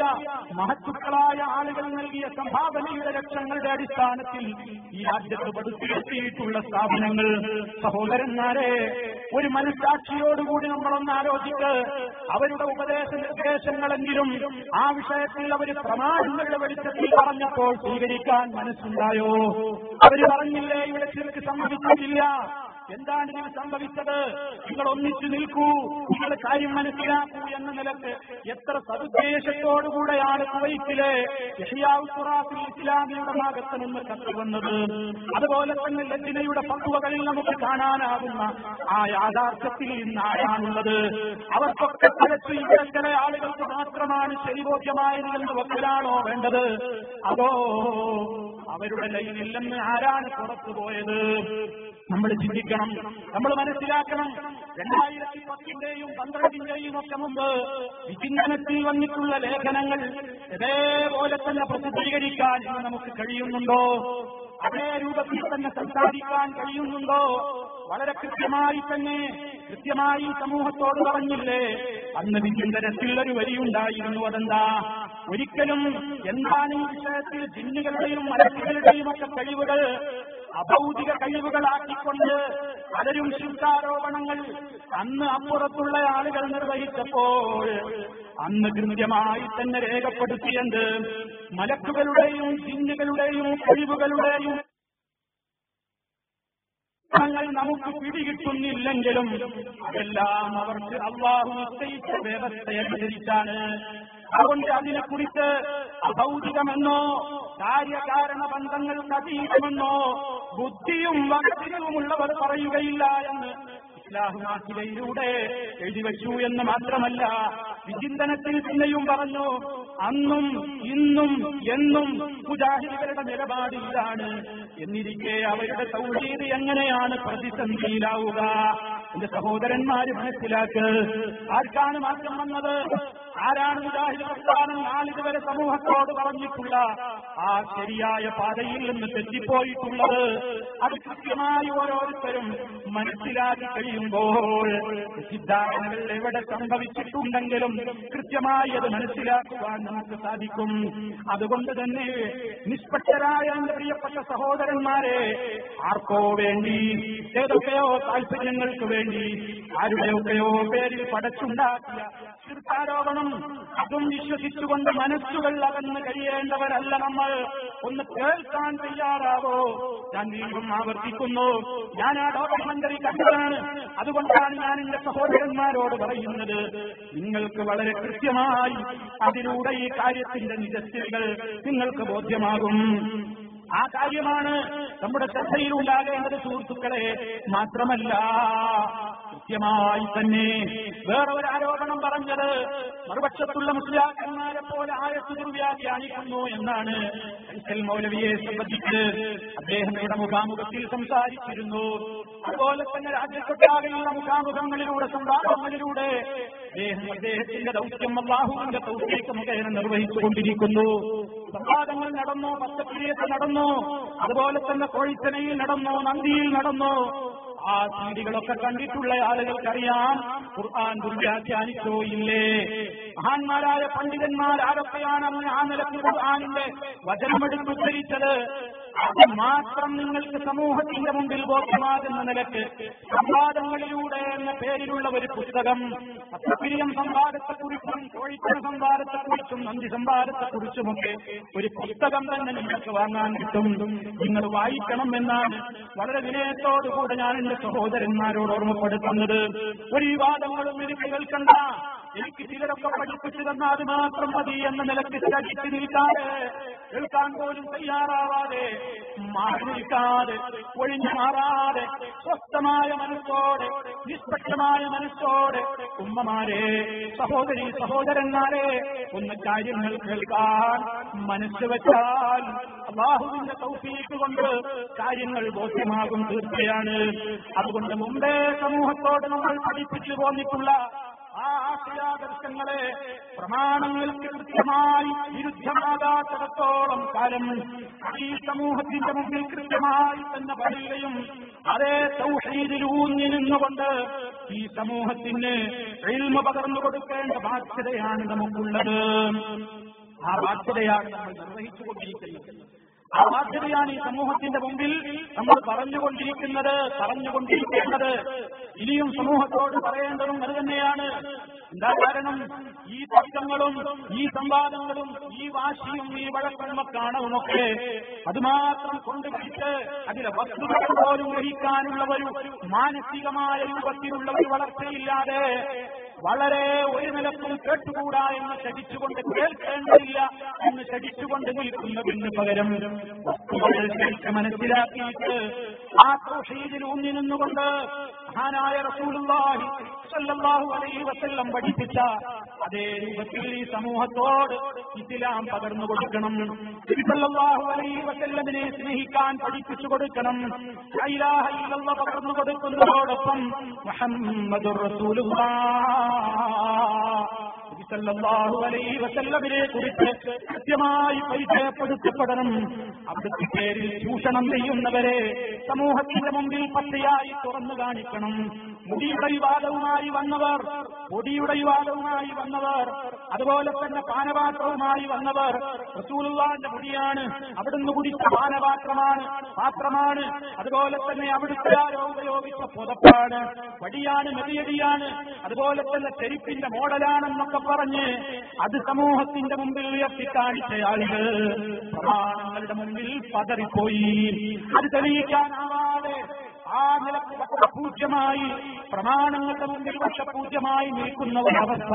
മഹത്തുക്കളായ ആളുകൾ നൽകിയ സംഭാവനയുടെ ലക്ഷങ്ങളുടെ അടിസ്ഥാനത്തിൽ ഈ രാജ്യത്ത് പടുത്തുയർത്തിയിട്ടുള്ള സ്ഥാപനങ്ങൾ, സഹോദരന്മാരെ, ഒരു മനസ്സാക്ഷിയോടുകൂടി നമ്മളൊന്ന് ആലോചിച്ച് അവരുടെ ഉപദേശ നിർദ്ദേശങ്ങളെങ്കിലും ആ വിഷയത്തിൽ അവർ പ്രമാണങ്ങളുടെ വെളിച്ചത്തിൽ പറഞ്ഞപ്പോൾ സ്വീകരിക്കാൻ മനസ്സുണ്ടായോ? അവർ പറഞ്ഞില്ലേ ഇവിടെ ശിർക്ക് സംഭവിച്ചിട്ടില്ല, എന്താണ് ഇതിന് സംഭവിച്ചത്? നിങ്ങൾ ഒന്നിച്ചു നിൽക്കൂ, നിങ്ങൾ കാര്യം മനസ്സിലാക്കൂ എന്ന നിലക്ക് എത്ര സതുദ്ദേശത്തോടുകൂടെയാണ് കുവൈത്തിലെ യഹ്യാഉൽ ഇസ്ലാമിയുടെ ഭാഗത്ത് നിന്ന് കത്ത് വന്നത്. അതുപോലെ തന്നെ ലജ്നയുടെ ഫത്വകളിൽ നമുക്ക് കാണാനാകുന്ന ആ യാഥാർത്ഥ്യത്തിൽ ഇന്ന് ആരാണുള്ളത്? അവർക്കൊക്കെ തലച്ചു ഇവിടെ ചില ആളുകൾക്ക് മാത്രമാണ് ശരിബോധ്യമായത് എന്ന് വക്കലാണോ വേണ്ടത്? അതോ അവരുടെ ലൈനില്ലെന്ന് ആരാണ് പുറത്തുപോയത്? നമ്മൾ ചിന്തിക്കണം, നമ്മൾ മനസ്സിലാക്കണം. 2010ന്റെയും 2012ന്റെയും ഒക്കെ മുമ്പ് വിചിന്തനത്തിൽ വന്നിട്ടുള്ള ലേഖനങ്ങൾ ഇതേപോലെ തന്നെ പ്രസിദ്ധീകരിക്കാൻ ഇന്ന് നമുക്ക് കഴിയുന്നുണ്ടോ? അതേ രൂപത്തിൽ തന്നെ സംസാരിക്കാൻ കഴിയുന്നുണ്ടോ? വളരെ കൃത്യമായി സമൂഹത്തോട് പറഞ്ഞില്ലേ? അന്ന് വിചിന്തനത്തിൽ ഒരു വരിയുണ്ടായിരുന്നു. അതെന്താ? ഒരിക്കലും എന്താണ് ഈ വിഷയത്തിൽ ജിന്നുകളുടെയും മലക്കുകളുടെയും ഒക്കെ കഴിവുകൾ അഭൗതിക കഴിവുകളാക്കിക്കൊണ്ട് പലരും ശിക്ഷാരോപണങ്ങൾ അന്ന് അപ്പുറത്തുള്ള ആളുകൾ നിർവഹിച്ചപ്പോൾ അന്ന് കൃത്യമായി തന്നെ രേഖപ്പെടുത്തിയത് മലക്കുകളുടെയും ജിന്നുകളുടെയും കഴിവുകളുടെയും ങ്ങൾ നമുക്ക് പിടികിട്ടുന്നില്ലെങ്കിലും അതെല്ലാം അവർക്ക് അല്ലാഹു നിശ്ചയിച്ച വ്യവസ്ഥയനുസരിച്ചാണ്. അതുകൊണ്ട് അതിനെക്കുറിച്ച് അഭൗതികമെന്നോ കാര്യകാരണ ബന്ധങ്ങൾക്ക് അതീതമെന്നോ ബുദ്ധിയും വകതിരിവുമുള്ളവർ പറയുകയില്ല എന്ന് ഇസ്ലാഹുമാക്കിലയിലൂടെ എഴുതിവെച്ചു എന്ന് മാത്രമല്ല, വിചിന്തനത്തിൽ പിന്നെയും പറഞ്ഞു, അന്നും ഇന്നും എന്നും മുജാഹിദുകളുടെ നിലപാടിലാണ്. എന്നിരിക്കെ അവരുടെ തൗഹീദ് എങ്ങനെയാണ് പ്രതിസന്ധിയിലാവുക? എന്റെ സഹോദരന്മാര് മനസ്സിലാക്ക്. ആർക്കാണ് മാറ്റം വന്നത്? ആരാണ് മുജാഹിദ് പ്രസ്ഥാനം നാളിതുവരെ സമൂഹത്തോട് പറഞ്ഞിട്ടുള്ള ആ ശരിയായ പാതയിൽ നിന്ന് തെറ്റിപ്പോയിട്ടുള്ളത്? അത് കൃത്യമായി ഓരോരുത്തരും മനസ്സിലാക്കി കഴിയുമ്പോൾ സിദ്ധാന്തങ്ങൾ എവിടെ സംഭവിച്ചിട്ടുണ്ടെങ്കിലും കൃത്യമായി അത് മനസ്സിലാക്കുവാൻ നമുക്ക് സാധിക്കും. അതുകൊണ്ട് തന്നെ നിഷ്പക്ഷരായ എന്റെ പ്രിയപ്പെട്ട സഹോദരന്മാരെ, ആർക്കോ വേണ്ടി, ഏതൊക്കെയോ താല്പര്യങ്ങൾക്ക് വേണ്ടി, ആരുടെയൊക്കെയോ പേരിൽ പടച്ചുണ്ടാക്കിയ ശിർക്കാരോപണം അതും വിശ്വസിച്ചുകൊണ്ട് മനസ്സുകൾ അകന്ന് കഴിയേണ്ടവരല്ല നമ്മൾ. ഒന്ന് കേൾക്കാൻ തയ്യാറാവോ? ഞാൻ വീണ്ടും ആവർത്തിക്കുന്നു, ഞാൻ ആ ഡോക്യുമെന്ററി കണ്ടതാണ്. അതുകൊണ്ടാണ് ഞാൻ എന്റെ സഹോദരന്മാരോട് പറയുന്നത്, നിങ്ങൾക്ക് വളരെ കൃത്യമായി അതിലൂടെ ഈ കാര്യത്തിന്റെ നിജസ്ഥിതികൾ നിങ്ങൾക്ക് ബോധ്യമാകും. ആ കാര്യമാണ് നമ്മുടെ ശ്രദ്ധയിലുണ്ടാകേണ്ടത് സുഹൃത്തുക്കളെ. മാത്രമല്ല, കൃത്യമായി തന്നെ വേറെ ഒരു ആരോപണം പറഞ്ഞത് മറുപക്ഷത്തുള്ള മുസ്ലിയാക്കന്മാരെ പോലെ ആയത്ത് ദുർവ്യാഖ്യാനിക്കുന്നു എന്നാണ്. ഫൈസൽ മൗലവിയെ സംബന്ധിച്ച് അദ്ദേഹം ഇവിടെ മുഖാമുഖത്തിൽ സംസാരിച്ചിരുന്നു. അതുപോലെ തന്നെ രാജ്യത്തൊട്ടാകെയുള്ള മുഖാമുഖങ്ങളിലൂടെ സംവാദങ്ങളിലൂടെ അദ്ദേഹത്തിന്റെ ദൗത്യം അല്ലാഹുവിന്റെ തൗഫീഖ് മുഖേന നിർവഹിച്ചുകൊണ്ടിരിക്കുന്നു. സംവാദങ്ങൾ നടന്നു, പത്തപ്പിരിയത്ത് നടന്നു, അതുപോലെ തന്നെ കോഴിത്തനയിൽ നടന്നു, നന്ദിയിൽ നടന്നു. ആ സീഡികളൊക്കെ കണ്ടിട്ടുള്ള ആളുകൾക്കറിയാം ഖുർആൻ ദുർവ്യാഖ്യാനിച്ചോ ഇല്ലേ. മഹാന്മാരായ പണ്ഡിതന്മാർ ആരൊക്കെയാണ് ആ നിലയ്ക്ക് ഖുർആനിന്റെ വചനമെടുത്ത് ഉദ്ധരിച്ചത്? അത് മാത്രം നിങ്ങൾക്ക് സമൂഹത്തിന്റെ മുമ്പിൽ ബോധ്യമാകുന്ന നിലക്ക് സംവാദങ്ങളിലൂടെ എന്ന പേരിലുള്ള ഒരു പുസ്തകം, പത്തപ്പിരിയം സംവാദത്തെക്കുറിച്ചും കോഴിത്തന സംവാദത്തെക്കുറിച്ചും നന്ദി സംവാദത്തെക്കുറിച്ചുമൊക്കെ ഒരു പുസ്തകം തന്നെ നിങ്ങൾക്ക് വാങ്ങാൻ കിട്ടും. നിങ്ങൾ വായിക്കണം എന്നാണ് വളരെ വിനയത്തോടുകൂടെ ഞാൻ എന്റെ സഹോദരന്മാരോട് ഓർമ്മപ്പെടുത്തുന്നത്. ഒരു വിവാദങ്ങളും എനിക്ക് കേൾക്കണ്ട, എനിക്ക് ചിലരൊക്കെ പഠിപ്പിച്ചു തന്നാൽ അത് മാത്രം മതി എന്ന നിലയ്ക്ക് ചടിച്ചു നിൽക്കാതെ, കേൾക്കാൻ പോലും തയ്യാറാവാതെ, മാറി നിൽക്കാതെ, ഒഴിഞ്ഞു മാറാതെ, സ്വസ്ഥമായ മനസ്സോടെ, നിഷ്പക്ഷമായ മനസ്സോടെ, ഉമ്മമാരെ, സഹോദരി സഹോദരന്മാരെ, ഒന്ന് കാര്യങ്ങൾ കേൾക്കാൻ മനസ്സ് വെച്ചാൽ അല്ലാഹുവിന്റെ തൗഫീഖ് കൊണ്ട് കാര്യങ്ങൾ ബോധ്യമാകും തീർച്ചയാണ്. അതുകൊണ്ട് മുമ്പേ സമൂഹത്തോട് നമ്മൾ പഠിപ്പിച്ചു പോന്നിട്ടുള്ള ആ ആശയാദർശങ്ങളെ പ്രമാണങ്ങൾക്ക് കൃത്യമായി വിരുദ്ധമാകാത്തിടത്തോളം കാലം ഈ സമൂഹത്തിന്റെ മുമ്പിൽ കൃത്യമായി തന്നെ പറയുകയും അതേ തൗഹീദിൽ ഊന്നി നിന്നുകൊണ്ട് ഈ സമൂഹത്തിന് ഇൽമ പകർന്നു കൊടുക്കേണ്ട ബാധ്യതയാണ് നമുക്കുള്ളത്. ആ ബാധ്യതയാണ് നമ്മൾ നിർവഹിച്ചുകൊണ്ടിരിക്കുന്നത്. ആ ബാധ്യതയാണ് ഈ സമൂഹത്തിന്റെ മുമ്പിൽ നമ്മൾ പറഞ്ഞുകൊണ്ടിരിക്കേണ്ടത്. ഇനിയും സമൂഹത്തോട് പറയേണ്ടതും അത് തന്നെയാണ്. എന്താ കാരണം? ഈ തർക്കങ്ങളും ഈ സംവാദങ്ങളും ഈ വാശിയും ഈ വഴക്കമ്മക്കാണവുമൊക്കെ അതുമാത്രം കൊണ്ടുപിടിച്ച് അതിലെ വസ്തുതകൾ പോലും ഗ്രഹിക്കാനുള്ള ഒരു മാനസികമായ രൂപത്തിലുള്ള ഒരു വളർച്ചയില്ലാതെ വളരെ ഒരു നിലക്കും കേട്ടുകൂടാ എന്ന് ശഠിച്ചുകൊണ്ട്, കേൾക്കേണ്ടതില്ല എന്ന് ശഠിച്ചുകൊണ്ട് നിൽക്കുന്നതിന് പകരം വസ്തുതകൾ ശരിക്ക് മനസ്സിലാക്കിയിട്ട് ആ തൗഹീദിൽ ഊന്നി നിന്നുകൊണ്ട് മഹാനായ റസൂലുള്ളാഹി സ്വല്ലല്ലാഹു അലൈഹി വസല്ലം പഠിപ്പിച്ച അതേ രൂപത്തിൽ ഈ സമൂഹത്തോട് ഇസ്ലാം പകർന്നു കൊടുക്കണം. സ്വല്ലല്ലാഹു അലൈഹി വസല്ലമിനെ സ്നേഹിക്കാൻ പഠിപ്പിച്ചു കൊടുക്കണം. ലാ ഇലാഹ ഇല്ലല്ലാഹ് പകർന്നു കൊടുക്കുന്നതോടൊപ്പം മുഹമ്മദുർ റസൂലുള്ളാഹ് സല്ലല്ലാഹു അലൈഹി വസല്ലമിനെ കുറിച്ച് കൃത്യമായി പരിചയപ്പെടുത്തപ്പെടണം. അവിടുത്തെ പേരിൽ ചൂഷണം ചെയ്യുന്നവരെ സമൂഹത്തിന്റെ മുമ്പിൽ പച്ചയായി തുറന്നു കാണിക്കണം. മുടിയുടെ വിവാദവുമായി വന്നവർ, പൊടിയുടെ വിവാദവുമായി വന്നവർ, അതുപോലെ തന്നെ പാനപാത്രവുമായി വന്നവർ, റസൂലുള്ളാഹിന്റെ മുടിയാണ്, അവിടുന്ന് കുടിച്ച പാത്രമാണ്, അതുപോലെ തന്നെ അവിടുത്തെ ആരോ ഉപയോഗിച്ച പുതപ്പാണ്, വടിയാണ്, മെതിയടിയാണ്, അതുപോലെ തന്നെ ചെരുപ്പിന്റെ മോഡലാണെന്നൊക്കെ പറഞ്ഞ് അത് സമൂഹത്തിന്റെ മുമ്പിൽ ഉയർത്തിക്കാണിച്ച ആളുകൾ പ്രമാണങ്ങളുടെ മുമ്പിൽ പതറിപ്പോയി. അത് തെളിയിക്കാനാവാതെ ആ നിലക്ക് വട്ടപൂജ്യമായി പ്രമാണങ്ങളുടെ മുമ്പിൽ വട്ടപൂജ്യമായി നിൽക്കുന്ന ഒരവസ്ഥ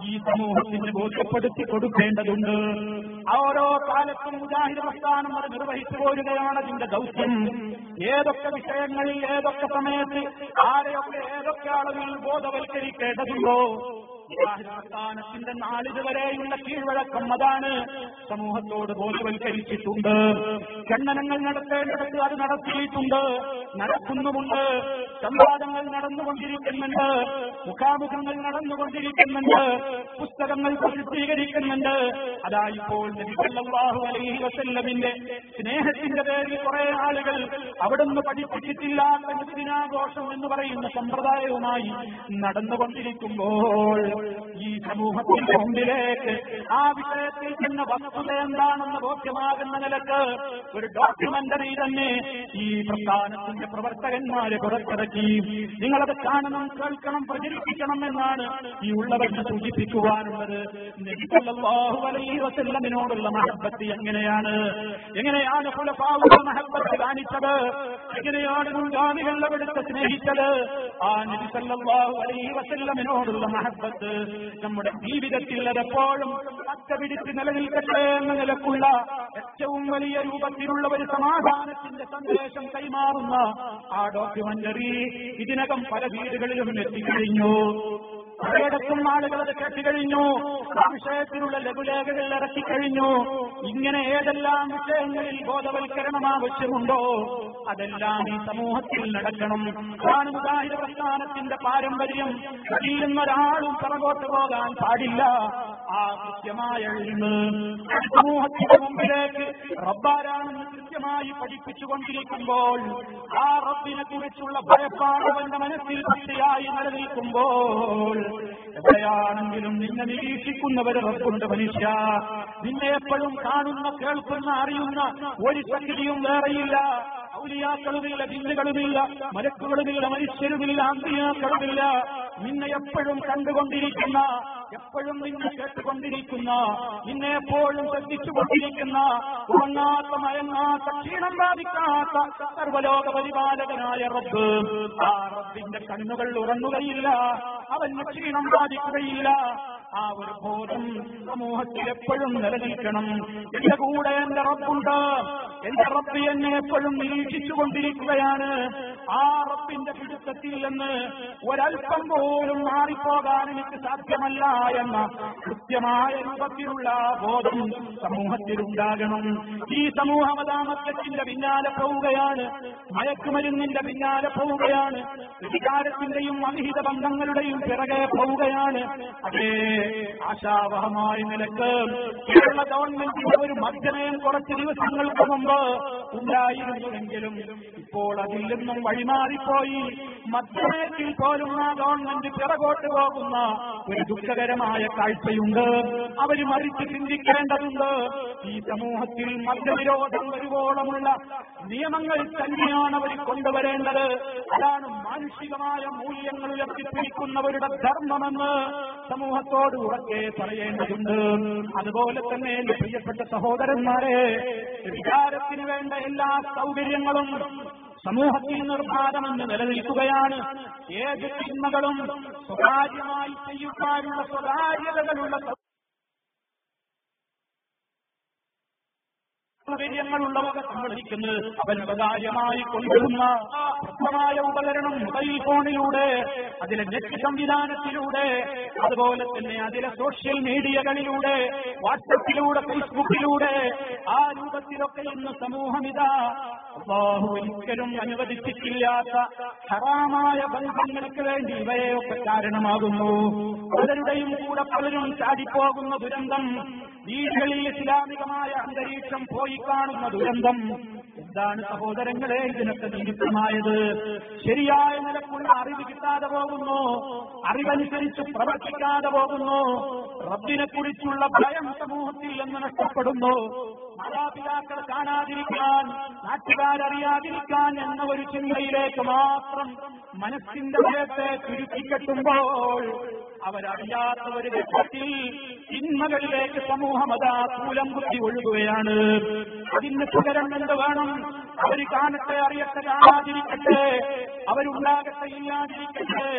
ഈ സമൂഹത്തിന് ബോധ്യപ്പെടുത്തി കൊടുക്കേണ്ടതുണ്ട്. ഓരോ കാലത്തും മുജാഹിദ് പ്രസ്ഥാനം അത് നിർവഹിച്ചു പോരുകയാണ് അതിന്റെ ദൗത്യം. ഏതൊക്കെ വിഷയങ്ങളിൽ ഏതൊക്കെ സമയത്ത് ആരെയൊക്കെ ഏതൊക്കെ അളവിൽ ബോധവൽക്കരിക്കേണ്ടതുണ്ടോ പ്രസ്ഥാനത്തിന്റെ നാളിതുവരെയുള്ള കീഴ്വഴക്കം അതാണ്. സമൂഹത്തോട് ബോധവൽക്കരിച്ചിട്ടുണ്ട്. ഖണ്ഡനങ്ങൾ നടത്തേണ്ടത് അത് നടത്തിയിട്ടുണ്ട്, നടക്കുന്നുമുണ്ട്. സംവാദങ്ങൾ നടന്നുകൊണ്ടിരിക്കുന്നുണ്ട്, മുഖാമുഖങ്ങൾ നടന്നുകൊണ്ടിരിക്കുന്നുണ്ട്, പുസ്തകങ്ങൾ പ്രസിദ്ധീകരിക്കുന്നുണ്ട്. അതാ ഇപ്പോൾ നബി സല്ലല്ലാഹു അലൈഹി വസല്ലമിന്റെ സ്നേഹത്തിന്റെ പേരിൽ കുറെ ആളുകൾ അവിടുന്ന് പഠിപ്പിച്ചിട്ടില്ലാത്ത നബിദിനാഘോഷം എന്ന് പറയുന്ന സമ്പ്രദായവുമായി നടന്നുകൊണ്ടിരിക്കുമ്പോൾ ഈ സമൂഹത്തിന്റെ മുമ്പിലേക്ക് ആ വിഷയത്തിൽ തന്നെ വസ്തുത എന്താണെന്ന് ബോധ്യമാകുന്ന നിലക്ക് ഒരു ഡോക്യുമെന്ററി തന്നെ ഈ പ്രസ്ഥാനത്തിന്റെ പ്രവർത്തകന്മാരെ പുറത്തിറക്കി. നിങ്ങളത് കാണണം, കേൾക്കണം, പ്രചരിപ്പിക്കണം എന്നാണ് ഈ ഉള്ളവർക്ക് സൂചിപ്പിക്കുവാനുള്ളത്. നബി സല്ലല്ലാഹു അലൈഹി വസല്ലമിനോടുള്ള മഹബ്ബത്ത് എങ്ങനെയാണ് ഖുലഫാഉൽ മഹബ്ബത്ത് കാണിച്ചത്, എങ്ങനെയാണ് മുൻഗാമികൾ അവിടുത്തെ സ്നേഹിച്ചത്. ആ നബി സല്ലല്ലാഹു അലൈഹി വസല്ലമിനോടുള്ള മഹബ്ബത്ത് നമ്മുടെ ജീവിതത്തിൽ അതെപ്പോഴും പിടിച്ച് നിലനിൽക്കട്ടെ എന്ന നിലക്കുള്ള ഏറ്റവും വലിയ രൂപത്തിലുള്ള ഒരു സമാധാനത്തിന്റെ സന്ദേശം കൈമാറുന്ന ആ ഡോക്യുമെന്ററി ഇതിനകം പല വീടുകളിലും എത്തിക്കഴിഞ്ഞു. പലയിടത്തും ആളുകൾ അത് കേട്ടുകഴിഞ്ഞു. ആ വിഷയത്തിലുള്ള ലഘുലേഖകൾ ഇറക്കിക്കഴിഞ്ഞു. ഇങ്ങനെ ഏതെല്ലാം വിഷയങ്ങളിൽ ബോധവൽക്കരണം ആവശ്യമുണ്ടോ അതെല്ലാം ഈ സമൂഹത്തിൽ നടക്കണം. അതാണ് മുജാഹിദ് പ്രസ്ഥാനത്തിന്റെ പാരമ്പര്യം. ഇതിൽ നിന്നൊരാളും പുറകോട്ട് പോകാൻ പാടില്ല. ആ കൃത്യമായ എഴുന്ന് സമൂഹത്തിന്റെ മുമ്പിലേക്ക് റബ്ബാരാണെന്ന് കൃത്യമായി പഠിപ്പിച്ചുകൊണ്ടിരിക്കുമ്പോൾ, ആ റബ്ബിനെ കുറിച്ചുള്ള ഭയപ്പാട് അവന്റെ മനസ്സിൽ പച്ചയായി നിലനിൽക്കുമ്പോൾ, എവിടെയാണെങ്കിലും നിന്നെ നിരീക്ഷിക്കുന്നവർ റബ്ബുണ്ട്. മനുഷ്യ, നിന്നെ എപ്പോഴും കാണുന്ന, കേൾക്കുന്ന, അറിയുന്ന ഒരു ശക്തിയും വേറെയില്ല. ഔലിയാക്കളുമില്ല, ജിന്നുകളുമില്ല, മലക്കുകളുമില്ല, മനുഷ്യരുമില്ല, അമ്പിയാക്കളുമില്ല. നിന്നെ എപ്പോഴും കണ്ടുകൊണ്ടിരിക്കുന്ന, എപ്പോഴും നിന്നെ കേട്ടുകൊണ്ടിരിക്കുന്ന, നിന്നെ എപ്പോഴും ശ്രദ്ധിച്ചുകൊണ്ടിരിക്കുന്ന, ഉറങ്ങാത്ത, മയങ്ങാത്ത, ക്ഷീണം ബാധിക്കാത്ത സർവലോക പരിപാലകനായ റബ്ബ്. ആ റബ്ബിന്റെ കണ്ണുകൾ ഉറങ്ങുകയില്ല, അവന് ക്ഷീണം ബാധിക്കുകയില്ല. ആ ഒരു ബോധം സമൂഹത്തിൽ എപ്പോഴും നിലനിൽക്കണം. എന്റെ കൂടെ എന്റെ റബ്ബുണ്ട്, എന്റെ റബ്ബ് എന്നെ എപ്പോഴും നിരീക്ഷിച്ചുകൊണ്ടിരിക്കുകയാണ്. ആ റബ്ബിന്റെ പിടുത്തത്തിൽ നിന്ന് ഒരൽപ്പം പോലും മാറിപ്പോകാൻ എനിക്ക് സാധ്യമല്ല എന്ന കൃത്യമായ രൂപത്തിലുള്ള ബോധം സമൂഹത്തിലുണ്ടാകണം. ഈ സമൂഹം അതാമത്യത്തിന്റെ പിന്നാലെ പോവുകയാണ്, മയക്കുമരുന്നിന്റെ പിന്നാലെ പോവുകയാണ്, വികാരത്തിന്റെയും അവിഹിത ബന്ധങ്ങളുടെയും പിറകെ പോവുകയാണ്. അതേ ആശാവഹമായ നിലക്ക് കേരള ഗവൺമെന്റിന്റെ ഒരു മദ്യനയം കുറച്ച് ദിവസങ്ങൾക്ക് മുമ്പ് ഉണ്ടായിരുന്നുവെങ്കിലും ഇപ്പോൾ അതിൽ നിന്നും വഴിമാറിപ്പോയി. മദ്യനയത്തിൽ പോലും ആ ഗവൺമെന്റ് പിറകോട്ട് പോകുന്ന ഒരു ദുഃഖകരമായ കാഴ്ചയുണ്ട്. അവര് മറിച്ച് ചിന്തിക്കേണ്ടതുണ്ട്. ഈ സമൂഹത്തിൽ മദ്യനിരോധം വരുവോളമുള്ള നിയമങ്ങൾ തന്നെയാണ് അവർ കൊണ്ടുവരേണ്ടത്. അതാണ് മാനുഷികമായ മൂല്യങ്ങൾ ഉയർത്തിപ്പിടിക്കുന്നവരുടെ ധർമ്മമെന്ന് സമൂഹത്തോട് ഉറക്കെ പറയേണ്ടതുണ്ട്. അതുപോലെ തന്നെ പ്രിയപ്പെട്ട സഹോദരന്മാരെ, വികാരത്തിന് വേണ്ട എല്ലാ സൗകര്യങ്ങളും സമൂഹത്തിൽ നിർബാധമെന്ന് നിലനിൽക്കുകയാണ്. ഏത് തിന്മകളും സ്വകാര്യമായി ചെയ്യുവാനുള്ള സ്വകാര്യതകളുള്ള സൗകര്യങ്ങളുള്ളവർ സമ്മതിക്കുന്നത് അവൻ സ്വകാര്യമായി കൊണ്ടുവരുന്ന പ്രധാനമായ ഉപകരണം മൊബൈൽ ഫോണിലൂടെ, അതിലെ നെറ്റ് സംവിധാനത്തിലൂടെ, അതുപോലെ തന്നെ അതിലെ സോഷ്യൽ മീഡിയകളിലൂടെ, വാട്സപ്പിലൂടെ, ഫേസ്ബുക്കിലൂടെ, ആ രൂപത്തിലൊക്കെ ഇന്ന് സമൂഹം ഇതാ അല്ലാഹു ഒരിക്കലും അനുവദിച്ചിട്ടില്ലാത്ത ഹറാമായ ബന്ധങ്ങൾക്ക് വേണ്ടി ഇവരെയൊക്കെ കാരണമാകുന്നു. പലരുടെയും കൂടെ പലരും ചാടിപ്പോകുന്ന ദുരന്തം, വീടുകളിൽ ഇസ്ലാമികമായ അന്തരീക്ഷം പോയി കാണുന്ന ദുരന്തം. എന്താണ് സഹോദരങ്ങളെ ഇതിനൊക്കെ നിമിത്തമായത്? ശരിയായ നിലക്കുള്ള അറിവ് കിട്ടാതെ പോകുന്നു, അറിവനുസരിച്ച് പ്രവർത്തിക്കാതെ പോകുന്നു, റബ്ബിനെ കുറിച്ചുള്ള ഭയം സമൂഹത്തിൽ നിന്ന് നഷ്ടപ്പെടുന്നു. മാതാപിതാക്കൾ കാണാതിരിക്കാൻ, നാട്ടുകാരറിയാതിരിക്കാൻ എന്ന ഒരു ചിന്തയിലേക്ക് മാത്രം മനസ്സിന്റെ ഭയത്തെ ചുരുക്കിക്കെട്ടുമ്പോൾ അവരറിയാത്ത ഒരു ഘട്ടത്തിൽ തിന്മകളിലേക്ക് സമൂഹം അതാ കൂലം കുത്തി ഒഴുകുകയാണ്. അതിന് പകരം എന്ത് വേണം? അവർ കാണട്ടെ, അറിയട്ടെ, കാണാതിരിക്കട്ടെ, അവരുണ്ടാകട്ടെ, ഇല്ലാതിരിക്കട്ടെ.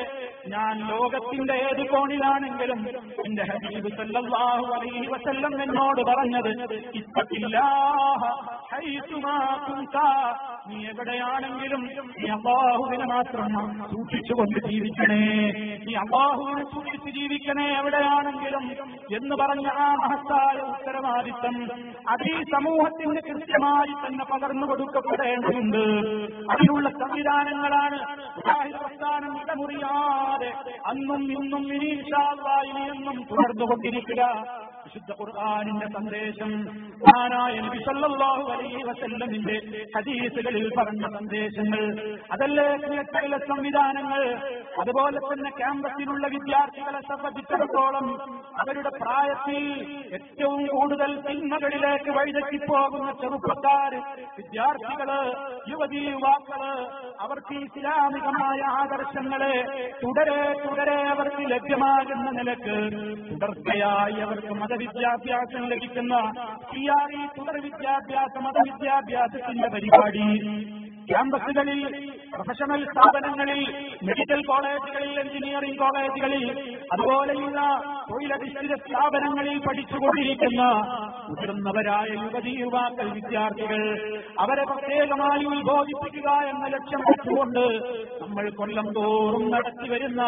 ഞാൻ ലോകത്തിന്റെ ഏത് കോണിലാണെങ്കിലും എന്റെ ഹബീബ് സല്ലല്ലാഹു അലൈഹി വസല്ലം എന്നോട് പറഞ്ഞത്, ഇത്തഖില്ലാഹ ഹൈസുമാ കുൻത, നീ എവിടെയാണെങ്കിലും നീ അല്ലാഹുവിനെ മാത്രം സൂക്ഷിച്ചുകൊണ്ട് ജീവിക്കണേ, നീ അല്ലാഹുവിനെ സൂക്ഷിച്ച് ജീവിക്കണേ എവിടെയാണെങ്കിലും എന്ന് പറഞ്ഞ ആ മഹത്തായ ഉത്തരവാദിത്തം അത് ഈ സമൂഹത്തിന് കൃത്യമായി തന്നെ പകർന്നു കൊടുക്കപ്പെടേണ്ടതുണ്ട്. അതിനുള്ള സംവിധാനങ്ങളാണ് പ്രസ്ഥാനം ഇടമുറിയാതെ അന്നും ഇന്നും ഇനി ഇൻഷാ അല്ലാഹ് ഇനിയെന്നും തുടർന്നുകൊണ്ടിരിക്കുക. വിശുദ്ധ ഖുർആനിന്റെ സന്ദേശം മഹാനായ നബി സല്ലല്ലാഹു അലൈഹി വസല്ലമിന്റെ ഹദീസുകളിൽ പറഞ്ഞ സന്ദേശങ്ങൾ, അതല്ലേ ചില സംവിധാനങ്ങൾ. അതുപോലെ തന്നെ ക്യാമ്പസിലുള്ള വിദ്യാർത്ഥികളെ സംബന്ധിച്ചിടത്തോളം അവരുടെ പ്രായത്തിൽ ഏറ്റവും കൂടുതൽ തിന്മകളിലേക്ക് വഴിതെറ്റിപ്പോകുന്ന ചെറുപ്പക്കാർ, വിദ്യാർത്ഥികള്, യുവതീ യുവാക്കള്, അവർക്ക് ഇസ്ലാമികമായ ആദർശങ്ങളെ തുടരെ തുടരെ അവർക്ക് ലഭ്യമാകുന്ന നിലക്ക് തുടർച്ചയായി അവർക്ക് മതവിദ്യാഭ്യാസം ലഭിക്കുന്ന CRE തുടർ വിദ്യാഭ്യാസ മതവിദ്യാഭ്യാസത്തിന്റെ പരിപാടി ക്യാമ്പസുകളിൽ, പ്രൊഫഷണൽ സ്ഥാപനങ്ങളിൽ, മെഡിക്കൽ കോളേജുകളിൽ, എഞ്ചിനീയറിംഗ് കോളേജുകളിൽ, അതുപോലെയുള്ള തൊഴിലധിഷ്ഠിത സ്ഥാപനങ്ങളിൽ പഠിച്ചുകൊണ്ടിരിക്കുന്ന മുതിർന്നവരായ യുവതീ യുവാക്കൾ, വിദ്യാർത്ഥികൾ, അവരെ പ്രത്യേകമായി ഉത്ബോധിപ്പിക്കുക എന്ന ലക്ഷ്യം വെച്ചുകൊണ്ട് നമ്മൾ കൊല്ലം തോറും നടത്തിവരുന്ന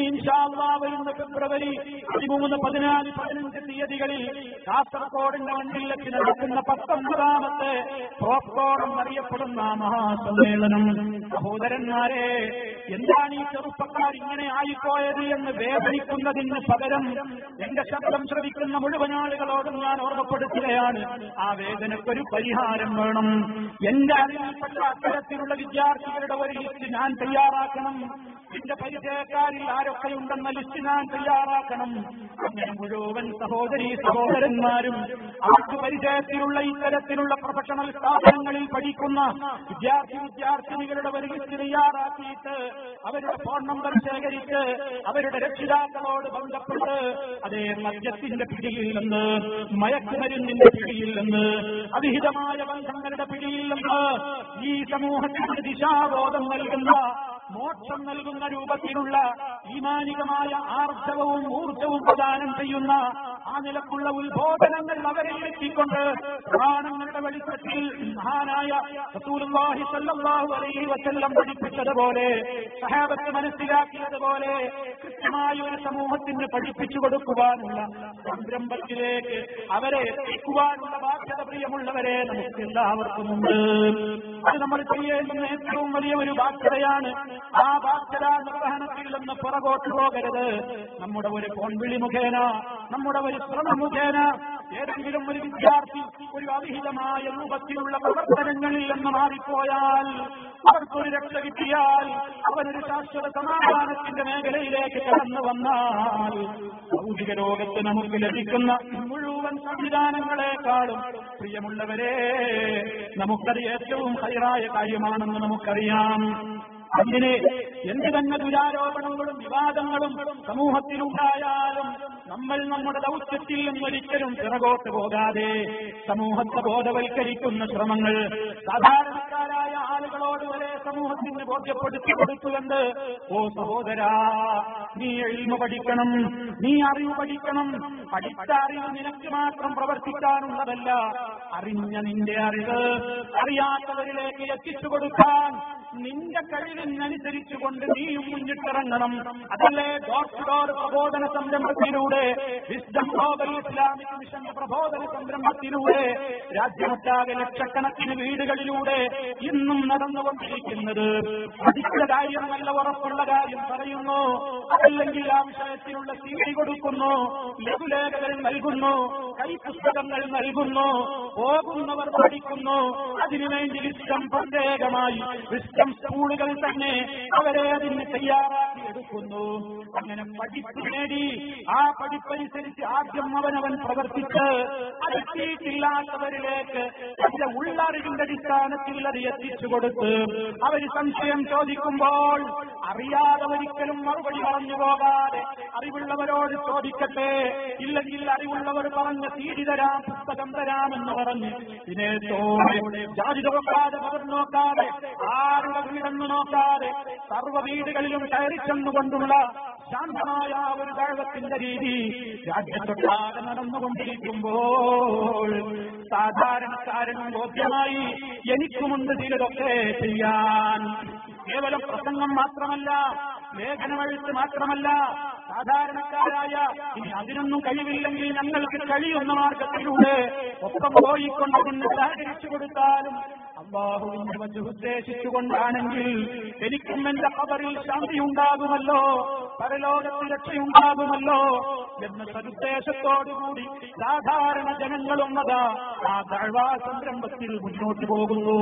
ഇൻഷാ അല്ലാഹ് വരുന്ന ഫെബ്രുവരി 13, 14, 15 തീയതികളിൽ കാസർഗോഡിന്റെ മണ്ഡലത്തിൽ നടക്കുന്ന 19ാമത്തെ പ്രോപ്കോൺ എന്നറിയപ്പെടുന്ന മഹാസമ്മേളനം. സഹോദരന്മാരെ, എന്താണ് ഈ ചെറുപ്പക്കാർ ഇങ്ങനെ ആയിപ്പോയത് എന്ന് വേദനിക്കുന്നതിന് പകരം എന്റെ ശബ്ദം ശ്രവിക്കുന്ന മുഴുവൻ ആളുകളോടും ഞാൻ ഓർമ്മപ്പെടുത്തുകയാണ്, ആ വേദനക്കൊരു പരിഹാരം വേണം. എന്റെ അറിവിൽപ്പെട്ട അത്തരത്തിലുള്ള വിദ്യാർത്ഥികളുടെ ഒരു ലിസ്റ്റ് ഞാൻ തയ്യാറാക്കണം. എന്റെ പരിചയക്കാരിൽ ആരൊക്കെയുണ്ടെന്ന ലിസ്റ്റ് ഞാൻ തയ്യാറാക്കണം. അങ്ങനെ മുഴുവൻ സഹോദരീ സഹോദരന്മാരും അവർക്ക് പരിചയത്തിലുള്ള ഇത്തരത്തിലുള്ള പ്രൊഫഷണൽ സ്ഥാപനങ്ങളിൽ പഠിക്കുന്ന വിദ്യാർത്ഥിനികളുടെ ഒരു ലിസ്റ്റ് തയ്യാറാക്കിയിട്ട് അവരുടെ ഫോൺ നമ്പർ ശേഖരിച്ച് അവരുടെ രക്ഷിതാക്കളോട് ബന്ധപ്പെട്ട് അതേ മദ്യത്തിന്റെ പിടിയിൽ നിന്ന്, മയക്കുമരുന്നിന്റെ പിടിയിൽ നിന്ന്, അവിഹിതമായ ബന്ധങ്ങളുടെ പിടിയിൽ നിന്ന് ഈ സമൂഹത്തിന് ദിശാബോധം നൽകുന്ന, മോക്ഷം നൽകുന്ന രൂപത്തിലുള്ള ഈമാനികമായ ആർജവവും ഊർജവും പ്രദാനം ചെയ്യുന്ന ആ നിലക്കുള്ള ഉത്ബോധനങ്ങൾ അവരെ എത്തിക്കൊണ്ട് പ്രാണങ്ങളുടെ വെളിച്ചത്തിൽ മഹാനായ റസൂലുള്ളാഹി സ്വല്ലല്ലാഹു അലൈഹി വസല്ലം പഠിപ്പിച്ചതുപോലെ, സഹാബത്ത് മനസ്സിലാക്കിയതുപോലെ കൃത്യമായ ഒരു സമൂഹത്തിന് പഠിപ്പിച്ചു കൊടുക്കുവാനുള്ള സംരംഭത്തിലേക്ക് അവരെ എത്തിക്കുവാനുള്ള ബാധ്യത പ്രിയമുള്ളവരെ നമുക്ക് എല്ലാവർക്കുമുണ്ട്. അത് നമ്മൾ ചെയ്യേണ്ടുന്ന ഏറ്റവും വലിയ ഒരു ബാധ്യതയാണ്. ആ ബാധ്യത നിർവഹണത്തിൽ നിന്ന് പുറകോട്ട് പോകരുത്. നമ്മുടെ ഒരു ഫോൺ വിളി മുഖേന, നമ്മുടെ ഒരു ശ്രമം മുഖേന ഏതെങ്കിലും ഒരു വിദ്യാർത്ഥി ഒരു അവിഹിതമായ രൂപത്തിലുള്ള പ്രവർത്തനങ്ങളിൽ നിന്ന് മാറിപ്പോയാൽ, അവർക്കൊരു രക്ഷ കിട്ടിയാൽ, അവനൊരു ശാശ്വത സമാധാനത്തിന്റെ മേഖലയിലേക്ക് കടന്നു വന്നാൽ ഭൗതിക ലോകത്ത് നമുക്ക് ലഭിക്കുന്ന മുഴുവൻ സംവിധാനങ്ങളെക്കാളും പ്രിയമുള്ളവരെ നമുക്കത് ഏറ്റവും ഹൈറായ കാര്യമാണെന്ന് നമുക്കറിയാം. അതിനെ എന്ത് തന്നെ ദുരാരോപണങ്ങളും വിവാദങ്ങളും സമൂഹത്തിലുണ്ടായാലും നമ്മൾ നമ്മുടെ ദൗത്യത്തിൽ നിന്നൊരിക്കലും പിറകോട്ട് പോകാതെ സമൂഹത്തെ ബോധവൽക്കരിക്കുന്ന ശ്രമങ്ങൾ സാധാരണക്കാരായ ആളുകളോട് വരെ സമൂഹത്തിന് ബോധ്യപ്പെടുത്തി കൊടുത്തുകൊണ്ട്, ഓ സഹോദരാ, നീ ഇൽമു പഠിക്കണം, നീ അറിവ് പഠിക്കണം. പഠിച്ച അറിവ് നിനക്ക് മാത്രം പ്രവർത്തിക്കാനുള്ളതല്ല, അറിഞ്ഞ നിന്റെ അറിവ് അറിയാത്തവരിലേക്ക് എത്തിച്ചു കൊടുക്കാൻ നിന്റെ കഴിവിനനുസരിച്ചുകൊണ്ട് നീയും മുന്നിട്ടിറങ്ങണം. അതല്ലേ ഡോർ ടു ഡോർ പ്രബോധന സംരംഭത്തിലൂടെ, വിസ്ഡം ഗ്ലോബൽ ഇസ്ലാമിക് മിഷൻ പ്രബോധന സംരംഭത്തിലൂടെ രാജ്യമൊട്ടാകെ ലക്ഷക്കണക്കിന് വീടുകളിലൂടെ ഇന്നും നടന്നുകൊണ്ടിരിക്കുന്നത്. പഠിച്ച കാര്യം നല്ല ഉറപ്പുള്ള കാര്യം പറയുന്നു, അതല്ലെങ്കിൽ ആ വിഷയത്തിലുള്ള CD കൊടുക്കുന്നു, ലഘുലേഖകൾ നൽകുന്നു, കൈപുസ്തകങ്ങൾ നൽകുന്നു, പോകുന്നവർ പഠിക്കുന്നു. അതിനുവേണ്ടി വിസ്ഡം പ്രത്യേകമായി വിസ്ഡം സ്കൂളുകൾ തന്നെ അവരെ അതിന് തയ്യാറാക്കി എടുക്കുന്നു. അങ്ങനെ പഠിപ്പ് നേടി ആ പഠിപ്പനുസരിച്ച് ആദ്യം അവനവൻ പ്രവർത്തിച്ച് അതെത്തിയിട്ടില്ലാത്തവരിലേക്ക് അതിന്റെ ഉള്ളറിവിന്റെ അടിസ്ഥാനത്തിൽ അത് എത്തിച്ചു കൊടുത്ത് അവർ സംശയം ചോദിക്കുമ്പോൾ അറിയാതെ ഒരിക്കലും മറുപടി പറഞ്ഞു പോകാതെ അറിവുള്ളവരോട് ചോദിക്കട്ടെ, ഇല്ലെങ്കിൽ അറിവുള്ളവർ പറഞ്ഞ CD തരാം, പുസ്തകം തരാമെന്ന് പറഞ്ഞ് ഇതിനേത്തോടെ ജാതി നോക്കാതെ അവർ നോക്കാതെ ആരുടെ വീടെന്ന് നോക്കാതെ സർവ്വ വീടുകളിലും കയറിച്ചെന്നുകൊണ്ടുള്ള ശാന്തമായ ഒരു ദഅവത്തിന്റെ രീതി രാജ്യത്തൊട്ടാകെ നടന്നുകൊണ്ടിരിക്കുമ്പോൾ സാധാരണക്കാരനും ബോധ്യമായി എനിക്കുമുണ്ട് ചിലതൊക്കെ ചെയ്യാൻ. കേവലം പ്രസംഗം മാത്രമല്ല, ലേഖനമെഴുത്ത് മാത്രമല്ല, സാധാരണക്കാരായ ഇനി അതിനൊന്നും കഴിവില്ലെങ്കിൽ ഞങ്ങൾക്ക് കഴിയുന്ന മാർഗത്തിലൂടെ ഒപ്പം പോയിക്കൊണ്ടതിന് സഹകരിച്ചു കൊടുത്താലും അല്ലാഹുവിന്റെ വജ്ഹ് ഉദ്ദേശിച്ചുകൊണ്ടാണെങ്കിൽ എനിക്കും എന്റെ ഖബറിൽ ശാന്തിയുണ്ടാകുമല്ലോ, പരലോകത്തിൽ രക്ഷയുണ്ടാകുമല്ലോ എന്ന സതുദ്ദേശത്തോടുകൂടി സാധാരണ ജനങ്ങളും അതാ ആ ദഅ്വാ സംരംഭത്തിൽ മുന്നോട്ട് പോകുന്നു.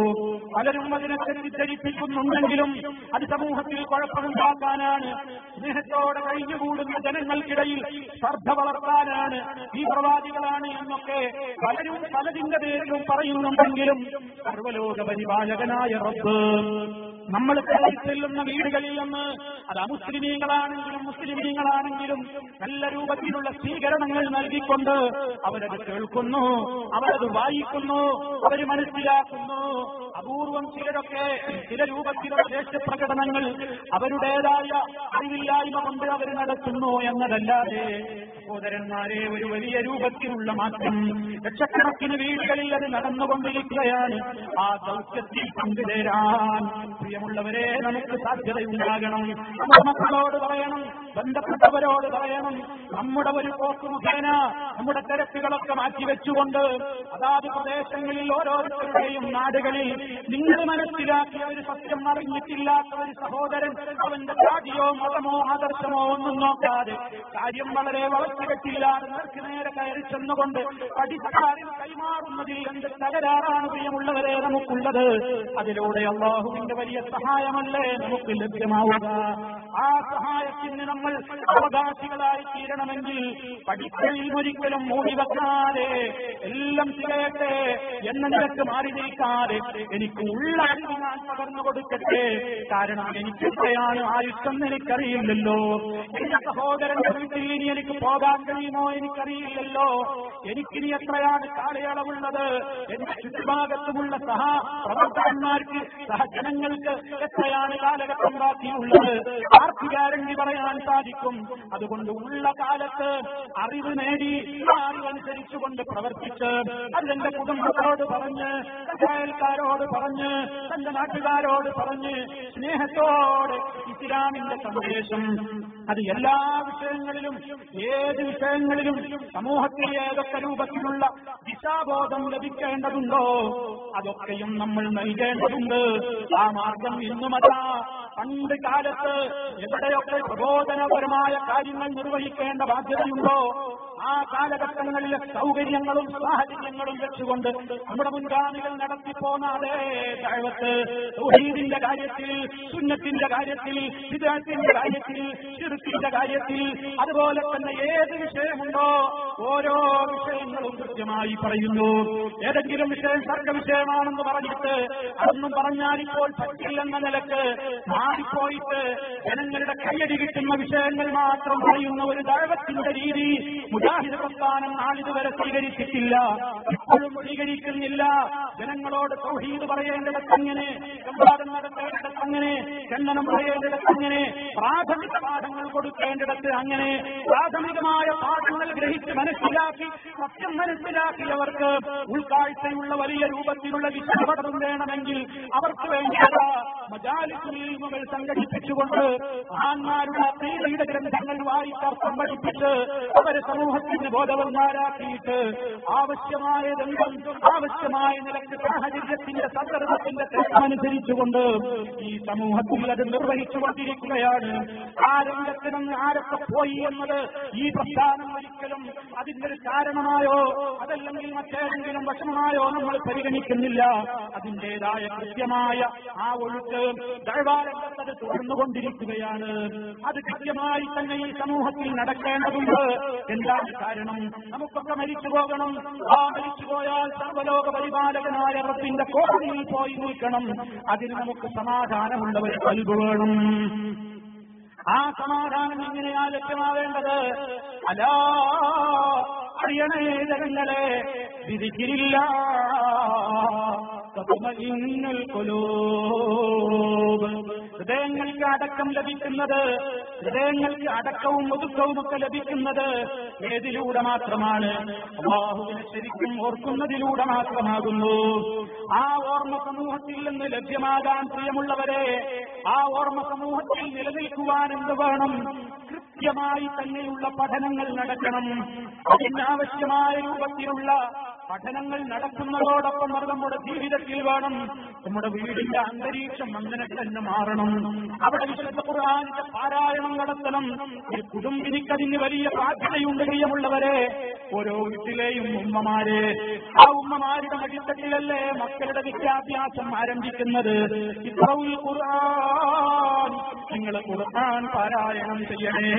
പലരും അതിനെ തെറ്റിദ്ധരിപ്പിക്കുന്നുണ്ടെങ്കിലും അത് സമൂഹത്തിൽ കുഴപ്പമുണ്ടാക്കാനാണ്, സ്നേഹത്തോടെ കഴിഞ്ഞുകൂടുന്ന ജനങ്ങൾക്കിടയിൽ ശ്രദ്ധ വളർത്താനാണ്, ഈ പ്രവാദികളാണ് എന്നൊക്കെ പലരും പലതിന്റെ പേരിലും പറയുന്നുണ്ടെങ്കിലും സർവ്വലോക പരിപാലകനായ റബ്ബ് നമ്മൾ ചെല്ലുന്ന വീടുകളിൽ നിന്ന് അത് അമുസ്ലിമീങ്ങളാണെങ്കിലും മുസ്ലിമീങ്ങളാണെങ്കിലും നല്ല രൂപത്തിലുള്ള സ്വീകരണങ്ങൾ നൽകിക്കൊണ്ട് അവരത് കേൾക്കുന്നു, അവരത് വായിക്കുന്നു, അവർ മനസ്സിലാക്കുന്നു. അപൂർവം ചിലരൊക്കെ ചില രൂപത്തിലുള്ള ദേശപ്രകടനങ്ങൾ അവരുടേതായ അറിവില്ലായ്മ കൊണ്ട് അവർ നടത്തുന്നു എന്നതല്ലാതെ സഹോദരന്മാരെ ഒരു വലിയ രൂപത്തിലുള്ള മാറ്റം ലക്ഷക്കണക്കിന് വീടുകളിൽ അത് നടന്നുകൊണ്ടിരിക്കുകയാണ്. ആ ദൗത്യത്തിൽ പങ്കുചേരാൻ പ്രിയമുള്ളവരെ നമുക്ക് സാധ്യതയുണ്ടാകണം. നമ്മുടെ മക്കളോട് പറയണം, ബന്ധപ്പെട്ടവരോട് പറയണം, നമ്മുടെ ഒരു പോക്ക് മുഖേന നമ്മുടെ തിരക്കുകളൊക്കെ മാറ്റിവെച്ചുകൊണ്ട് അതാത് പ്രദേശങ്ങളിൽ ഓരോരുത്തരുടെയും നാടുകളിൽ നിങ്ങൾ മനസ്സിലാക്കിയ ഒരു സത്യം അറിഞ്ഞിട്ടില്ലാത്ത ഒരു സഹോദരൻ അവന്റെ ജാതിയോ മതമോ ആദർശമോ ഒന്നും നോക്കാതെ കാര്യം വളരെ വളർച്ചകെട്ടില്ലാതെ നേർക്ക് നേരെ കയറി ചെന്നുകൊണ്ട് പഠിക്കാരിൽ കൈമാറുന്നതിൽ എന്ത് തകരാറാണ് പ്രിയമുള്ളവരെ നമുക്കുള്ളത്. അതിലൂടെ അല്ലാഹുവിന്റെ വലിയ സഹായമല്ലേ നമുക്ക് ലഭ്യമാവുക. ആ സഹായത്തിന് നമ്മൾ അവകാശികളായി തീരണമെങ്കിൽ പഠിക്കലിൽ ഒരിക്കലും മൂടിവെക്കാതെ എല്ലാം തികയട്ടെ എന്ന നിലക്ക് മാറി നിൽക്കാതെ എനിക്ക് ഉള്ള അറിവ് ഞാൻ പകർന്നു കൊടുക്കട്ടെ. കാരണം എനിക്ക് എത്രയാണ് ആയുഷ്മെന്ന് എനിക്കറിയില്ലല്ലോ, എന്റെ സഹോദരന്റെ വീട്ടിൽ ഇനി എനിക്ക് പോകാൻ കഴിയുമോ എനിക്കറിയില്ലല്ലോ, എനിക്കിനി എത്രയാണ് കാലയളവുള്ളത്, എന്റെ ചുറ്റുഭാഗത്തുമുള്ള സഹപ്രവർത്തകന്മാർക്ക് സഹജനങ്ങൾക്ക് എത്രയാണ് കാലഘട്ടം ബാക്കിയുള്ളത്, ആർക്ക് ഗ്യാരണ്ടി പറയാൻ സാധിക്കും. അതുകൊണ്ട് ഉള്ള കാലത്ത് അറിവ് നേടി ആ അറിവനുസരിച്ചുകൊണ്ട് പ്രവർത്തിച്ച് അതെന്റെ കുടുംബത്തോട് പറഞ്ഞ് അയൽക്കാരോട് പറഞ്ഞ് തന്റെ നാട്ടുകാരോട് പറഞ്ഞ് സ്നേഹത്തോടെ ഇസ്ലാമിന്റെ സന്ദേശം അത് എല്ലാ വിഷയങ്ങളിലും ഏത് വിഷയങ്ങളിലും സമൂഹത്തിൽ ഏതൊക്കെ രൂപത്തിലുള്ള ദിശാബോധം ലഭിക്കേണ്ടതുണ്ടോ അതൊക്കെയും നമ്മൾ നൽകേണ്ടതുണ്ട്. ആ മാർഗം ഇന്നും അതാ പണ്ട് കാലത്ത് എവിടെയൊക്കെ പ്രബോധനപരമായ കാര്യങ്ങൾ നിർവഹിക്കേണ്ട ബാധ്യതയുണ്ടോ ആ കാലഘട്ടങ്ങളിലെ സൗകര്യങ്ങളും സാഹചര്യങ്ങളും വെച്ചുകൊണ്ട് നമ്മുടെ മുൻഗാമികൾ നടത്തിപ്പോന്ന അതേ ദഅവത്ത് തൗഹീദിന്റെ കാര്യത്തിൽ, സുന്നത്തിന്റെ കാര്യത്തിൽ, ബിദ്അത്തിന്റെ കാര്യത്തിൽ, ശിർക്കിന്റെ കാര്യത്തിൽ, അതുപോലെ തന്നെ ഏത് വിഷയമുണ്ടോ ഓരോ വിഷയങ്ങളും കൃത്യമായി പറയുന്നു. ഏതെങ്കിലും വിഷയം സർഗ വിഷയമാണെന്ന് പറഞ്ഞിട്ട് അതൊന്നും പറഞ്ഞാൽ ഇപ്പോൾ പറ്റില്ലെന്ന നിലക്ക് മാറിപ്പോയിട്ട് ജനങ്ങളുടെ കയ്യടി കിട്ടുന്ന വിഷയങ്ങൾ മാത്രം പറയുന്ന ഒരു ദഅവത്തിന്റെ രീതി മുജാഹിദ് പ്രസ്ഥാനം നാളിതുവരെ സ്വീകരിച്ചിട്ടില്ല, ഇപ്പോഴും സ്വീകരിക്കുന്നില്ല. ജനങ്ങളോട് തൗഹീദ് പറയേണ്ടിടത്തങ്ങനെ, സംവാദം നടത്തേണ്ടിടത്തങ്ങനെ, ഖണ്ഡനം പറയേണ്ടിടത്തങ്ങനെ, പ്രാഥമിക പാഠങ്ങൾ കൊടുക്കേണ്ടിടത്ത് അങ്ങനെ, പ്രാഥമികമായ പാഠങ്ങൾ ഗ്രഹിച്ച് മനസ്സിലാക്കി സത്യം മനസ്സിലാക്കിയവർക്ക് ഉൾക്കാഴ്ചയുള്ള വലിയ രൂപത്തിലുള്ള വിശ്വാസം വേണമെങ്കിൽ അവർക്ക് വേണ്ടിയുള്ള മജാലിസുൽ ഇൽമുകൾ സംഘടിപ്പിച്ചുകൊണ്ട് മഹാന്മാരുടെ അഖീദയുടെ ഗ്രന്ഥങ്ങൾ വായിച്ചർത്ഥം പഠിപ്പിച്ച് അവരെ സമൂഹത്തിന് ബോധവന്മാരാക്കിയിട്ട് ആവശ്യമായ രംഗം ആവശ്യമായ നിലക്ക് സാഹചര്യത്തിന്റെ സന്ദർഭത്തിന്റെ അനുസരിച്ചുകൊണ്ട് ഈ സമൂഹത്തിൽ അത് നിർവഹിച്ചുകൊണ്ടിരിക്കുകയാണ്. ആ രംഗത്ത് നിന്ന് ആരൊക്കെ പോയി എന്നത് ഈ പ്രസ്ഥാനം ഒരിക്കലും അതിന്റെ ഒരു കാരണമായോ അതല്ലെങ്കിൽ മറ്റേതെങ്കിലും വശമായോ നമ്മൾ പരിഗണിക്കുന്നില്ല. അതിന്റേതായ കൃത്യമായ ആ ഒഴുക്ക് ദഅ്വാരംഗത്ത് തുടർന്നുകൊണ്ടിരിക്കുകയാണ്. അത് കൃത്യമായി തന്നെ ഈ സമൂഹത്തിൽ നടക്കേണ്ടതുണ്ട്. എന്താണ് കാരണം? നമുക്കൊക്കെ മരിച്ചു പോകണം. ആ മരിച്ചു പോയാൽ സർവ്വലോക പരിപാലകനായ റബ്ബിന്റെ കോടതിയിൽ പോയി നിൽക്കണം. അതിന് നമുക്ക് സമാധാനമുള്ള ഒരു ഖൽബ് വേണം. ആ സമാധാനം എങ്ങനെയാ ലഭ്യമാവേണ്ടത്? അലാ അറിയണേ ജനങ്ങളെ, വിധിക്കില്ല ഹൃദയങ്ങൾക്ക് അടക്കം ലഭിക്കുന്നത്, ഹൃദയങ്ങൾക്ക് അടക്കവും ഒതുക്കവും ഒക്കെ ലഭിക്കുന്നത് ഏതിലൂടെ മാത്രമാണ്? അല്ലാഹുവിനെ ശരിക്കും ഓർക്കുന്നതിലൂടെ മാത്രമാകുന്നു. ആ ഓർമ്മ സമൂഹത്തിൽ നിന്ന് ലഭ്യമാകാൻ പ്രിയമുള്ളവരെ, ആ ഓർമ്മ സമൂഹത്തിൽ നിലനിൽക്കുവാൻ എന്ത് വേണം? കൃത്യമായി തന്നെയുള്ള പഠനങ്ങൾ നടക്കണം. അതിനാവശ്യമായ രൂപത്തിലുള്ള പഠനങ്ങൾ നടക്കുന്നതോടൊപ്പം അത് നമ്മുടെ ജീവിതത്തിൽ വേണം. നമ്മുടെ വീടിന്റെ അന്തരീക്ഷം അങ്ങനെ തന്നെ മാറണം. അവിടെ വിശുദ്ധ ഖുർആനിന്റെ പാരായണം നടത്തണം. ഒരു കുടുംബിനിക്കതിന് വലിയ ബാധ്യതയുണ്ട് പ്രിയമുള്ളവരെ. ഓരോ വീട്ടിലെയും ഉമ്മമാരെ, ആ ഉമ്മമാരുടെ മടിത്തട്ടിലല്ലേ മക്കളുടെ വിദ്യാഭ്യാസം ആരംഭിക്കുന്നത്. ഇഖ്റഉൽ ഖുർആൻ, നിങ്ങൾ ഖുർആൻ പാരായണം ചെയ്യണേ.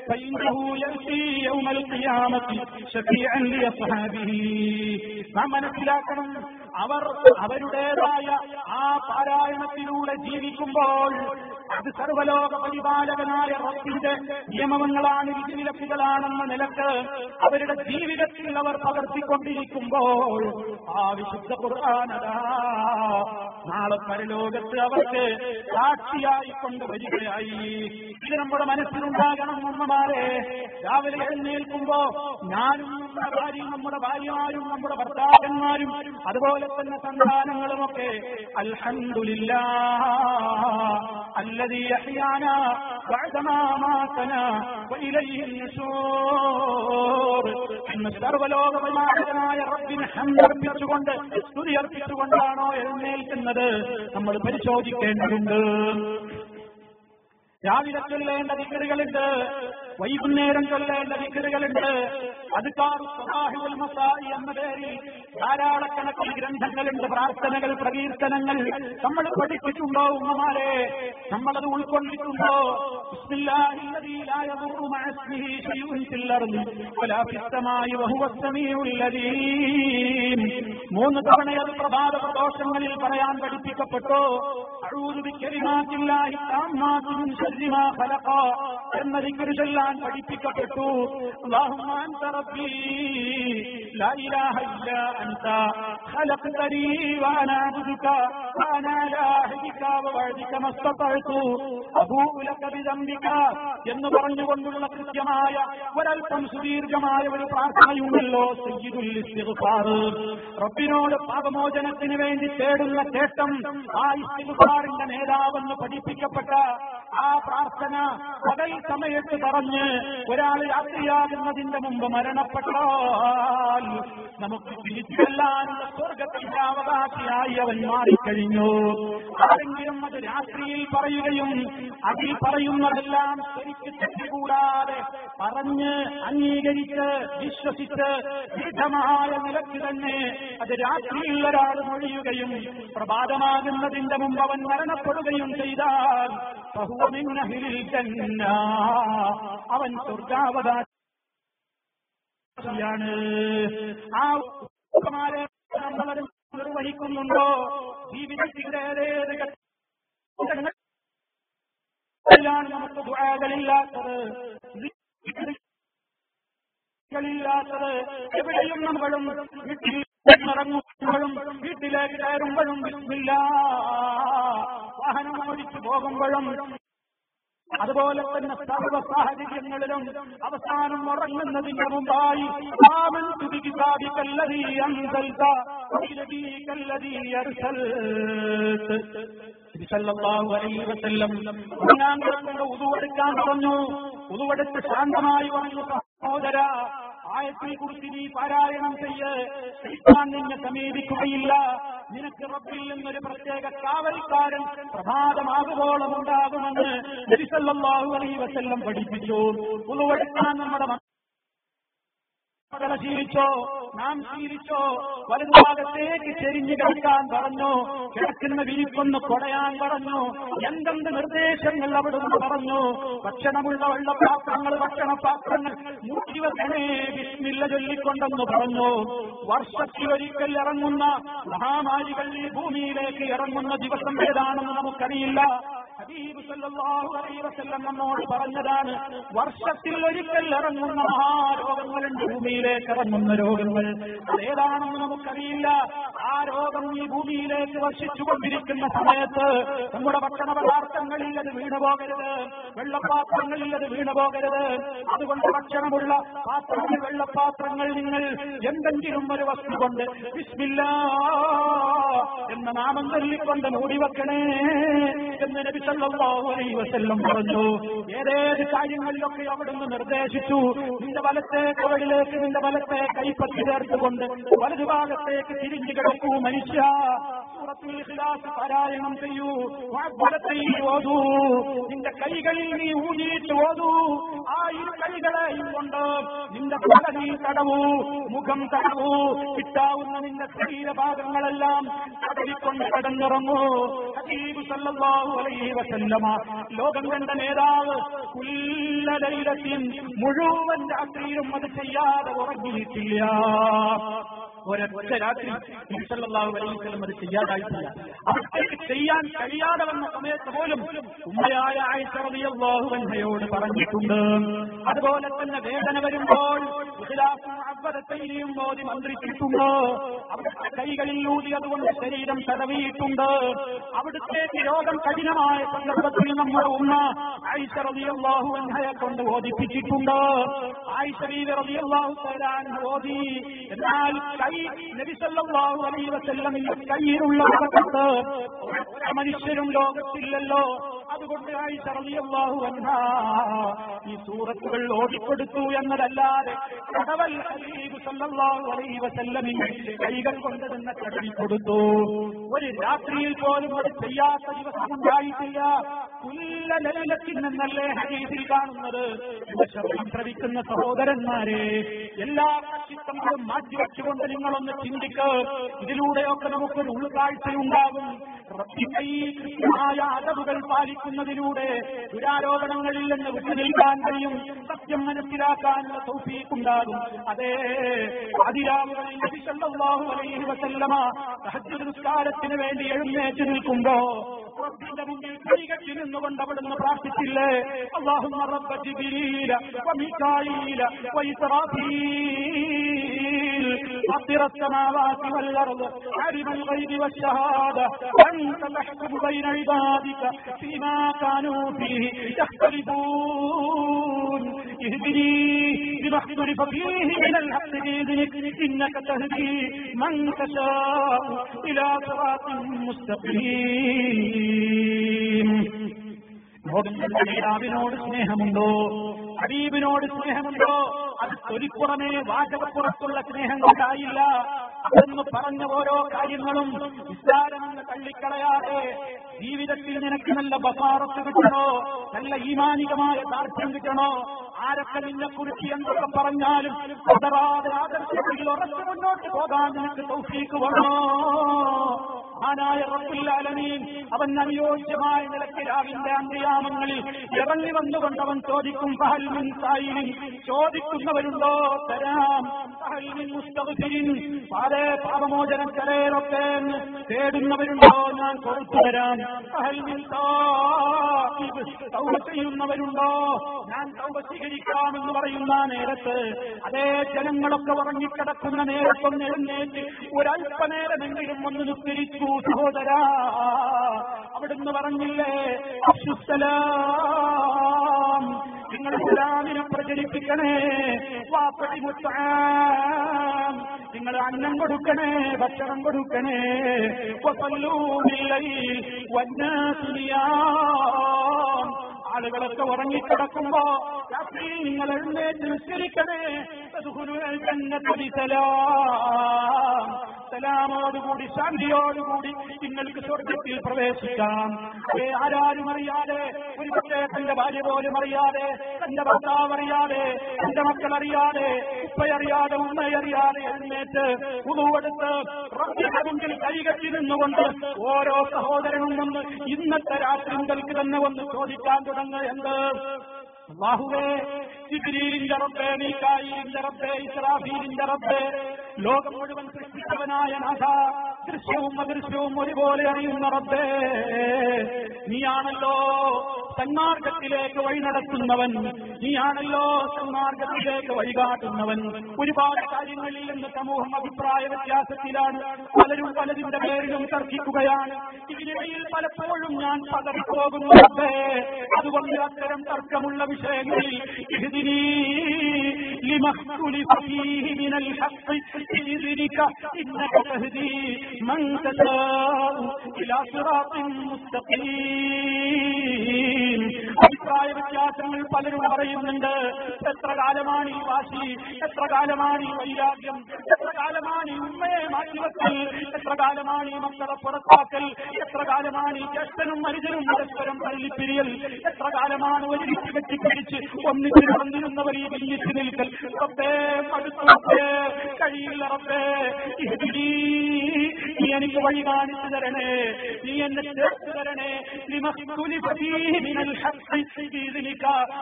ഫഇന്നഹു യഅതി യൗമൽ ഖിയാമത്തി ശഫീഅൻ ലിഅസ്ഹാബിഹി. നാം മനസ്സിലാക്കണം, അവർ അവരുടേതായ ആ പാരായണത്തിലൂടെ ജീവിക്കുമ്പോൾ അത് സർവ്വലോക പരിപാലകനായ റബ്ബിന്റെ നിയമങ്ങളാണ്, വിധിവിലക്കുകളാണെന്ന നിലക്ക് അവരുടെ ജീവിതത്തിൽ അവർ പകർത്തിക്കൊണ്ടിരിക്കുമ്പോൾ ആ വിശുദ്ധ ഖുർആൻ നാളെ പരലോകത്ത് അവർക്ക് സാക്ഷിയായി കൊണ്ടുവരികയായി. ഇത് നമ്മുടെ മനസ്സിലുണ്ടാകണം. ഉമ്മമാരെ, രാവിലെ എഴുന്നേൽക്കുമ്പോ ഞാനും നമ്മുടെ ഭാര്യയും നമ്മുടെ ഭാര്യമാരും നമ്മുടെ ഭർത്താക്കന്മാരും അതുപോലെ തന്നെ സന്താനങ്ങളുമൊക്കെ അൽഹംദുലില്ലാഹ് അല്ലദീ അഹ്യാനാ ബഅദമാ മാതനാ വഇലൈഹിൻ നുശൂർ എന്ന് സർവ്വലോക പരിപാലകനായ റബ്ബിനെ ഹംദർപ്പിച്ചുകൊണ്ട് സ്തുതി അർപ്പിച്ചുകൊണ്ടാണോ എഴുന്നേൽക്കുന്നത് നമ്മൾ പരിശോധിക്കേണ്ടതുണ്ട്. രാവിലെ ചൊല്ലേണ്ട ദിക്റുകളുണ്ട്, വൈകുന്നേരം ചൊല്ലേണ്ട ദിക്റുകളുണ്ട്. അദ്കാറു സ്വബാഹി വൽ മസാഇ എന്ന പേരിൽ ധാരാളക്കണക്കിന് ഗ്രന്ഥങ്ങളുണ്ട്, പ്രാർത്ഥനകൾ, പ്രകീർത്തനങ്ങൾ നമ്മൾ പഠിച്ചിട്ടുണ്ടോ ഉമ്മമാരെ? നമ്മളത് ഉൾക്കൊണ്ടിട്ടുണ്ടോ? ബിസ്മില്ലാഹില്ലദീ ലാ യദുറു മഅ ഇസ്മിഹി ശൈഉൻ ഫിൽ അർളി വലാ ഫിസ് സമാഇ വഹുവസ് സമീഉൽ അലീം. 3 തവണ അത് പ്രഭാത പ്രദോഷങ്ങളിൽ പറയാൻ പഠിപ്പിക്കപ്പെട്ടു. അഊദു ബികലിമാത്തില്ലാഹി തമ്മാത്തി മിൻ ശർരി മാ ഖലഖ എന്ന ദിക്ർ ചൊല്ലാൻ പഠിപ്പിക്കപ്പെട്ടു. അല്ലാഹുമ്മ അൻത റബ്ബി ലാ ഇലാഹ ഇല്ലാ അൻത ഖലഖ്തനീ വഅനാ അബ്ദുക വഅനാ ലാ അഹ്ദിക വഅദിക മസ്തതഅതു അബൂഉ ലക ബിദംബിക എന്ന് പറഞ്ഞുകൊണ്ടുള്ള കൃത്യമായ ഒരൽപ്പം സുദീർഘമായ ഒരു പ്രാർത്ഥനയുണ്ടല്ലോ, സയ്യിദുൽ ഇസ്തിഗ്ഫാർ. റബ്ബിനോട് പാപമോചനത്തിന് വേണ്ടി തേടുന്ന തേട്ടം, ആ ഇസ്തിഗ്ഫാറിന്റെ നേതാവെന്ന് പഠിപ്പിക്കപ്പെട്ട ആ പ്രാർത്ഥന പകൽ സമയത്ത് പറഞ്ഞ് ഒരാൾ രാത്രിയാകുന്നതിന്റെ മുമ്പ് മരണപ്പെട്ടാൽ നമുക്ക് തിരിച്ചെല്ലാനുള്ള സ്വർഗത്തിന്റെ അവകാശിയായി അവൻ മാറിക്കഴിഞ്ഞു. ആരെങ്കിലും അത് രാത്രിയിൽ പറയുകയും അതിൽ പറയുന്നതെല്ലാം ശരിക്ക് തെറ്റുകൂടാതെ പറഞ്ഞ് അംഗീകരിച്ച് വിശ്വസിച്ച് ദൃഢമായ നിലയ്ക്ക് തന്നെ അത് രാത്രിയിൽ ഒരാൾ മൊഴിയുകയും പ്രഭാതമാകുന്നതിന്റെ മുമ്പ് അവൻ മരണപ്പെടുകയും ചെയ്താൽ അവൻ സ്വർഗാവകാശിയാണ്. ആ ഉപ്പമാരെ നമ്മൾ നിർവഹിക്കുന്നുണ്ടോ? ജീവിതത്തിന്റെ നമുക്ക് ദുആകളില്ലാത്തത് പാടില്ലാത്തത്. എവിടെയും നമ്മളും വീട്ടിൽ ഇറങ്ങുമ്പോഴും വീട്ടിലേക്ക് കയറുമ്പോഴും ബിസ്മില്ലാഹ്, വാഹനം ഓടിച്ചു പോകുമ്പോഴും അതുപോലെ തന്നെ സർവ്വ സാഹചര്യങ്ങളിലും അവസാനം ഉറങ്ങുന്നതിന് മുമ്പായി ആമന്തു ബികിതാബികല്ലദീ അൻസൽത വബിനബിയികല്ലദീ അർസൽത സല്ലല്ലാഹു അലൈഹി വസല്ലം ഉദുവെടുക്കാൻ പറഞ്ഞു. ഉദുവെടുത്ത് ശാന്തമായി പറഞ്ഞു, സഹോദര, ആയത്തിൽ കുറിച്ച് നീ പാരായണം ചെയ്യ്, ശൈത്താൻ നിന്നെ സമീപിക്കുകയില്ല. നിനക്ക് റബ്ബിൽ നിന്നൊരു പ്രത്യേക കാവൽക്കാരൻ പ്രഭാതമാകുവോളം ഉണ്ടാകുമെന്ന് നബി സല്ലല്ലാഹു അലൈഹി വസല്ലം പഠിപ്പിച്ചു. ഉദുവെടുക്കാൻ നമ്മുടെ ശീലിച്ചോ, നാം ശീലിച്ചോ. വലതുഭാഗത്തേക്ക് ചെരിഞ്ഞു കിടക്കാൻ പറഞ്ഞു, കിടക്കുന്ന വിരിപ്പൊന്ന് കൊടയാൻ പറഞ്ഞു. എന്തെന്ത് നിർദ്ദേശങ്ങൾ അവിടുന്ന് പറഞ്ഞു. ഭക്ഷണമുള്ള വെള്ളപാത്രങ്ങൾ, ഭക്ഷണപാത്രങ്ങൾ മൂക്കിവെക്കണേ, ബിസ്മില്ല ചൊല്ലിക്കൊണ്ടെന്ന് പറഞ്ഞു. വർഷത്തിലൊരിക്കൽ ഇറങ്ങുന്ന മഹാമാരികൾ ഈ ഭൂമിയിലേക്ക് ഇറങ്ങുന്ന ദിവസം ഏതാണെന്ന് നമുക്കറിയില്ല. ഹബീബ് സല്ലല്ലാഹു അലൈഹി വസല്ലം നമ്മോട് പറഞ്ഞതാണ്, വർഷത്തിൽ ഒരിക്കൽ ഇറങ്ങുന്ന മഹാരോഗങ്ങളുണ്ട്, ഭൂമിയിലേക്ക് ഇറങ്ങുന്ന രോഗങ്ങൾ. അതേതാണെന്ന് നമുക്കറിയില്ല. ആ രോഗം ഈ ഭൂമിയിലേക്ക് വർഷിച്ചുകൊണ്ടിരിക്കുന്ന സമയത്ത് നമ്മുടെ ഭക്ഷണ പദാർത്ഥങ്ങളിൽ അത് വീണുപോകരുത്, വെള്ളപാത്രങ്ങളിൽ അത് വീണുപോകരുത്. അതുകൊണ്ട് ഭക്ഷണമുള്ള പാത്രങ്ങൾ, വെള്ളപാത്രങ്ങൾ നിങ്ങൾ എന്തെങ്കിലും ഒരു വസ്തു കൊണ്ട് ബിസ്മില്ലാഹ് എന്ന നാമം ചൊല്ലിക്കൊണ്ട് മൂടിവെക്കണേ എന്ന് നബി സല്ലല്ലാഹു അലൈഹി വസല്ലം പറഞ്ഞു. ഏതേത് കാര്യങ്ങളിലൊക്കെ അവിടുന്ന് നിർദ്ദേശിച്ചു. നിന്റെ വലത്തെ കവളിലേക്ക് നിന്റെ വലത്തെ കൈപ്പത്തി ചേർത്തുകൊണ്ട് വലതുഭാഗത്തേക്ക് തിരിഞ്ഞു കിടക്കൂ മനുഷ്യ. സൂറത്തുൽ ഇഖ്ലാസ് പാരായണം ചെയ്യൂ, വലത്തൈ ഓതൂ, നിന്റെ കൈകളിൽ നീ ഊന്നിയിട്ട് ഓതൂ. ആ ഇരു കൈകളെയും കൊണ്ട് നിന്റെ തല നീ തടവൂ, മുഖം തടവൂ, കിട്ടാവുന്ന നിന്റെ ശരീരഭാഗങ്ങളെല്ലാം തടവിക്കൊണ്ട് കടന്നിറങ്ങൂ. ഹബീബ് സല്ലല്ലാഹു അലൈഹി വസല്ലമ, ലോകം കണ്ട നേതാവ്, കുല്ല ലൈലത്തിൻ, മുഴുവൻ രാത്രിയിലും അത് ചെയ്യാതെ ഉറങ്ങിയിട്ടില്ല. ഒരൊറ്റ രാത്രി നബി സല്ലല്ലാഹു അലൈഹി വസല്ലം അത് ചെയ്യാതായിട്ടില്ല. അവർക്ക് ചെയ്യാൻ കഴിയാതെ വന്ന സമയത്ത് പോലും ഉമ്മയായ ആയിഷ റളിയല്ലാഹു അൻഹയോട് പറഞ്ഞിട്ടുണ്ട്. അതുപോലെ തന്നെ വേദന വരുമ്പോൾ ഇഖ്ലാസും അബ്ബദത്തൈനിയും ഓതി മന്ത്രിച്ചിട്ടുണ്ട്. അവിടുത്തെ കൈകളിൽ ഊതി അതുകൊണ്ട് ശരീരം തടവിയിട്ടുണ്ട്. അവിടുത്തെ രോഗം കഠിനമായ സന്ദർഭത്തിൽ നമ്മുടെ ഉമ്മ ആയിഷ റളിയല്ലാഹു അൻഹയെ കൊണ്ട് ഓതിപ്പിച്ചിട്ടുണ്ട്. ആയിഷ റളിയല്ലാഹു തആല അൻഹ ഓതി. എന്നാൽ കൈ നബി സല്ലല്ലാഹു അലൈഹി വസല്ലമിന്റെ കയ്യിലുള്ള ബറക്കത്ത് മനുഷ്യരും ലോകത്തില്ലല്ലോ. അതുകൊണ്ട് ആയിഷ റളിയല്ലാഹു അൻഹ ഈ സൂറത്തുകൾ ഓതിക്കൊടുത്തു എന്നതല്ലാതെ കടവൽ ഹബീബ് സല്ലല്ലാഹു അലൈഹി വസല്ലമിന്റെ കൈകൾ കൊണ്ട് തന്നെ കടവിക്കൊടുത്തു. ഒരു രാത്രിയിൽ പോലും അത് ചെയ്യാത്ത ദിവസം ഉണ്ടായിട്ടില്ല. കുല്ല ലൈലത്തിൻ എന്നല്ലേ ഹദീസിൽ കാണുന്നത്. ശബ്ദം ശ്രവിക്കുന്ന സഹോദരന്മാരെ, എല്ലാ കക്ഷിത്വങ്ങളും മാറ്റിവെച്ചുകൊണ്ട് നിങ്ങളൊന്ന് ചിന്തിക്ക്. ഇതിലൂടെയൊക്കെ നമുക്കൊരു ഉൾക്കാഴ്ചയുണ്ടാകും. കൃത്യമായ അടവുകൾ പാലിക്കുന്നതിലൂടെ ദുരാരോപണങ്ങളിൽ നിന്ന് വിട്ടുനിൽക്കാൻ കഴിയും. സത്യം മനസ്സിലാക്കാനുള്ള തൗഫീഖ് ഉണ്ടാകും. അതേ അതിരാവുകളിൽ നബി സല്ലല്ലാഹു അലൈഹി വസല്ലമ തഹജ്ജുദ് നിസ്കാരത്തിന് വേണ്ടി എഴുന്നേറ്റ് നിൽക്കുമ്പോ റബ്ബിന്റെ മുമ്പിൽ കൈകെട്ടി നിന്നുകൊണ്ട് അവിടുന്ന് പ്രാർത്ഥിച്ചില്ലേ, അല്ലാഹുമ്മ റബ്ബ ജിബ്രീല വമീകായീല വഇസ്റാഫീൽ ഫാത്തിറ السماوات والأرض عالم الغيب والشهادة أنت تحكم بين عبادك فيما كانوا فيه يختلفون اهدني لما اختلف فيه من الحق بإذنك إنك تهدي من تشاء إلى صراط مستقيم. ഹബീബിനോട് സ്നേഹമുണ്ടോ? ഹബീബിനോട് സ്നേഹമുണ്ടോ? അത് തൊലിപ്പുറമേ വാചകപ്പുറത്തുള്ള സ്നേഹം കൊണ്ടായില്ല. അതെന്ന് പറഞ്ഞ ഓരോ കാര്യങ്ങളും നിസ്സാരമെന്ന് തള്ളിക്കളയാതെ ജീവിതത്തിൽ നിനക്ക് നല്ല ബസാറത്ത് കിട്ടണോ, നല്ല ഈമാനികമായ ദാർഢ്യം കിട്ടണോ, ആരൊക്കെ നിന്നെക്കുറിച്ച് എന്തൊക്കെ പറഞ്ഞാലും പതറാതെ ആദർശത്തിൽ ഉറച്ചു മുന്നോട്ട് പോകാൻ നിനക്ക് തൗഫീഖ് വേണോ? ആനായ റബ്ബുൽ ആലമീൻ അവൻ അനുയോജ്യമായ നിലയ്ക്ക് രാവിന്റെ അന്ത്യയാമങ്ങളിൽ ഇറങ്ങി വന്നുകൊണ്ട് അവൻ ചോദിക്കും, ഫഹൽ മിൻ സായിലിൻ, ചോദിക്കുന്നവരുണ്ടോ തരാം, ഫഹൽ മിൻ മുസ്തഗ്ഫിരിൻ, പാപമോചനം തരേറൊക്കെ തേടുന്നവരുണ്ടോ ഞാൻ കൊടുത്തു തരാം, ഫഹൽ മിൻ താഇബ്, തൗബ ചെയ്യുന്നവരുണ്ടോ ഞാൻ തൗബ സ്വീകരിക്കാമെന്ന് പറയുന്ന നേരത്ത് അതേ ജനങ്ങളൊക്കെ ഉറങ്ങിക്കിടക്കുന്ന നേരത്തൊന്ന് എഴുന്നേറ്റ് ഒരല്പനേരമെങ്കിലും ഒന്ന് നിസ്കരിച്ചു സഹോദരാ. അവിടുന്ന് പറഞ്ഞില്ലേ, അഫ്ശുസ്സലാം, നിങ്ങൾ ഇസ്ലാമിനെ പ്രചരിപ്പിക്കണേ, വാപ്പടി മുത്താം, നിങ്ങൾ അന്നം കൊടുക്കണേ, ഭക്ഷണം കൊടുക്കണേ, വസല്ലൂ ബില്ലൈൽ വന്നാസു നിയാം, ആളുകളൊക്കെ ഉറങ്ങിക്കിടക്കുമ്പോ രാത്രി നിങ്ങൾ എഴുന്നേറ്റ് നിസ്കരിക്കണേ, സലാമോടുകൂടി ശാന്തിയോടുകൂടി നിങ്ങൾക്ക് സ്വർഗത്തിൽ പ്രവേശിക്കാം. ആരാരും അറിയാതെ, ഒരു പക്ഷേ തന്റെ ഭാര്യ പോലും അറിയാതെ, തന്റെ ഭർത്താവ് അറിയാതെ, തന്റെ മക്കൾ അറിയാതെ, ഉപ്പയറിയാതെ, ഉമ്മയറിയാതെ എഴുന്നേറ്റ് ഉളുവെടുത്ത് റബ്ബിന്റെ മുമ്പിൽ കൈകെട്ടി നിന്നുകൊണ്ട് ഓരോ സഹോദരനും വന്ന് ഇന്നത്തെ രാത്രി മുതൽക്ക് തന്നെ വന്ന് ചോദിക്കാൻ തുടങ്ങുക, എന്ത് അല്ലാഹുവേ, ജിബ്രീലിന്റെ റബ്ബേ, മീകാഈലിന്റെ റബ്ബേ, ഇസ്രാഫീലിന്റെ റബ്ബേ, ലോകം മുഴുവൻ സൃഷ്ടിച്ചവനായ നാഥ, ദൃശ്യവും അദൃശ്യവും ഒരുപോലെ അറിയുന്ന റബ്ബേ, നീയാണല്ലോ സന്മാർഗത്തിലേക്ക് വഴി നടത്തുന്നവൻ, നീയാണല്ലോ സന്മാർഗത്തിലേക്ക് വഴികാട്ടുന്നവൻ. ഒരുപാട് കാര്യങ്ങളിൽ നിന്ന് സമൂഹം അഭിപ്രായ വ്യത്യാസത്തിലാണ്, പലരും പലതിന്റെ പേരിലും തർക്കിക്കുകയാണ്. ഇതിനിടയിൽ പലപ്പോഴും ഞാൻ പതറിപ്പോകുന്നു റബ്ബേ. അതുകൊണ്ട് അത്തരം തർക്കമുള്ള വിഷയങ്ങളിൽ ഇഹ്ദിനീ ലിമഖ്തുലിഫ ഫീഹി മിനൽ ഹഖ് ബിഇذنിക ഇന്നക തഹ്ദീ മൻ തശാഉ ഇലാ സിറാത്തിൻ മുസ്തഖീം. അഭിപ്രായ വ്യത്യാസങ്ങൾ പലരും പറയുന്നുണ്ട്. എത്ര കാലമാണ് ഈ വാശി, എത്ര കാലമാണ് ഈ വൈരാഗ്യം, എത്ര കാലമാണ് ഈ ഉമ്മയെ മാറ്റിവെക്കൽ, എത്ര കാലമാണ് ഈ മക്കളെ പുറത്താക്കൽ, എത്ര കാലമാണ് ഈ ജ്യേഷ്ഠനും മനുഷ്യനും പരസ്പരം തള്ളിപ്പിരിയൽ, എത്ര കാലമാണ് ഒരു വിറ്റ് കെട്ടിപ്പിടിച്ച് ഒന്നിച്ച് വന്നിരുന്നവർ ഈ ഭിന്നിച്ച് നിൽക്കൽ. റബ്ബേ, മടുത്തു കഴിയില്ല റബ്ബേ, നീ എനിക്ക് വഴി കാണിച്ചു തരണേ, നീ എന്നെ ചേർത്ത് തരണേ.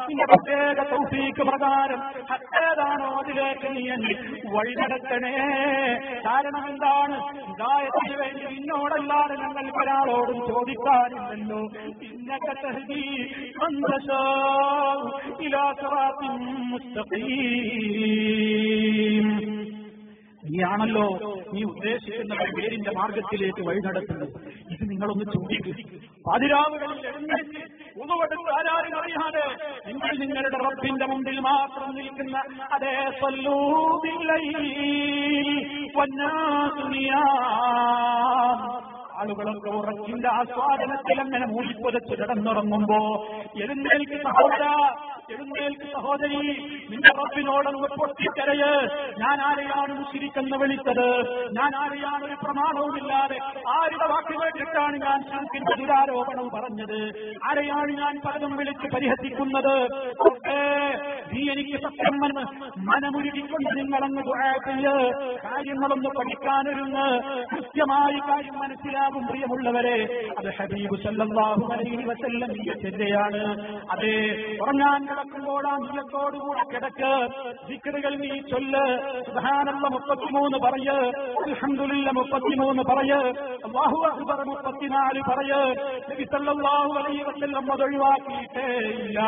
നിന്റെ പ്രത്യേക തൗഫീഖ് പ്രകാരം ഹക്കേതാണോ അതിലേക്ക് നീ എന്നെ വഴി നടത്തണേ. കാരണം എന്താണ്? ഹിദായത്തിന് വേണ്ടി നിന്നോടല്ലാതെ ഞങ്ങൾക്ക് ഒരാളോടും ചോദിക്കാനില്ലല്ലോ. ഇന്നക തഹ്ദീ മൻ തശാഉ ഇലാ സിറാത്തിൻ മുസ്തഖീം. നീയാണല്ലോ നീ ഉദ്ദേശിക്കുന്ന പേരിന്റെ മാർഗത്തിലേക്ക് വഴി നടത്തുന്നത്. ഇത് നിങ്ങളൊന്ന് ചോദിക്കുക. പാതിരാവുകളിൽ എഴുന്നേറ്റ് ഉളുവെടുത്ത് ആരാരും അറിയാതെ നിങ്ങൾ നിങ്ങളുടെ റബ്ബിന്റെ മുമ്പിൽ മാത്രം നിൽക്കുന്ന അതേ സല്ലൂ ബില്ലൈൽ വന്നാസു നിയാം. ആളുകളൊക്കെ ഉറക്കിന്റെ ആസ്വാദനത്തിൽ അങ്ങനെ മൂടിപ്പൊതച്ച് കിടന്നുറങ്ങുമ്പോ എഴുന്നേൽക്ക് സഹോദര, എഴുന്നേൽക്ക് സഹോദരി, നിന്റെ റബ്ബിനോടൊന്ന് പൊട്ടിക്കരയ്. ഞാൻ ആരെയാണ് മുശ്രിക്കെന്ന് വിളിച്ചത്? ഞാൻ ആരെയാണ് ഒരു പ്രമാണവുമില്ലാതെ ആരുടെ വാക്ക് കേട്ടിട്ടാണ് ഞാൻ ശിർക്കിന്റെ ദുരാരോപണം പറഞ്ഞത്? ആരെയാണ് ഞാൻ പലതും വിളിച്ച് പരിഹസിക്കുന്നത്? നീ എനിക്ക് സത്യം മനമുരുകിക്കൊണ്ട് നിങ്ങളങ്ങ് ദുആ ചെയ്യ്. കാര്യങ്ങളൊന്ന് പഠിക്കാനൊരുങ്ങ്. കൃത്യമായി കാര്യം മനസ്സിലാകും. പ്രിയമുള്ളവരെ, അത് ഹബീബ് സല്ലല്ലാഹു അലൈഹി വസല്ലമിന്റെ ചര്യയാണ്. അതേ, ഉറങ്ങാൻ കിടക്കുമ്പോൾ ആ നിയത്തോടുകൂടി കിടക്ക്. ദിക്റുകൾ നീ ചൊല്ല്. സുബ്ഹാനല്ലാഹ് 33 പറയ്, അൽഹംദുലില്ലാഹ് 33 പറയ്, അല്ലാഹു അക്ബർ 34 പറയ്. നബി സല്ലല്ലാഹു അലൈഹി വസല്ലം അത് ഒഴിവാക്കിയിട്ടേ ഇല്ല.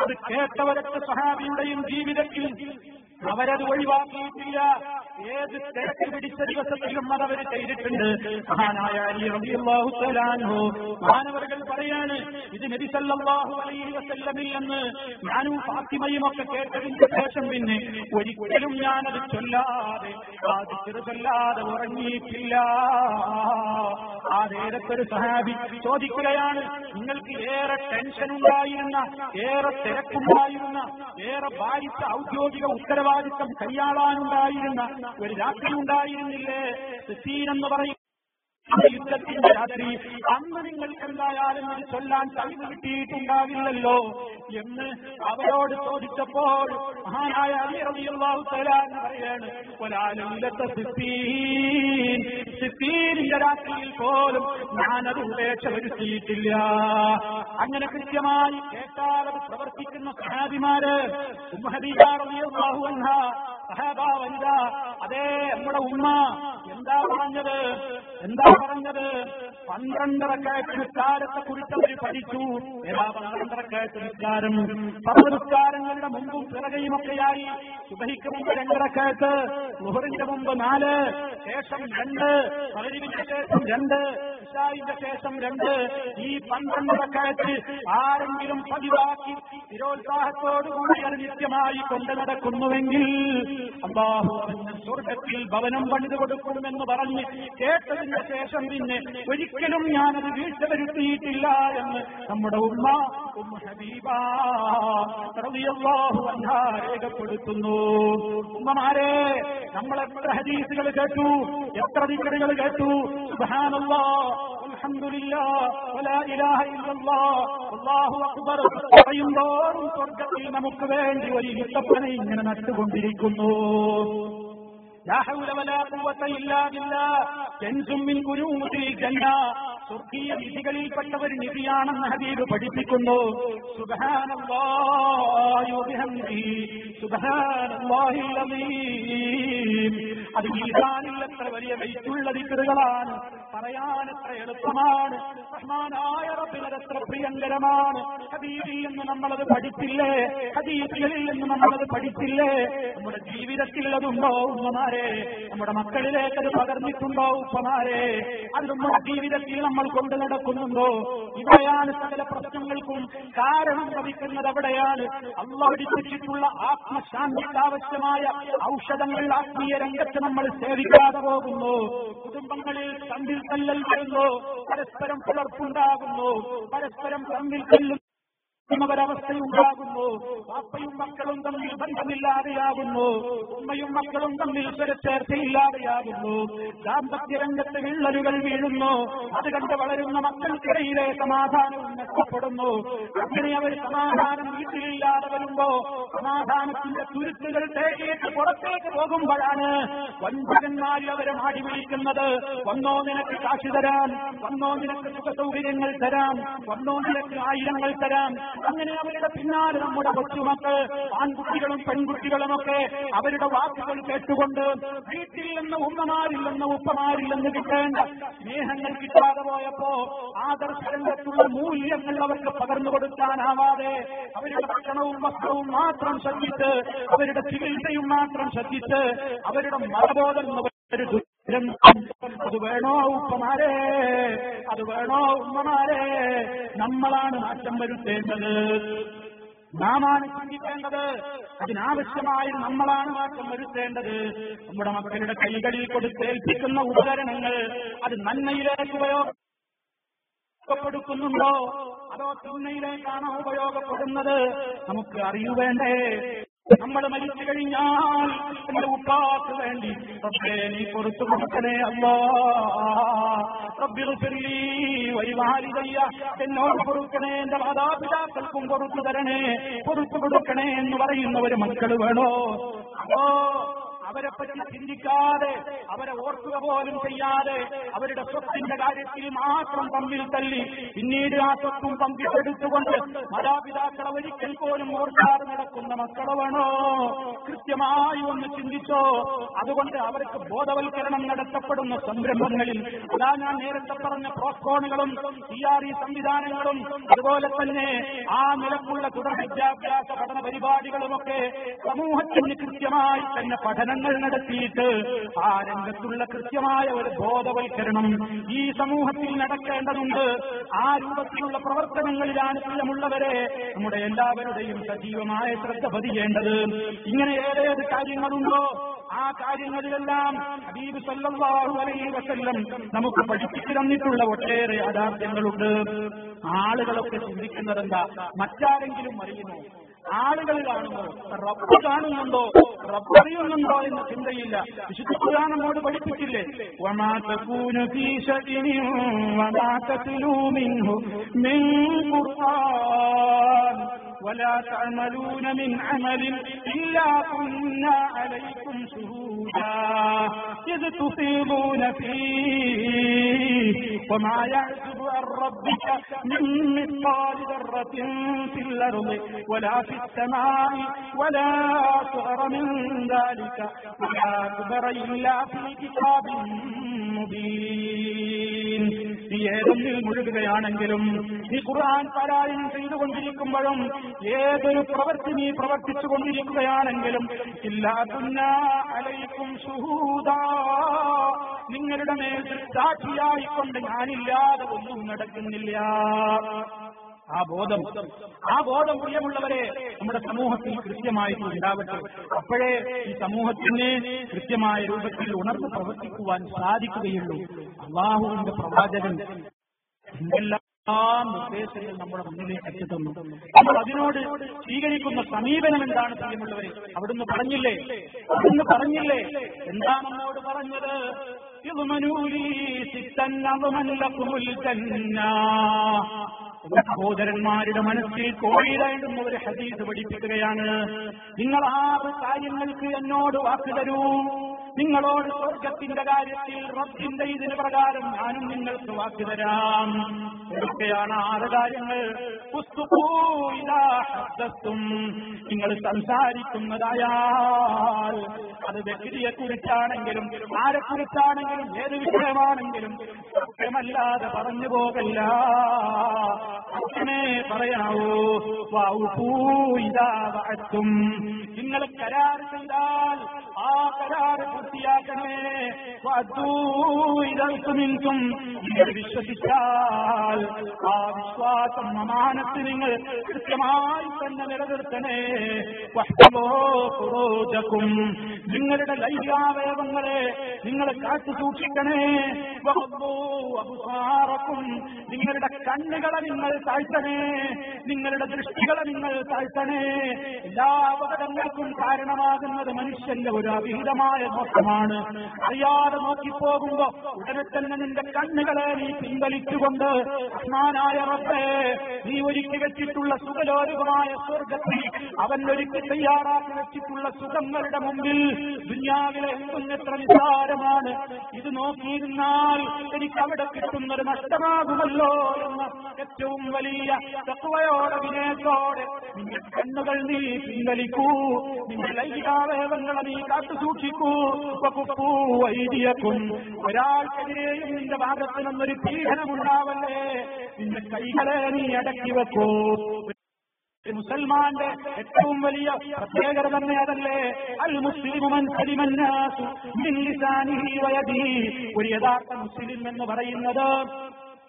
അത് കേട്ടവരൊക്കെ സഹാബിയുടെയും ജീവിതത്തിൽ അവരത് ഒഴിവാക്കിയിട്ടില്ല. ഏത് തിരക്ക് പിടിച്ച ദിവസത്തിലും അതവർ ചെയ്തിട്ടുണ്ട്. മഹാനായ അലി റളിയല്ലാഹു തആല അൻഹു മഹാനവറുകൾ പറയാണ്, ഇത് നബി സല്ലല്ലാഹു അലൈഹി വസല്ലമിൽ നിന്ന് ഞാനും ഫാത്തിമയും ഒക്കെ കേട്ടതിന്റെ ശേഷം പിന്നെ ഒരിക്കലും ഞാനത് ചൊല്ലാതെ ചൊല്ലാതെ ഉറങ്ങിയിട്ടില്ല. ആ നേരത്തൊരു സഹാബി ചോദിക്കുകയാണ്, നിങ്ങൾക്ക് ഏറെ ടെൻഷൻ ഉണ്ടായിരുന്ന, ഏറെ തിരക്കുണ്ടായിരുന്ന, ഏറെ ഭാരിച്ച ഔദ്യോഗിക ഉത്തരവാദിത്തം കൈയാളാനുണ്ടായിരുന്ന ഒരു രാത്രി ഉണ്ടായിരുന്നില്ലേ? സിസീൻ എന്ന് പറയും യുദ്ധത്തിന്റെ രാത്രി അന്ന് നിങ്ങൾക്ക് എന്തായാലും ഇത് ചൊല്ലാൻ കഴിവ് കിട്ടിയിട്ടുണ്ടാവില്ലല്ലോ എന്ന് അവരോട് ചോദിച്ചപ്പോൾ മഹാനായ അലി റളിയല്ലാഹു തആല പറയാണ്, സിഫീനിന്റെ രാത്രിയിൽ പോലും ഞാനത് ഉപേക്ഷ വരുത്തിയിട്ടില്ല. അങ്ങനെ കൃത്യമായി കേട്ടാൽ അത് പ്രവർത്തിക്കുന്ന സഹാബിമാര് ഉമ്മു ഹബീബ റളിയല്ലാഹു അൻഹാ സഹാബ വനിത, അതേ നമ്മുടെ ഉമ്മ എന്താ പറഞ്ഞത് 12 റക്അത്ത് നിസ്കാരത്തെ കുറിച്ച് അവർ പഠിച്ചു. ഏതാ 12 റക്അത്ത് നിസ്കാരം? 10 നിസ്കാരങ്ങളുടെ മുമ്പും പിറകെയുമൊക്കെയായി സുബഹിക്ക് മുമ്പ് 2 റക്അത്ത്, ളുഹറിന്റെ മുമ്പ് 4, ശേഷം 2, മഗ്‌രിബിന്റെ ശേഷം 2, ഇശാഇന്റെ ശേഷം 2. ഈ 12 റക്അത്ത് ആരെങ്കിലും പതിവാക്കി സ്ഥിരോത്സാഹത്തോടുകൂടി അത് നിത്യമായി കൊണ്ടു നടക്കുന്നുവെങ്കിൽ അല്ലാഹു സ്വർഗ്ഗത്തിൽ ഭവനം പണിതു കൊടുക്കുമെന്ന് പറഞ്ഞ് കേട്ടതിന് ശേഷം പിന്നെ ഒരിക്കലും ഞാനത് വീഴ്ച വരുത്തിയിട്ടില്ല എന്ന് നമ്മുടെ ഉമ്മ ഉമ്മു ഹബീബ റളിയല്ലാഹു അൻഹാ രേഖപ്പെടുത്തുന്നു. ഉമ്മമാരെ, നമ്മൾ എത്ര ഹദീസുകൾ കേട്ടു, എത്ര ദിക്റുകൾ കേട്ടു. സുബ്ഹാനല്ലാഹ്, അൽഹംദുലില്ലാഹ്, വലാ ഇലാഹ ഇല്ലല്ലാഹ്, അല്ലാഹു അക്ബർ പറയുമ്പോഴും സ്വർഗ്ഗത്തിൽ നമുക്ക് വേണ്ടി ഒരു യുദ്ധപ്പണി ഇങ്ങനെ നട്ടുകൊണ്ടിരിക്കുന്നു. ലാ ഹൗല വലാ ഖുവത ഇല്ലാ ബില്ലാഹ് കൻസും മിൻ കുനൂസിൽ ജന്ന. സ്വർഗീയ നിധികളിൽപ്പെട്ട ഒരു നിധിയാണെന്ന് ഹബീബ് പഠിപ്പിക്കുന്നു. സുബ്ഹാനല്ലാഹി വബിഹംദിഹി സുബ്ഹാനല്ലാഹിൽ അസീം. അത് മീസാനിൽ എത്ര വലിയ വെയിറ്റുള്ള ദിക്റുകളാണ്, പറയാൻ എത്ര എളുപ്പമാണ്. റഹ്മാനായ റബ്ബിന് എത്ര പ്രിയങ്കരമാണ്. ഹബീബിൽ നിന്ന് നമ്മളത് പഠിച്ചില്ലേ? ഹദീസുകളിൽ നിന്ന് നമ്മളത് പഠിച്ചില്ലേ? നമ്മുടെ ജീവിതത്തിൽ അതുണ്ടോ ഉമ്മമാരെ? നമ്മുടെ മക്കളിലേക്ക് അത് പകർന്നിട്ടുണ്ടോ ഉപ്പമാരെ? അത് നമ്മുടെ ജീവിതത്തിൽ നമ്മൾ കൊണ്ടു നടക്കുന്നുണ്ടോ? ഇവിടെയാണ് സകല പ്രശ്നങ്ങൾക്കും കാരണം ലഭിക്കുന്നത്. അവിടെയാണ് അല്ലാഹു പഠിപ്പിച്ചിട്ടുള്ള ആത്മശാന്തിക്ക് ആവശ്യമായ ഔഷധങ്ങൾ ആത്മീയ രംഗത്ത് നമ്മൾ സേവിക്കാതെ പോകുന്നു. കുടുംബങ്ങളിൽ തമ്മിൽ തല്ലൽ വരുന്നു, പരസ്പരം പുലർപ്പുണ്ടാകുന്നു, പരസ്പരം തമ്മിൽ തല്ലും ഒരവസ്ഥയുണ്ടാകുന്നു. വാപ്പയും മക്കളും തമ്മിൽ ബന്ധമില്ലാതെയാകുന്നു, ഉമ്മയും മക്കളും തമ്മിൽ സ്വരച്ചേർച്ചയില്ലാതെയാകുന്നു. ദാമ്പത്യ രംഗത്ത് വിള്ളലുകൾ വീഴുന്നു. അത് കണ്ട് വളരുന്ന മക്കൾക്കിടയിലെ സമാധാനവും നഷ്ടപ്പെടുന്നു. അങ്ങനെ അവർ സമാധാനം വീട്ടിലില്ലാതെ വരുമ്പോ സമാധാനത്തിന്റെ തുരുത്തുകൾ തേടിയിട്ട് പുറത്തേക്ക് പോകുമ്പോഴാണ് വഞ്ചകന്മാരിൽ അവരെ മാടി വിളിക്കുന്നത്. വന്നോ നിനക്ക് കാശ് തരാം, വന്നോ നിനക്ക് സുഖ സൗകര്യങ്ങൾ തരാം, വന്നോ നിനക്ക് ആയിരങ്ങൾ തരാം. അങ്ങനെ അവരുടെ പിന്നാലെ നമ്മുടെ കൊച്ചുമക്കൾ, ആൺകുട്ടികളും പെൺകുട്ടികളുമൊക്കെ അവരുടെ വാക്കുകൾ കേട്ടുകൊണ്ട് വീട്ടിൽ നിന്ന് ഉമ്മമാരിൽ നിന്ന് ഉപ്പമാരിൽ നിന്ന് കിട്ടേണ്ട സ്നേഹങ്ങൾ കിട്ടാതെ പോയപ്പോ ആദർശരംഗത്തുള്ള മൂല്യങ്ങൾ അവർക്ക് പകർന്നു കൊടുക്കാനാവാതെ അവരുടെ ഭക്ഷണവും വസ്ത്രവും മാത്രം ശ്രദ്ധിച്ച്, അവരുടെ ചികിത്സയും മാത്രം ശ്രദ്ധിച്ച്, അവരുടെ മതബോധം അത് വേണോ ഉപ്പമാരെ? അത് വേണോ ഉമ്മമാരെ? നമ്മളാണ് മാറ്റം വരുത്തേണ്ടത്, നാമാണ് ചിന്തിക്കേണ്ടത്. അതിനാവശ്യമായി നമ്മളാണ് മാറ്റം വരുത്തേണ്ടത്. നമ്മുടെ മക്കളുടെ കൈകളിൽ കൊടുത്തേൽപ്പിക്കുന്ന ഉപകരണങ്ങൾ അത് നന്മയിലേക്ക് ഉപയോഗപ്പെടുത്തുന്നുണ്ടോ അതോ തിന്മയിലേക്കാണോ ഉപയോഗപ്പെടുന്നത്? നമുക്ക് അറിയുവേണ്ടേ? നമ്മൾ മരിച്ചു കഴിഞ്ഞാൽ എന്റെ ഉപ്പാക്ക് വേണ്ടി റബ്ബേ നീ പുറത്തു കൊടുക്കണേ അല്ലാഹ്, റബ്ബിഗ്ഫിർലി വലിവാലിദയ്യ, എന്നോട് പൊറുക്കണേ, എന്റെ മാതാപിതാക്കൾക്കും പൊറുത്തു തരണേ, പൊറുത്തു കൊടുക്കണേ എന്ന് പറയുന്ന ഒരു മക്കൾ വേണോ? അതോ അവരെ പറ്റി ചിന്തിക്കാതെ, അവരെ ഓർക്കുക പോലും ചെയ്യാതെ, അവരുടെ സ്വത്തിന്റെ കാര്യത്തിൽ മാത്രം തമ്മിൽ തല്ലി പിന്നീട് ആ സ്വത്തും പങ്കിട്ടെടുത്തുകൊണ്ട് മാതാപിതാക്കളെ ഒരിക്കൽ പോലും ഓർക്കാതെ നടക്കുന്ന മക്കളെ വേണോ? കൃത്യമായി ഒന്ന് ചിന്തിച്ചോ. അതുകൊണ്ട് അവർക്ക് ബോധവൽക്കരണം നടത്തപ്പെടുന്ന സംരംഭങ്ങളിൽ, അതാ ഞാൻ നേരത്തെ പറഞ്ഞ പ്രോത്കോണുകളും CRE സംവിധാനങ്ങളും അതുപോലെ തന്നെ ആ നിലക്കുള്ള തുടർ വിദ്യാഭ്യാസ പഠന പരിപാടികളുമൊക്കെ സമൂഹത്തിന് കൃത്യമായി തന്നെ പഠനങ്ങൾ നടത്തിയിട്ട് ആ രംഗത്തുള്ള കൃത്യമായ ഒരു ബോധവൽക്കരണം ഈ സമൂഹത്തിൽ നടക്കേണ്ടതുണ്ട്. ആ രൂപത്തിലുള്ള പ്രവർത്തനങ്ങളിലാണ് പ്രിയമുള്ളവരെ നമ്മുടെ എല്ലാവരുടെയും സജീവമായ ശ്രദ്ധ പതിയേണ്ടത്. ഇങ്ങനെ ഏതേത് കാര്യങ്ങളുണ്ടോ ആ കാര്യങ്ങളിലെല്ലാം ഹബീബ് സല്ലല്ലാഹു അലൈഹി വസല്ലം നമുക്ക് പഠിപ്പിച്ചു തന്നിട്ടുള്ള ഒട്ടേറെ യാഥാർത്ഥ്യങ്ങളുണ്ട്. ആളുകളൊക്കെ ചിന്തിക്കുന്നതെന്താ, മറ്റാരെങ്കിലും അറിയുമോ? ആളുകൾ കാണുമോ, റബ്ബ് കാണുന്നുണ്ടോ, റബ്ബ് അറിയുന്നുണ്ടോ എന്ന ചിന്തയില്ല. വിശുദ്ധ ഖുർആൻ നമ്മോട് പഠിപ്പിച്ചില്ലേ, വമാ തകൂന ഫീ ശഅനിൻ വമാ തത്ലൂ മിൻഹു മിൻ ഖുർആൻ വലാ തഅമലൂന മിൻ അമലിൻ ഇല്ലാ കുന്നാ അലൈക്കും ശുഹൂദാ ഇദ് തുഫീദൂന ഫീഹി വമാ യഅ്സുബു അൻ റബ്ബിക മിൻ മിസ്ഖാലി ദർറത്തിൻ ഫിൽ അർളി വലാ ഫിസ് സമാഇ വലാ അസ്ഗറ മിൻ ദാലിക വലാ അക്ബറ ഇല്ലാ ഫീ കിതാബിൻ മുബീൻ. നീ ഏതൊന്നിൽ മുഴുകുകയാണെങ്കിലും, നീ ഖുർആൻ പാരായണം ചെയ്തുകൊണ്ടിരിക്കുമ്പോഴും, ഏതൊരു പ്രവൃത്തി നീ പ്രവർത്തിച്ചു കൊണ്ടിരിക്കുകയാണെങ്കിലും, ഇല്ലാ കുന്നാ അലൈക്കും ശുഹൂദാ, നിങ്ങളുടെ മേൽ സാക്ഷിയായിക്കൊണ്ട് ഞാനില്ലാതെ ഒന്നും നടക്കുന്നില്ല. ആ ബോധം പ്രിയമുള്ളവരെ നമ്മുടെ സമൂഹത്തിൽ കൃത്യമായി ഉണ്ടാവട്ടെ. അപ്പോഴേ ഈ സമൂഹത്തിന് കൃത്യമായ രൂപത്തിൽ ഉണർന്ന് പ്രവർത്തിക്കുവാൻ സാധിക്കുകയുള്ളൂ. അല്ലാഹുവിന്റെ പ്രവാചകൻ എന്തെല്ലാം നിർദ്ദേശങ്ങൾ നമ്മുടെ മുന്നിലേക്ക് എത്തിത്തന്നു. നമ്മൾ അതിനോട് സ്വീകരിക്കുന്ന സമീപനം എന്താണ് പ്രിയമുള്ളവരെ? അവിടുന്ന് പറഞ്ഞില്ലേ എന്താ നമ്മോട് പറഞ്ഞത്? സഹോദരന്മാരുടെ മനസ്സിൽ കോഴിയിടേണ്ടുന്ന ഒരു ഹദീസ് പഠിപ്പിക്കുകയാണ്. നിങ്ങൾ 6 കാര്യങ്ങൾക്ക് എന്നോട് വാക്ക് തരൂ. നിങ്ങളോട് സ്വർഗത്തിന്റെ കാര്യത്തിൽ റബ്ബിന്റെ ഇതിന് പ്രകാരം ഞാനും നിങ്ങൾക്ക് വാക്ക് തരാം. എന്തൊക്കെയാണ് 6 കാര്യങ്ങൾ? നിങ്ങൾ സംസാരിക്കുന്നതായാൽ അത് വ്യക്തിയെ കുറിച്ചാണെങ്കിലും ആരെക്കുറിച്ചാണെങ്കിലും ഏത് വിഷയമാണെങ്കിലും സത്യമല്ലാതെ പറഞ്ഞു പോകല്ല, അങ്ങനെ പറയണോ. വാവുപൂയിതാവത്തും, നിങ്ങൾ കരാർ ചെയ്താൽ ആ കരാർ പൂർത്തിയാക്കണേ. വാദൂയിതും, നിങ്ങൾ വിശ്വസിച്ചാൽ ആ വിശ്വാസം അമാനത്ത് നിങ്ങൾ കൃത്യമായി തന്നെ നിലനിർത്തണേ. വഹ്ഫുറൂജകും, നിങ്ങളുടെ ലൈംഗികാവയവങ്ങളെ നിങ്ങൾ കാത്തു സൂക്ഷിക്കണേ. വഹ്ഫുറൂഅബ്സാറകും, നിങ്ങളുടെ കണ്ണുകളെ നിങ്ങൾ താഴ്ത്തണേ, നിങ്ങളുടെ ദൃഷ്ടികളെ നിങ്ങൾ താഴ്ത്തണേ. എല്ലാ അപകടങ്ങൾക്കും കാരണമാകുന്നത് മനുഷ്യന്റെ ഒരു അവിഹിതമായ നോട്ടമാണ്. അറിയാതെ നോക്കിപ്പോകുമ്പോ ഉടനെ തന്നെ നിന്റെ കണ്ണുകളെ നീ പിൻവലിച്ചുകൊണ്ട് റഹ്മാനായ റബ്ബേ, നീ ഒരുക്കി വെച്ചിട്ടുള്ള സുഖലോലുപമായ സ്വർഗത്തിൽ അവൻ ഒരുക്കി തയ്യാറാക്കി വെച്ചിട്ടുള്ള സുഖങ്ങളുടെ മുമ്പിൽ ദുനിയാവിലെ എന്തെത്ര നിസ്സാരമാണ്. ഇത് നോക്കിയിരുന്നാൽ എനിക്ക് അവിടെ കിട്ടുന്നത് നഷ്ടമാകുമല്ലോ എന്ന ഏറ്റവും വലിയ തഖ്വയോടെ വിനയത്തോടെ നിന്റെ കണ്ണുകൾ നീ പിൻവലിക്കൂ, നിന്റെ ലൈംഗികാവയവങ്ങളെ നീ കാത്തു സൂക്ഷിക്കൂ. വൈദിയക്കും, ഒരാൾക്കെതിരെയും നിന്റെ ഭാഗത്തു നിന്നൊരു പീഡനമുണ്ടാവല്ലേ. നിന്റെ കൈകളെ നീ അടക്കി വെക്കൂ. മുസൽമാന്റെ ഏറ്റവും വലിയ പ്രത്യേകത തന്നെ അതല്ലേ? അൽ മുസ്ലിമു മൻ സലിമ അന്നാസു മിൻ ലിസാനിഹി വയദിഹി. ഒരു യഥാർത്ഥ മുസ്ലിം എന്ന് പറയുന്നത്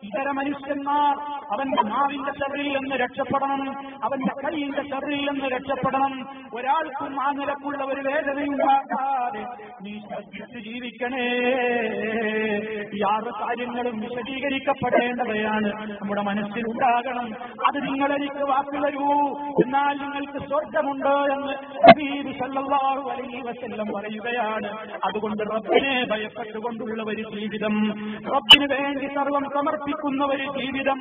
ഇതര മനുഷ്യന്മാർ അവന്റെ നാവിന്റെ ശർറിൽ നിന്ന് രക്ഷപ്പെടണം, അവന്റെ കൈയിന്റെ ശർറിൽ നിന്ന് രക്ഷപ്പെടണം. ഒരാൾക്കും ആ നിലക്കുള്ള ഒരു വേദനയുണ്ടാകാതെ നീ ശ്രദ്ധിച്ച് ജീവിക്കണേ. ഈ 6 കാര്യങ്ങളും വിശദീകരിക്കപ്പെടേണ്ടവയാണ്, നമ്മുടെ മനസ്സിലുണ്ടാകണം. അത് നിങ്ങളെനിക്ക് വാക്ക് തരൂ, എന്നാൽ നിങ്ങൾക്ക് സ്വർഗമുണ്ട് എന്ന് ഹബീബ് സല്ലല്ലാഹു അലൈഹി വസല്ലം പറയുകയാണ്. അതുകൊണ്ട് റബ്ബിനെ ഭയപ്പെട്ടുകൊണ്ടുള്ള ഒരു ജീവിതം, റബ്ബിന് വേണ്ടി സർവം സമർപ്പിക്കുന്ന ഒരു ജീവിതം,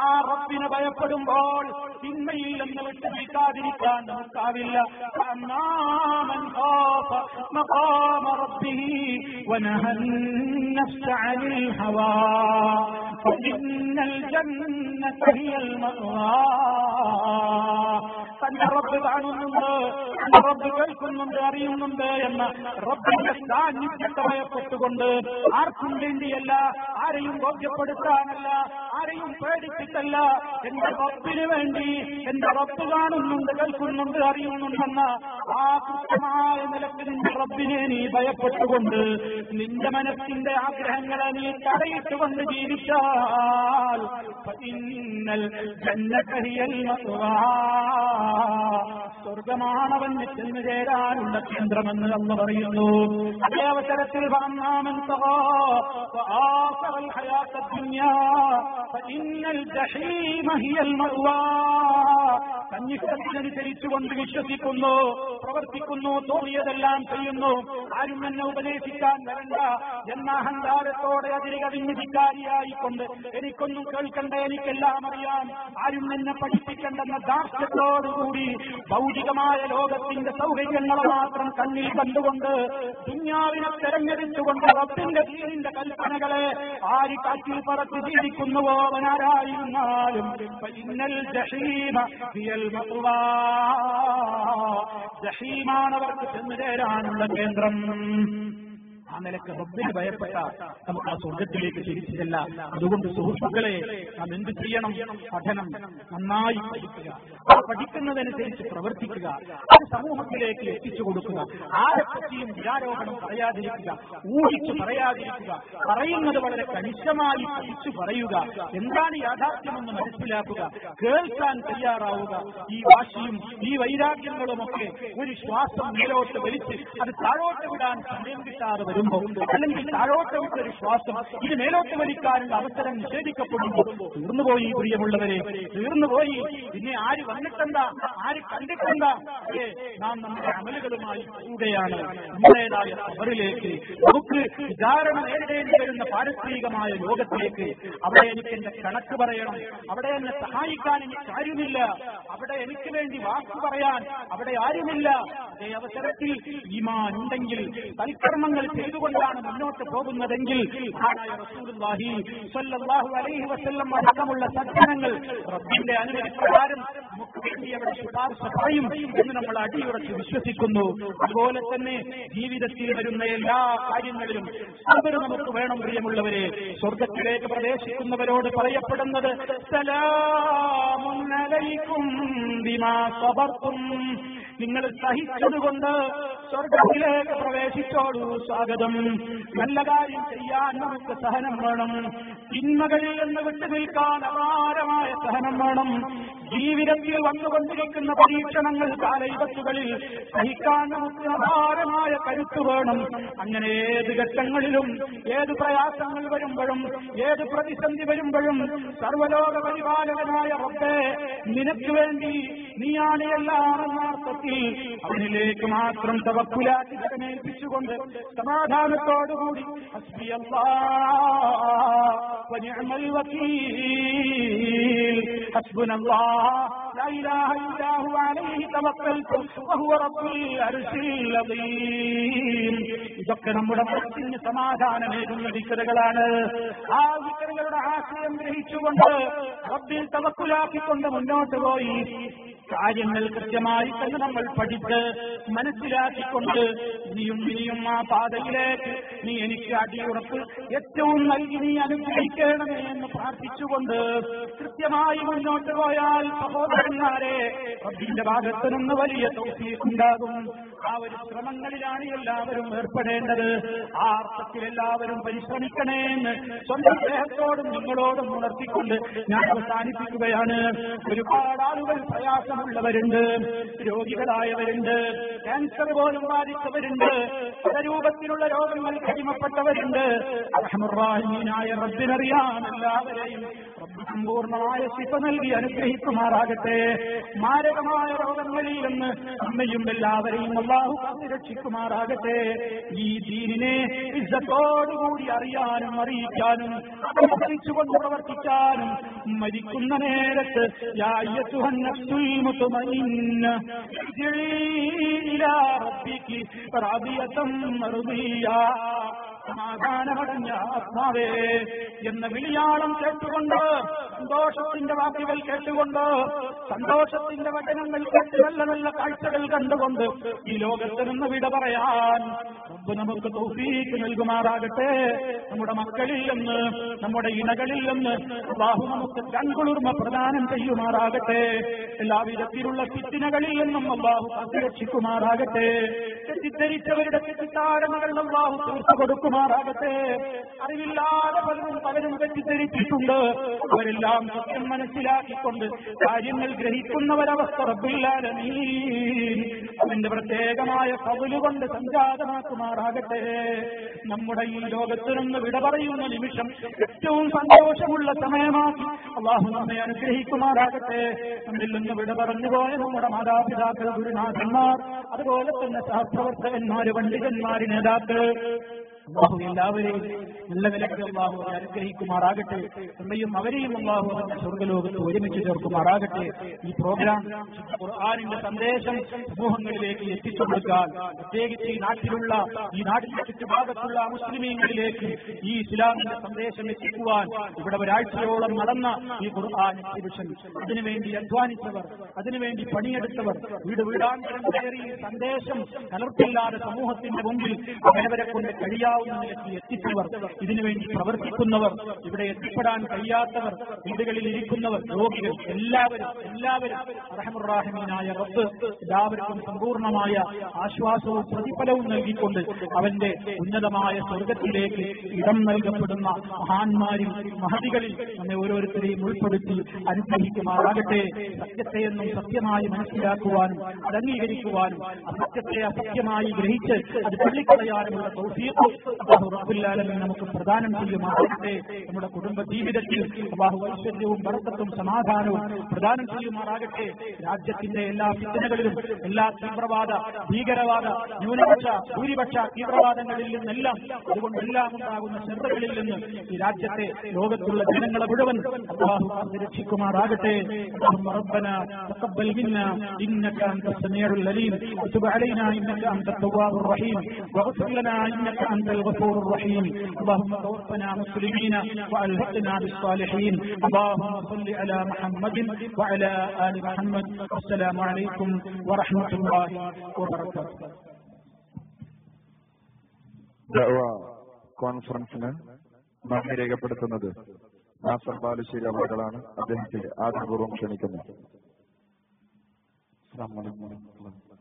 ആ റബ്ബിനെ ഭയപ്പെടുമ്പോൾ തിന്മയിൽ നിന്ന് വിട്ടുപിടിക്കാതിരിക്കാൻ നമുക്കാവില്ല. മൻ ഖാഫ മഖാമ റബ്ബിഹി വനഹ النفس عن الهوى فإن الجنة هي المأوى. തന്റെ റബ്ബ് കാണുന്നുണ്ട്, തന്റെ റബ്ബ് കേൾക്കുന്നുണ്ട്, അറിയുന്നുണ്ട് എന്ന റബ്ബിന്റെ സാന്നിധ്യത്തെ ഭയപ്പെട്ടുകൊണ്ട് ആർക്കും വേണ്ടിയല്ല, ആരെയും ബോധ്യപ്പെടുത്താനല്ല, ആരെയും പേടിച്ചിട്ടല്ല, എന്റെ റബ്ബിന് വേണ്ടി, എന്റെ റബ്ബ് കാണുന്നുണ്ട്, കേൾക്കുന്നുണ്ട്, അറിയുന്നുണ്ടെന്ന ആ കൃത്യമായ നിലക്ക് നിന്റെ റബ്ബിനെ നീ ഭയപ്പെട്ടുകൊണ്ട് നിന്റെ മനസ്സിന്റെ ആഗ്രഹങ്ങളെ നീ തടയിട്ടുകൊണ്ട് ജീവിച്ചാൽ സ്വർഗമാണവന് ചെന്ന് ചേരാനുള്ള കേന്ദ്രമെന്ന് അന്ന് പറയുന്നു. അതേ അവസരത്തിൽ തന്നിഷ്ടത്തിനനുസരിച്ചുകൊണ്ട് വിശ്വസിക്കുന്നു, പ്രവർത്തിക്കുന്നു, തോന്നിയതെല്ലാം ചെയ്യുന്നു, ആരും എന്നെ ഉപദേശിക്കാൻ വരണ്ട എന്ന അഹങ്കാരത്തോടെ അതിരുകവിഞ്ഞ് ധിക്കാരിയായിക്കൊണ്ട് എനിക്കൊന്നും കേൾക്കണ്ട, എനിക്കെല്ലാം അറിയാം, ആരും എന്നെ പഠിപ്പിക്കണ്ടെന്ന ധാർഷ്ട്യത്തോടുകൂടി ഭൗതികമായ ലോകത്തിന്റെ സൗകര്യങ്ങളെ മാത്രം കണ്ണിൽ കണ്ടുകൊണ്ട് ദുന്യാവിനെ തെരഞ്ഞെടുത്തുകൊണ്ട് റബ്ബിന്റെ ദീനിന്റെ കൽപ്പനകളെ ആര് കാറ്റിൽ പറത്തി ജീവിക്കുന്നുവോ അവനാരായിരുന്നാലും ഇന്നൽ ജഹീമ ഹിയൽ മഅ്വാ, ജഹീമാണവർക്ക് ചെന്നു ചേരാനുള്ള കേന്ദ്രം. ആ നിലക്ക് റബ്ബിന് ഭയപ്പെട്ട നമുക്ക് ആ സ്വർഗത്തിലേക്ക് തിരിച്ചില്ല. അതുകൊണ്ട് സുഹൃത്തുക്കളെ, നാം എന്ത് ചെയ്യണം? പഠനം നന്നായി പഠിക്കുക, ആ പഠിക്കുന്നതനുസരിച്ച് പ്രവർത്തിക്കുക, അത് സമൂഹത്തിലേക്ക് എത്തിച്ചു കൊടുക്കുക, ആരെപ്പറ്റിയും ദുരാരോപണം പറയാതിരിക്കുക, ഊഹിച്ചു പറയാതിരിക്കുക, പറയുന്നത് വളരെ കണിശമായി പഠിച്ചു പറയുക, എന്താണ് യാഥാർത്ഥ്യമെന്ന് മനസ്സിലാക്കുക, കേൾക്കാൻ തയ്യാറാവുക. ഈ വാശിയും ഈ വൈരാഗ്യങ്ങളുമൊക്കെ ഒരു ശ്വാസം മേലോട്ട് വലിച്ച് അത് താഴോട്ട് വിടാൻ സമയം കിട്ടാതെ വരും, അല്ലെങ്കിൽ താഴോട്ട് വിട്ടൊരു ശ്വാസം ഇത് മേലോട്ട് വലിക്കാനുള്ള അവസരം നിഷേധിക്കപ്പെടുമ്പോൾ തീർന്നുപോയി. പ്രിയമുള്ളവരെ, തീർന്നുപോയി. പിന്നെ ആര് വന്നിട്ടെന്താ, ആര് കണ്ടിട്ടെന്താ? നാം നമ്മുടെ അമലുകളുമായി പോവുകയാണ് നമ്മുടേതായ ഖബറിലേക്ക്. നമുക്ക് വിചാരണ നേരിടേണ്ടി വരുന്ന പാരസ്പരികമായ ലോകത്തിലേക്ക്. അവിടെ എനിക്ക് എന്റെ കണക്ക് പറയണം, അവിടെ എന്നെ സഹായിക്കാൻ എനിക്ക് ആരുമില്ല, അവിടെ എനിക്ക് വേണ്ടി വാക്ക് പറയാൻ അവിടെ ആരുമില്ല. അതേ അവസരത്തിൽ ഈമാൻ ഉണ്ടെങ്കിൽ, സൽക്കർമ്മങ്ങൾ ചെയ്തുകൊണ്ടാണ് മുന്നോട്ട് പോകുന്നതെങ്കിൽ റസൂലുള്ളാഹി സ്വല്ലല്ലാഹു അലൈഹി വസല്ലം അടക്കമുള്ള സജ്ജനങ്ങൾ റബ്ബിന്റെ അനുമതി പ്രകാരം നമുക്ക് വേണ്ടി അവിടെ ശുപാർശ പറയും എന്ന് നമ്മൾ അടിയുറച്ച് വിശ്വസിക്കുന്നു. അതുപോലെ തന്നെ ജീവിതത്തിൽ വരുന്ന എല്ലാ കാര്യങ്ങളിലും സബർ നമുക്ക് വേണം. പ്രിയമുള്ളവരെ, സ്വർഗത്തിലേക്ക് പ്രവേശിക്കുന്നവരോട് പറയപ്പെടുന്നത് സലാമുൻ അലൈക്കും ബിമാ സബർതും, നിങ്ങൾ സഹിച്ചതുകൊണ്ട് സ്വർഗത്തിലേക്ക് പ്രവേശിച്ചോളൂ, സ്വാഗതം. നല്ല കാര്യം ചെയ്യാൻ നമുക്ക് സഹനം വേണം, തിന്മകളിൽ നിന്ന് വിട്ടുനിൽക്കാൻ അപാരമായ സഹനം വേണം. ജീവിതത്തിൽ വന്നുകൊണ്ടിരിക്കുന്ന പരീക്ഷണങ്ങൾ, കാലയുഗത്തുകളിൽ സഹിക്കാൻ നമുക്ക് അപാരമായ കരുത്ത് വേണം. അങ്ങനെ ഏത് ഘട്ടങ്ങളിലും, ഏത് പ്രയാസങ്ങൾ വരുമ്പോഴും, ഏത് പ്രതിസന്ധി വരുമ്പോഴും സർവലോക പരിപാലകനായ റബ്ബേ, നിനക്ക് വേണ്ടി നീയാണ് എല്ലാം എന്ന അർത്ഥത്തിൽ അവനിലേക്ക് മാത്രം തവക്കുലാക്കി ഏൽപ്പിച്ചുകൊണ്ട് സമാധാനത്തോടുകൂടി ഹസ്ബി അല്ലാഹ് വനിഅമൽ വകീൽ, ഹസ്ബുനല്ലാഹ് ലാ ഇലാഹ ഇല്ലാ ഹുവ അലൈഹി തവക്കൽതു വഹുവ റബ്ബുൽ അർശിൽ അദീം. ഇതൊക്കെ നമ്മുടെ മനസ്സിന് സമാധാനമേകുന്ന ദിക്റുകളാണ്. ആ ദിക്റുകളുടെ ആശയം ഗ്രഹിച്ചുകൊണ്ട് റബ്ബിൽ തവക്കുലാക്കിക്കൊണ്ട് മുന്നോട്ട് പോയി കാര്യങ്ങൾ കൃത്യമായി തന്നെ നമ്മൾ പഠിച്ച് മനസ്സിലാക്കിക്കൊണ്ട് ഇനിയും ആ പാതയിലേക്ക് നീ എനിക്ക് അടിയുറപ്പ് ഏറ്റവും നൽകി നീ അനുഗ്രഹിക്കണമേ എന്ന് പ്രാർത്ഥിച്ചുകൊണ്ട് കൃത്യമായി മുന്നോട്ട് പോയാൽ സഹോദരന്മാരെ റബ്ബിന്റെ ഭാഗത്തു നിന്ന് വലിയ തൗഫീഖ് ഉണ്ടാകും. ആ ഒരു ശ്രമങ്ങളിലാണ് എല്ലാവരും ഏർപ്പെടേണ്ടത്. ആ അർത്ഥത്തിൽ എല്ലാവരും പരിശ്രമിക്കണേ എന്ന് സ്വന്തം സ്നേഹത്തോടും നിങ്ങളോടും ഉണർത്തിക്കൊണ്ട് ഞാൻ അവസാനിപ്പിക്കുകയാണ്. ഒരുപാട് ആളുകൾ പ്രയാസമുള്ളവരുണ്ട്, രോഗികളായവരുണ്ട്, ക്യാൻസർ പോലും ബാധിച്ചവരുണ്ട്, പല രൂപത്തിലുള്ള രോഗങ്ങൾ അടിമപ്പെട്ടവരുണ്ട്. റഹ്മാനായ റബ്ബിനറിയാം എല്ലാവരെയും. റബ്ബ് സമ്പൂർണമായ ശിഫ നൽകി അനുഗ്രഹിക്കുമാറാകട്ടെ. മാരകമായ രോഗങ്ങളിൽ നിന്ന് നമ്മയും എല്ലാവരെയും അല്ലാഹു കാത്തുരക്ഷിക്കുമാറാകട്ടെ. ഈ ദീനിനെ ഇസ്സത്തോടുകൂടി അറിയാനും അറിയിക്കാനും അനുസരിച്ചുകൊണ്ട് പ്രവർത്തിക്കാനും മരിക്കുന്ന നേരത്ത് യാ അയ്യത്തുഹൻ നഫ്സുൽ മുത്മഇന്ന ഇർജിഇ ഇലാ റബ്ബികി റാദിയതൻ മർദിയ, സമാധാനമടഞ്ഞ ആത്മാവേ എന്ന വിളിയാളം കേട്ടുകൊണ്ട്, സന്തോഷത്തിന്റെ വാക്കുകൾ കേട്ടുകൊണ്ട്, സന്തോഷത്തിന്റെ വചനങ്ങൾ കേട്ട് നല്ല നല്ല കാഴ്ചകൾ കണ്ടുകൊണ്ട് ഈ ലോകത്ത് നിന്ന് വിട പറയാൻ റബ്ബ് നമുക്ക് തൗഫീഖ് നൽകുമാറാകട്ടെ. നമ്മുടെ മക്കളിൽ നിന്ന്, നമ്മുടെ ഇണകളിൽ നിന്ന് അല്ലാഹു നമുക്ക് കൺകുളിർമ പ്രദാനം ചെയ്യുമാറാകട്ടെ. എല്ലാവിധത്തിലുള്ള ഫിത്നകളിൽ നിന്നും അല്ലാഹു കാത്തുരക്ഷിക്കുമാറാകട്ടെ. തെറ്റിദ്ധരിച്ചവരുടെ തെറ്റിദ്ധാരണകൾ അല്ലാഹു തീർത്തു കൊടുക്കുമാറാകട്ടെ. അറിവില്ലാതെ പലരും തെറ്റിദ്ധരിച്ചിട്ടുണ്ട്. അവരെല്ലാം സത്യം മനസ്സിലാക്കിക്കൊണ്ട് കാര്യങ്ങൾ ഗ്രഹിക്കുന്നവരവസ്ഥ റബ്ബുൽ ആലമീൻ അവന്റെ പ്രത്യേകമായ ഫദ്ല് കൊണ്ട് സംജാതമാക്കുമാറാകട്ടെ. അനുഗ്രഹിക്കുമാറാകട്ടെ. നമ്മുടെ ഈ ലോകത്ത് നിന്ന് വിട പറയുന്ന നിമിഷം ഏറ്റവും സന്തോഷമുള്ള സമയമാക്കി അള്ളാഹു നമ്മെ അനുഗ്രഹിക്കുമാറാകട്ടെ. നമ്മിൽ നിന്ന് വിട പറഞ്ഞുപോയ നമ്മുടെ മാതാപിതാക്കൾ, ഗുരുനാഥന്മാർ, അതുപോലെ തന്നെ സഹപ്രവർത്തകന്മാര്, പണ്ഡിതന്മാര്, നേതാക്കൾ, അള്ളാഹു എല്ലാവരെയും നല്ല നിലയ്ക്ക് അള്ളാഹു അനുഗ്രഹിക്കുമാറാകട്ടെ. നമ്മയും അവരെയും അള്ളാഹു അവരുടെ സ്വർഗ്ഗലോകത്ത് ഒരുമിച്ച് ചേർക്കുമാറാകട്ടെ. ഈ പ്രോഗ്രാം ഖുർആനിന്റെ സന്ദേശം സമൂഹങ്ങളിലേക്ക് എത്തിച്ചു കൊടുക്കാൻ, പ്രത്യേകിച്ച് ഈ നാട്ടിന്റെ ചുറ്റുഭാഗത്തുള്ള മുസ്ലിമീങ്ങളിലേക്ക് ഈ ഇസ്ലാമിന്റെ സന്ദേശം എത്തിക്കുവാൻ ഇവിടെ ഒരാഴ്ചയോളം നടന്ന ഈ ഖുർആൻ എക്സിബിഷൻ, അതിനുവേണ്ടി അധ്വാനിച്ചവർ, അതിനുവേണ്ടി പണിയെടുത്തവർ, വീടാന്തരം കയറി സന്ദേശം കലർപ്പില്ലാതെ സമൂഹത്തിന്റെ മുമ്പിൽ അവരവരെ കൊണ്ട് കഴിയാവുന്ന നിലയ്ക്ക് എത്തിച്ചവർ, ഇതിനുവേണ്ടി പ്രവർത്തിക്കുന്നവർ, ഇവിടെ എത്തിപ്പെടാൻ കഴിയാത്തവർ, വീടുകളിൽ ഇരിക്കുന്നവർ, രോഗികൾ, എല്ലാവരും റഹ്മുർ-റഹീമായ റബ്ബ് എല്ലാവർക്കും സമ്പൂർണമായ ആശ്വാസവും പ്രതിഫലവും നൽകിക്കൊണ്ട് അവന്റെ ഉന്നതമായ സ്വർഗത്തിലേക്ക് ഇടം നൽകപ്പെടുന്ന മഹാന്മാരിൽ, മഹതികളിൽ നമ്മെ ഓരോരുത്തരെയും ഉൾപ്പെടുത്തി അനുഗ്രഹിക്കുമാറാകട്ടെ. സത്യത്തെയെന്നും സത്യമായി മനസ്സിലാക്കുവാനും അത് അംഗീകരിക്കുവാനും അസത്യത്തെ അസത്യമായി ഗ്രഹിച്ച് അത് തള്ളിക്കളയാനുമുള്ള തൗഫീഖ് അല്ലാഹു റബ്ബുൽ ആലമീൻ നമുക്ക് പ്രദാനം ചെയ്യുമാറാകട്ടെ. നമ്മുടെ കുടുംബ ജീവിതത്തിൽ അല്ലാഹു ഐശ്വര്യവും ബർക്കത്തും സമാധാനവും പ്രദാനം ചെയ്യുമാറാകട്ടെ. രാജ്യത്തിന്റെ എല്ലാ ഫിത്നകളിലും, എല്ലാ തീവ്രവാദ, ഭീകരവാദ, ന്യൂനപക്ഷ, ഭൂരിപക്ഷ തീവ്രവാദങ്ങളിൽ നിന്നെല്ലാം, അതുകൊണ്ടെല്ലാം ഉണ്ടാകുന്ന ശത്രുക്കളിൽ നിന്ന് ഈ രാജ്യത്തെ, ലോകത്തുള്ള ജനങ്ങളെ മുഴുവൻ അല്ലാഹു രക്ഷിക്കുമാറാകട്ടെ. ربنا تقبل منا إنك أنت السميع العليم وتب علينا إنك أنت التواب الرحيم واغفر لنا إنك أنت الغفور الرحيم. اللهم توفنا مسلمين وألحقنا بالصالحين. اللهم صل على محمد وعلى آل محمد. السلام عليكم ورحمة الله وبركاته. ദഅ്വാ കോൺഫറൻസിന് നന്ദി രേഖപ്പെടുത്തുന്നത് നാസർ ബാലുശ്ശേരി അവர்களാണ്. അദ്ദേഹത്തെ ആദരപൂർവ്വം ക്ഷണിക്കുന്നു. അസ്സലാമു അലൈക്കും.